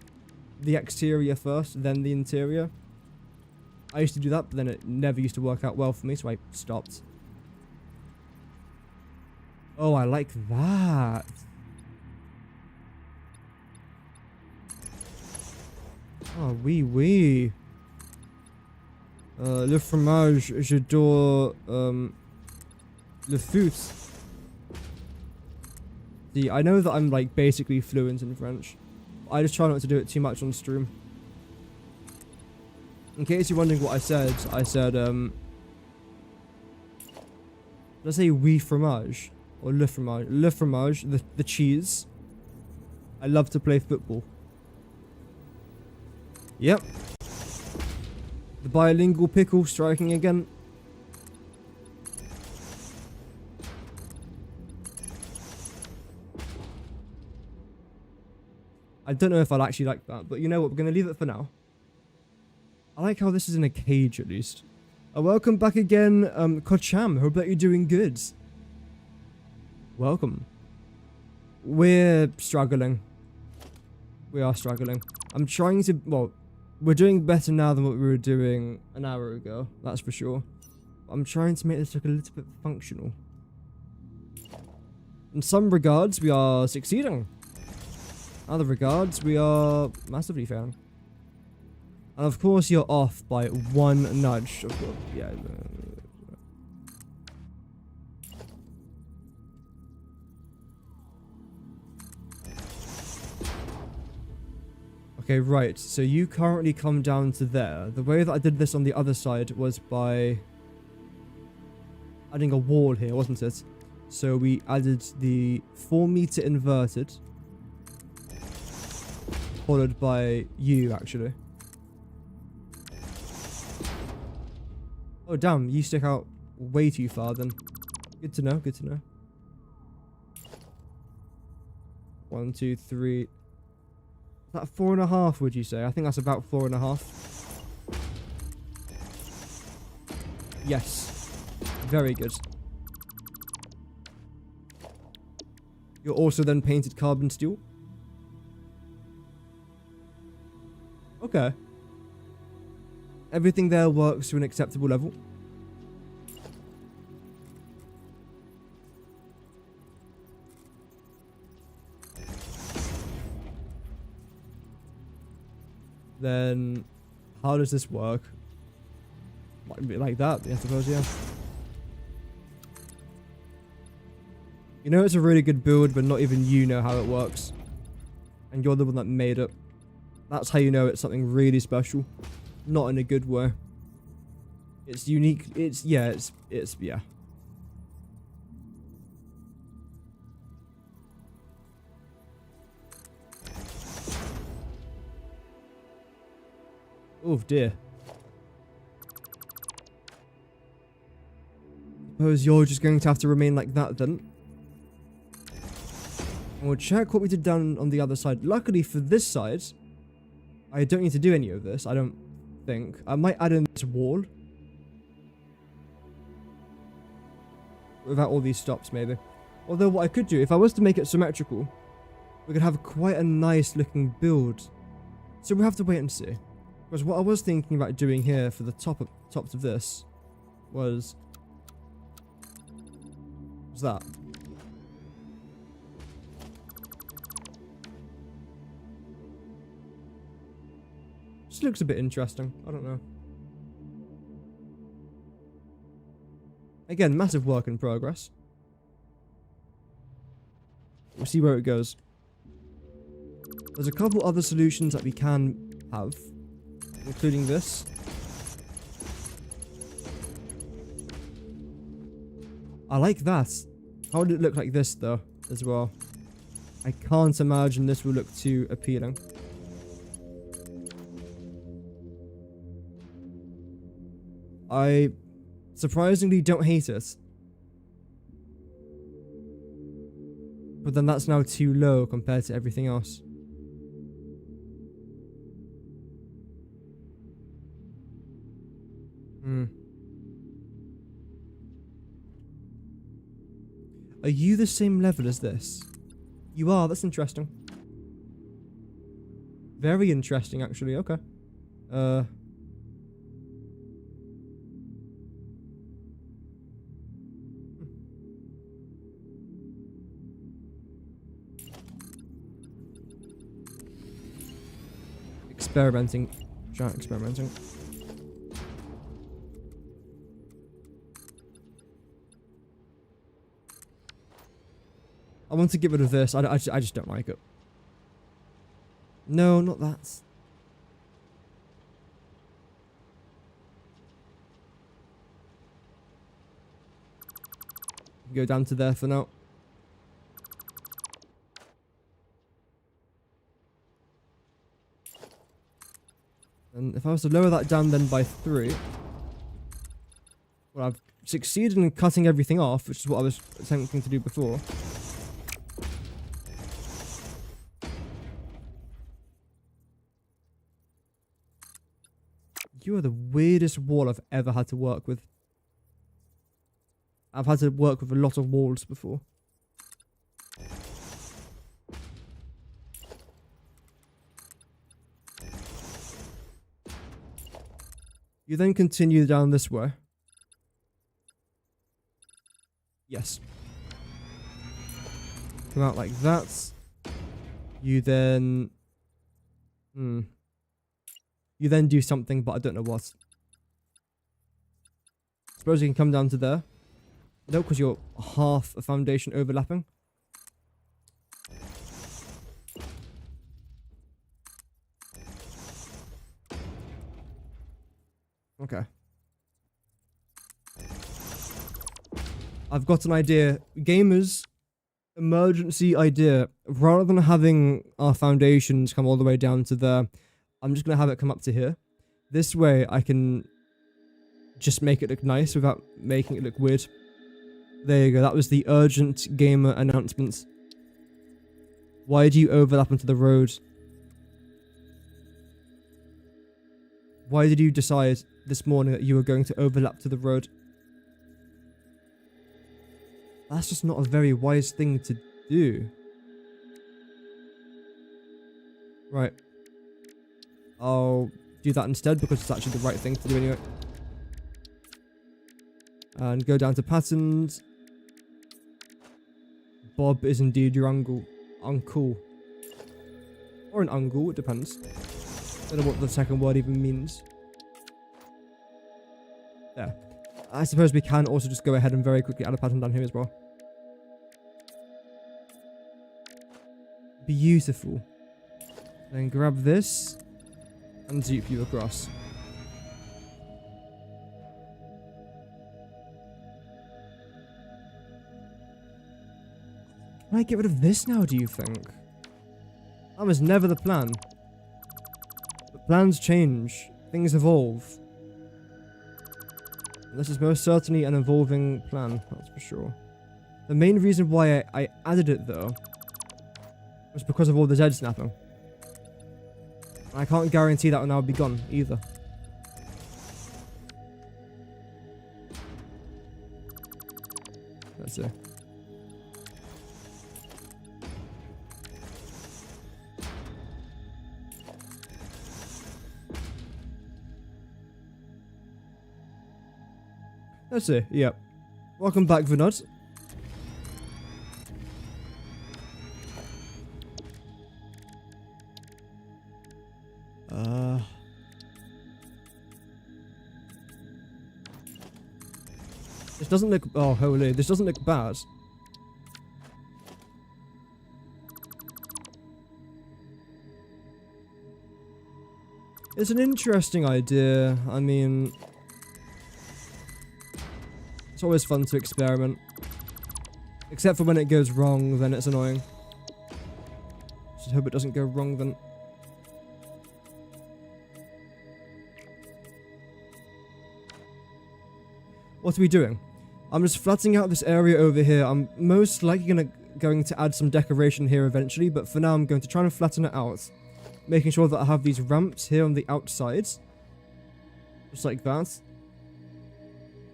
the exterior first, then the interior. I used to do that, but then it never used to work out well for me, so I stopped. Oh, I like that. Oh, oui, oui. Le fromage, j'adore, le foot. See, I know that I'm like basically fluent in French. I just try not to do it too much on stream. In case you're wondering what I said, did I say oui fromage? Or le fromage? Le fromage, the cheese. I love to play football. Yep. The bilingual pickle striking again. I don't know if I'll actually like that, but you know what? We're going to leave it for now. I like how this is in a cage, at least. Welcome back again, Kocham. Hope that you're doing good. Welcome. We're struggling. We are struggling. I'm trying to... Well, we're doing better now than what we were doing an hour ago. That's for sure. I'm trying to make this look a little bit functional. In some regards, we are succeeding. In other regards, we are massively failing. And of course, you're off by one nudge. Of course, yeah. Okay, right. So you currently come down to there. The way that I did this on the other side was by adding a wall here, wasn't it? So we added the 4-meter inverted, followed by you, actually. Oh, damn. You stick out way too far then. Good to know. Good to know. 1, 2, 3. Is that 4.5, would you say? I think that's about 4.5. Yes. Very good. You're also then painted carbon steel. Okay. Everything there works to an acceptable level. Then, how does this work? Like that, I suppose, yeah. You know it's a really good build, but not even you know how it works. And you're the one that made it. That's how you know it's something really special. Not in a good way. It's unique. It's yeah. Oh dear. Suppose you're just going to have to remain like that then. And we'll check what we did down on the other side. Luckily for this side, I don't need to do any of this, I don't think. I might add in this wall. Without all these stops, maybe. Although what I could do, if I was to make it symmetrical, we could have quite a nice looking build. So we'll have to wait and see. Because what I was thinking about doing here for the tops of this was that. This looks a bit interesting. I don't know. Again, massive work in progress. We'll see where it goes. There's a couple other solutions that we can have, including this. I like that. How would it look like this, though, as well? I can't imagine this will look too appealing. I surprisingly don't hate it. But then that's now too low compared to everything else. Are you the same level as this? You are, that's interesting. Very interesting, actually, okay. Experimenting. Giant experimenting. I want to get rid of this. I just don't like it. No, not that. Go down to there for now. And if I was to lower that down then by 3... Well, I've succeeded in cutting everything off, which is what I was attempting to do before. You are the weirdest wall I've ever had to work with. I've had to work with a lot of walls before. You then continue down this way. Yes. Come out like that. You then... You then do something, but I don't know what. Suppose you can come down to there. No, because you're half a foundation overlapping. Okay. I've got an idea. Gamers, emergency idea. Rather than having our foundations come all the way down to there, I'm just going to have it come up to here. This way I can just make it look nice without making it look weird. There you go, that was the urgent gamer announcement. Why do you overlap onto the road? Why did you decide this morning that you were going to overlap to the road? That's just not a very wise thing to do. Right. I'll do that instead because it's actually the right thing to do anyway. And go down to patterns. Bob is indeed your uncle. Or an uncle, it depends. Don't know what the second word even means. There. I suppose we can also just go ahead and very quickly add a pattern down here as well. Beautiful. Then grab this and zoop you across. Can I get rid of this now, do you think? That was never the plan. But plans change. Things evolve. And this is most certainly an evolving plan, that's for sure. The main reason why I added it, though, was because of all the Z snapping. I can't guarantee that will now be gone, either. Let's see. Let's see, yep. Welcome back, Vinod. This doesn't look... Oh, holy. This doesn't look bad. It's an interesting idea. I mean... It's always fun to experiment. Except for when it goes wrong, then it's annoying. Just hope it doesn't go wrong then. What are we doing? I'm just flattening out this area over here. I'm most likely going to add some decoration here eventually, but for now I'm going to try and flatten it out. Making sure that I have these ramps here on the outsides. Just like that.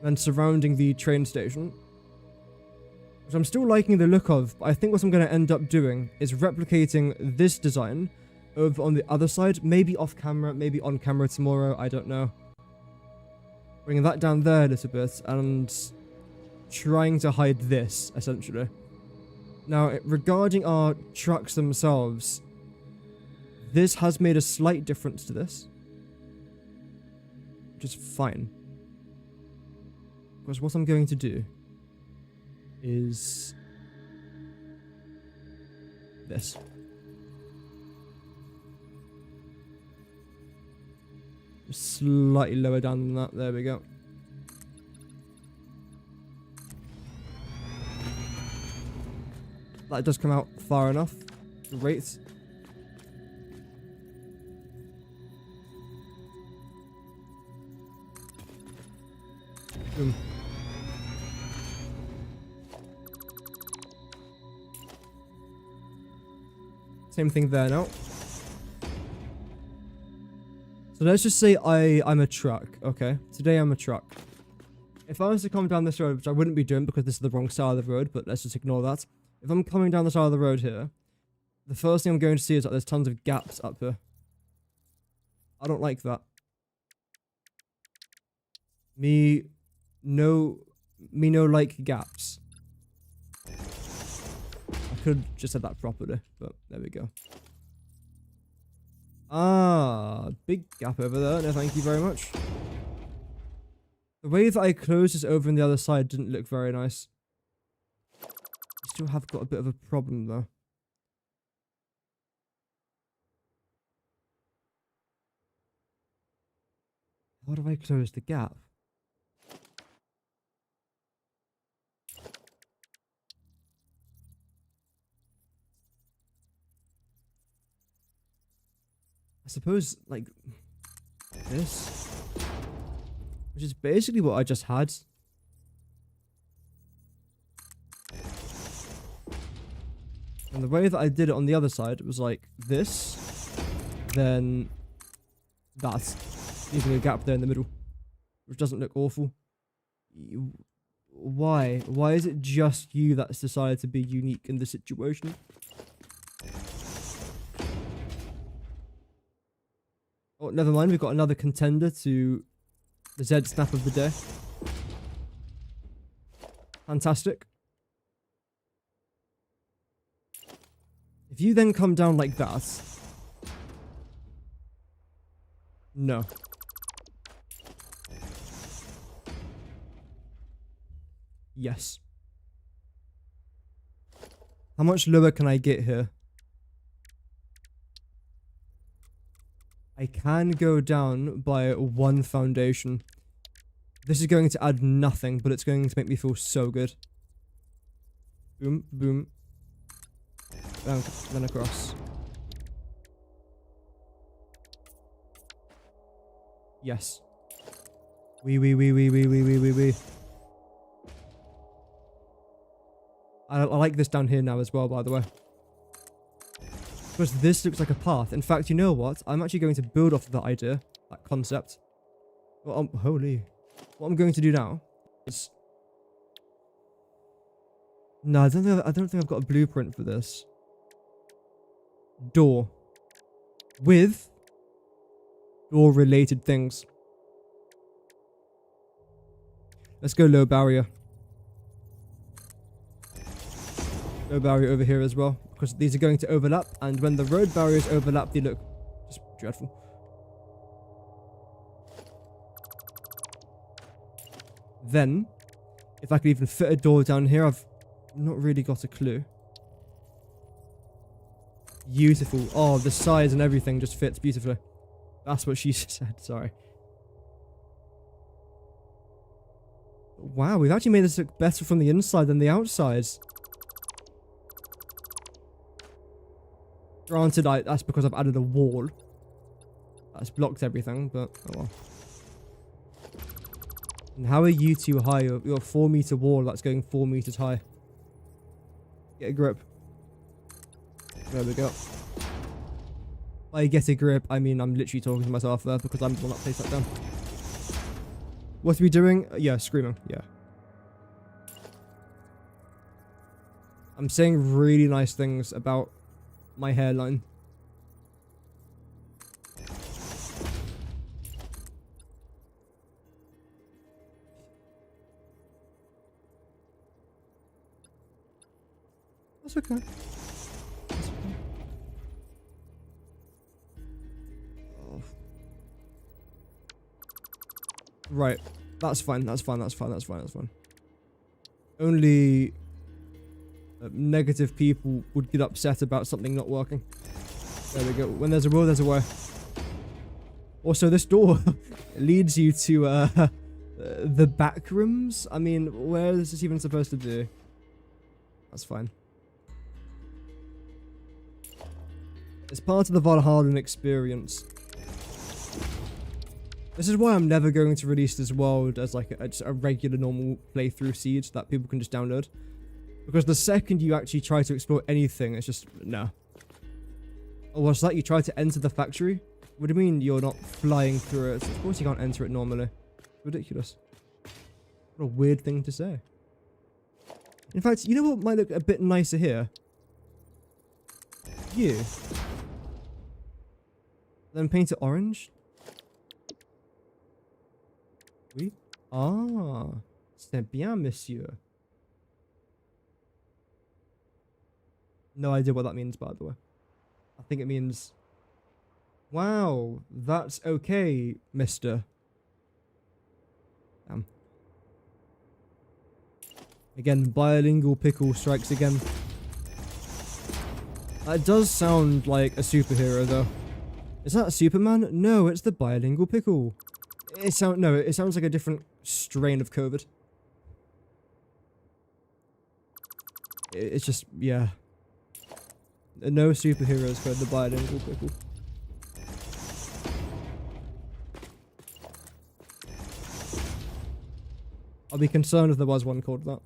And surrounding the train station. Which I'm still liking the look of, but I think what I'm going to end up doing is replicating this design over on the other side. Maybe off camera, maybe on camera tomorrow, I don't know. Bringing that down there a little bit and trying to hide this, essentially. Now, regarding our trucks themselves, this has made a slight difference to this. Which is fine. Because what I'm going to do is this. Slightly lower down than that. There we go. That does come out far enough. Great. Boom. Same thing there now. So let's just say I'm a truck, okay? Today I'm a truck. If I was to come down this road, which I wouldn't be doing because this is the wrong side of the road, but let's just ignore that. If I'm coming down the side of the road here, the first thing I'm going to see is that there's tons of gaps up here. I don't like that. Me no like gaps. I could have just said that properly, but there we go. Ah, big gap over there. No, thank you very much. The way that I closed this over on the other side didn't look very nice. I still have got a bit of a problem though. How do I close the gap? I suppose, like, this. which is basically what I just had. And the way that I did it on the other side was like this, then that, leaving a gap there in the middle, which doesn't look awful. Why? Why is it just you that's decided to be unique in this situation? Oh, never mind, we've got another contender to the Z snap of the day. Fantastic. If you then come down like that... No. Yes. How much lower can I get here? I can go down by one foundation. This is going to add nothing, but it's going to make me feel so good. Boom, boom. Then across. Yes. Wee. I like this down here now as well, by the way. Because this looks like a path. In fact, you know what? I'm actually going to build off of that idea, that concept. Well, holy. What I'm going to do now is... No, I don't think I've got a blueprint for this. Door. With door-related things. Let's go low barrier. Low barrier over here as well, because these are going to overlap, and when the road barriers overlap, they look just dreadful. Then, if I could even fit a door down here, I've not really got a clue. Beautiful. Oh, the size and everything just fits beautifully. That's what she said, sorry. Wow, we've actually made this look better from the inside than the outside. Granted, that's because I've added a wall. That's blocked everything, but oh well. And how are you too high? You're a 4-meter wall that's going 4 meters high. Get a grip. There we go. By get a grip, I mean I'm literally talking to myself there because I'm the one that placed that down. What are we doing? Yeah, screaming. Yeah. I'm saying really nice things about my hairline. That's okay. That's okay. Oh. Right. That's fine. That's fine. That's fine. That's fine. That's fine. Only negative people would get upset about something not working. There we go. When there's a will, there's a way. Also, this door leads you to the back rooms. I mean, where is this even supposed to be? That's fine. It's part of the Valhalla experience. This is why I'm never going to release this world as like just a regular normal playthrough seed that people can just download. Because the second you actually try to explore anything, it's just, no. Oh, what's that? You try to enter the factory? What do you mean you're not flying through it? Of course you can't enter it normally. Ridiculous. What a weird thing to say. In fact, you know what might look a bit nicer here? You. Then paint it orange? Oui? Ah. C'est bien, monsieur. No idea what that means, by the way. I think it means... Wow, that's okay, mister. Damn. Again, bilingual pickle strikes again. That does sound like a superhero, though. Is that Superman? No, it's the bilingual pickle. It sounds like a different strain of COVID. It's just, yeah. No superheroes for the bilingual pickle. I'll be concerned if there was one called that.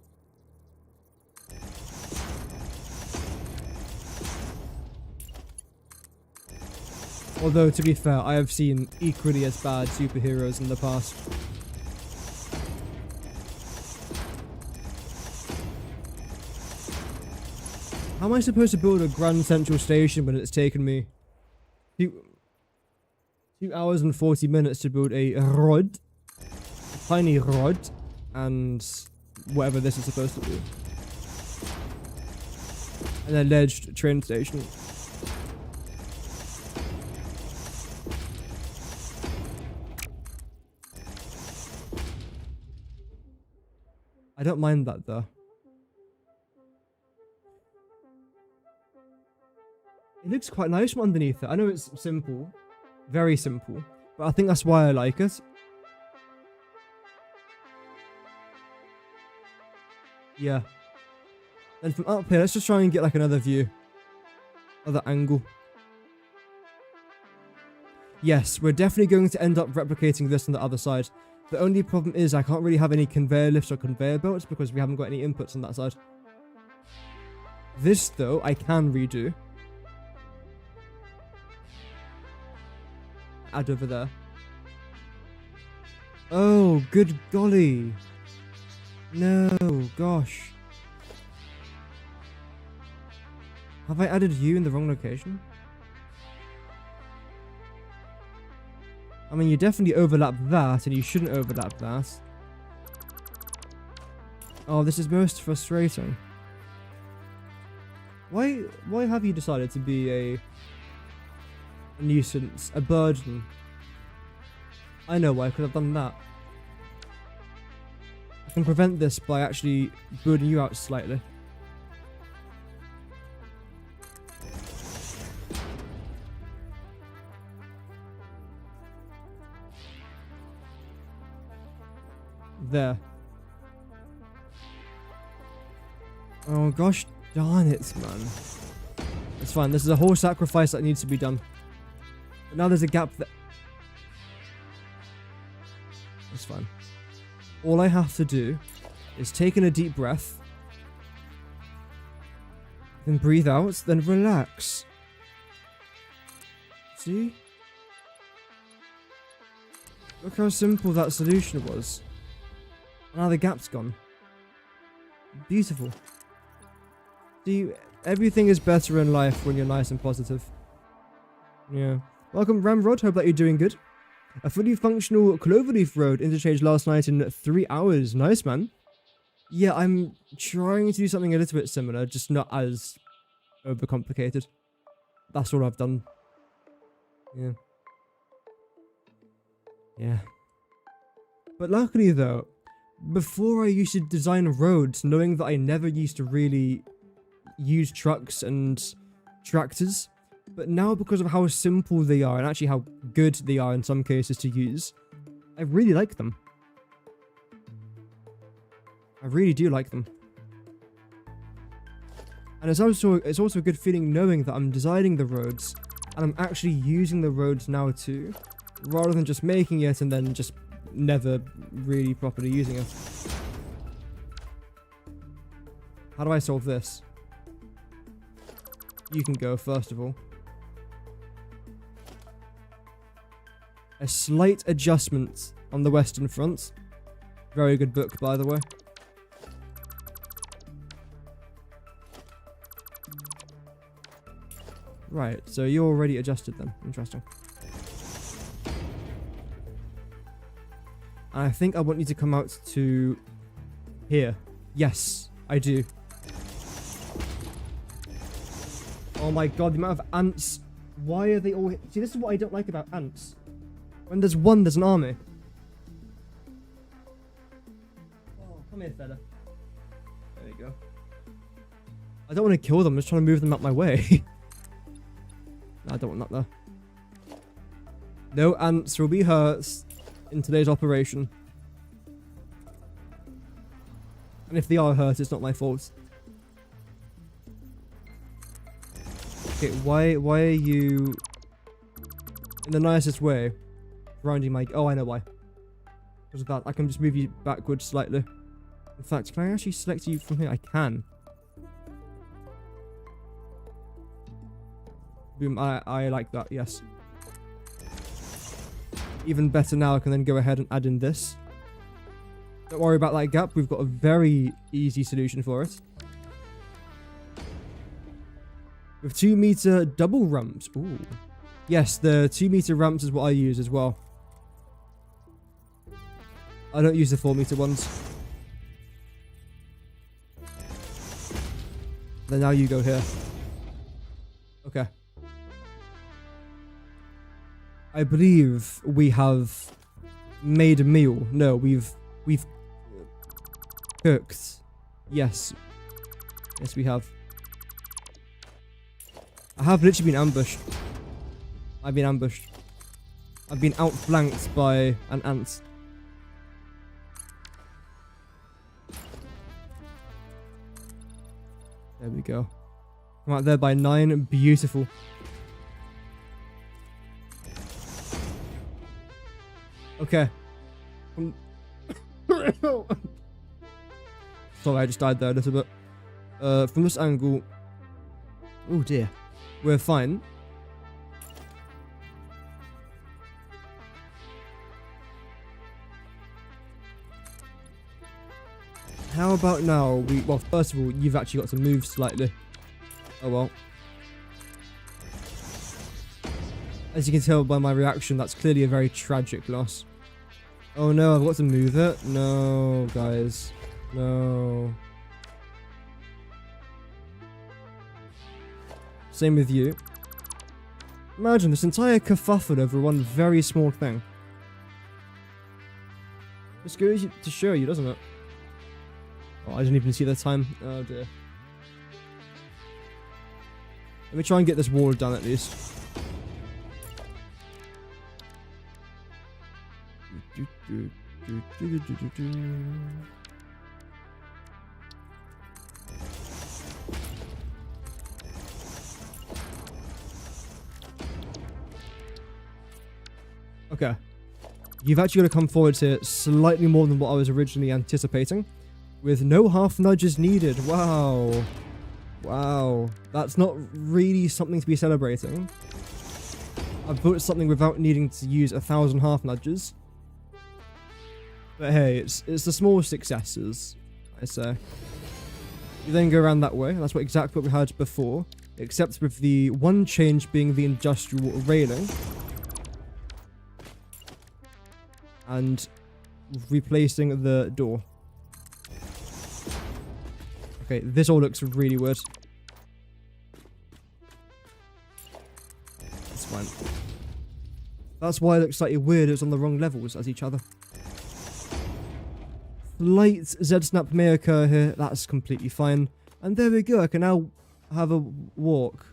Although, to be fair, I have seen equally as bad superheroes in the past. How am I supposed to build a Grand Central Station when it's taken me 2 hours and 40 minutes to build a tiny rod, and whatever this is supposed to be. An alleged train station. I don't mind that though. It looks quite nice from underneath it. I know it's simple. Very simple. But I think that's why I like it. Yeah. Then from up here, let's just try and get like another view. Other angle. Yes, we're definitely going to end up replicating this on the other side. The only problem is I can't really have any conveyor lifts or conveyor belts because we haven't got any inputs on that side. This though, I can redo. Add over there. Oh, good golly. No, gosh. Have I added you in the wrong location? I mean, you definitely overlap that, and you shouldn't overlap that. Oh, this is most frustrating. Why have you decided to be a nuisance, a burden? I know why, I could have done that. I can prevent this by actually building you out slightly. There. Oh gosh darn it, man. It's fine, this is a whole sacrifice that needs to be done. But now there's a gap there. It's fine. All I have to do is take in a deep breath, then breathe out, then relax. See? Look how simple that solution was. Now the gap's gone. Beautiful. See, everything is better in life when you're nice and positive. Yeah. Welcome, Ramrod. Hope that you're doing good. A fully functional Cloverleaf Road interchange last night in 3 hours. Nice, man. Yeah, I'm trying to do something a little bit similar, just not as overcomplicated. That's all I've done. Yeah. Yeah. But luckily, though, before I used to design roads, knowing that I never used to really use trucks and tractors, but now because of how simple they are and actually how good they are in some cases to use, I really like them. I really do like them. And it's also a good feeling knowing that I'm designing the roads and I'm actually using the roads now too, rather than just making it and then just never really properly using it. How do I solve this? You can go first of all. A slight adjustment on the western front. Very good book, by the way. Right, so you're already adjusted then. Interesting. And I think I want you to come out to here. Yes, I do. Oh my god, the amount of ants. Why are they all... See, this is what I don't like about ants. When there's one, there's an army. Oh, come here, fella. There you go. I don't want to kill them, I'm just trying to move them out my way. No, I don't want that there. No ants will be hurt in today's operation. And if they are hurt, it's not my fault. Okay, why are you... in the nicest way... surrounding my... oh, I know why. Because of that, I can just move you backwards slightly. In fact, can I actually select you from here? I can. Boom, I like that, yes. Even better now, I can then go ahead and add in this. Don't worry about that gap, we've got a very easy solution for it. With 2 meter double ramps. Ooh. Yes, the 2 meter ramps is what I use as well. I don't use the 4 meter ones. Then now you go here. Okay. I believe we have made a meal. No, we've cooked. Yes. Yes, we have. I have literally been ambushed. I've been ambushed. I've been outflanked by an ant. There we go. I'm out there by 9. Beautiful. Okay. Sorry, I just died there a little bit. From this angle... Oh dear. We're fine. How about now we... Well, first of all, you've actually got to move slightly. Oh well. As you can tell by my reaction, that's clearly a very tragic loss. Oh no, I've got to move it? No, guys. No. Same with you. Imagine this entire kerfuffle over one very small thing. Just goes to show you, doesn't it? Oh, I didn't even see the time. Oh dear. Let me try and get this wall done at least. Okay. You've actually got to come forward here slightly more than what I was originally anticipating. With no half nudges needed. Wow. Wow. That's not really something to be celebrating. I've built something without needing to use 1,000 half nudges. But hey, it's the small successes, I say. You then go around that way, and that's exactly what we had before. Except with the one change being the industrial railing. And replacing the door. Okay, this all looks really weird. It's fine. That's why it looks slightly weird. It's on the wrong levels as each other. Light Z-Snap may occur here. That's completely fine. And there we go. I can now have a walk.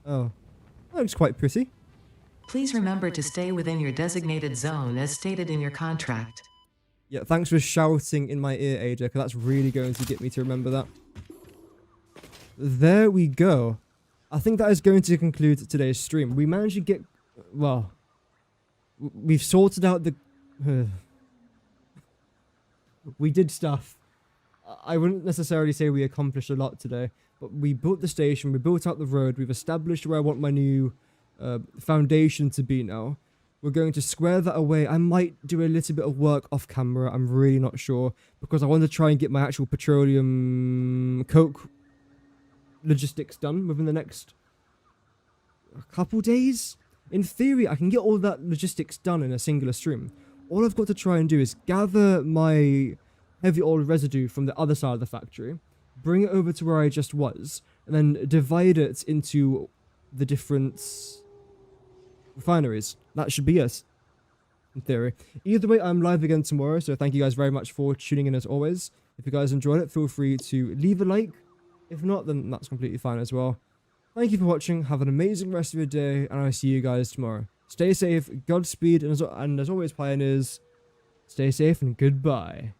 Oh. That looks quite pretty. Please remember to stay within your designated zone as stated in your contract. Yeah, thanks for shouting in my ear, AJ, because that's really going to get me to remember that. There we go. I think that is going to conclude today's stream. We managed to get... Well... We've sorted out the... We did stuff. I wouldn't necessarily say we accomplished a lot today, but we built the station, we built out the road, we've established where I want my new foundation to be now. We're going to square that away. I might do a little bit of work off camera, I'm really not sure, because I want to try and get my actual petroleum coke logistics done within the next couple days. In theory, I can get all that logistics done in a singular stream. All I've got to try and do is gather my heavy oil residue from the other side of the factory, bring it over to where I just was, and then divide it into the different refineries. That should be it, in theory. Either way, I'm live again tomorrow, so thank you guys very much for tuning in as always. If you guys enjoyed it, feel free to leave a like. If not, then that's completely fine as well. Thank you for watching, have an amazing rest of your day, and I'll see you guys tomorrow. Stay safe, Godspeed, and as always, pioneers, stay safe and goodbye.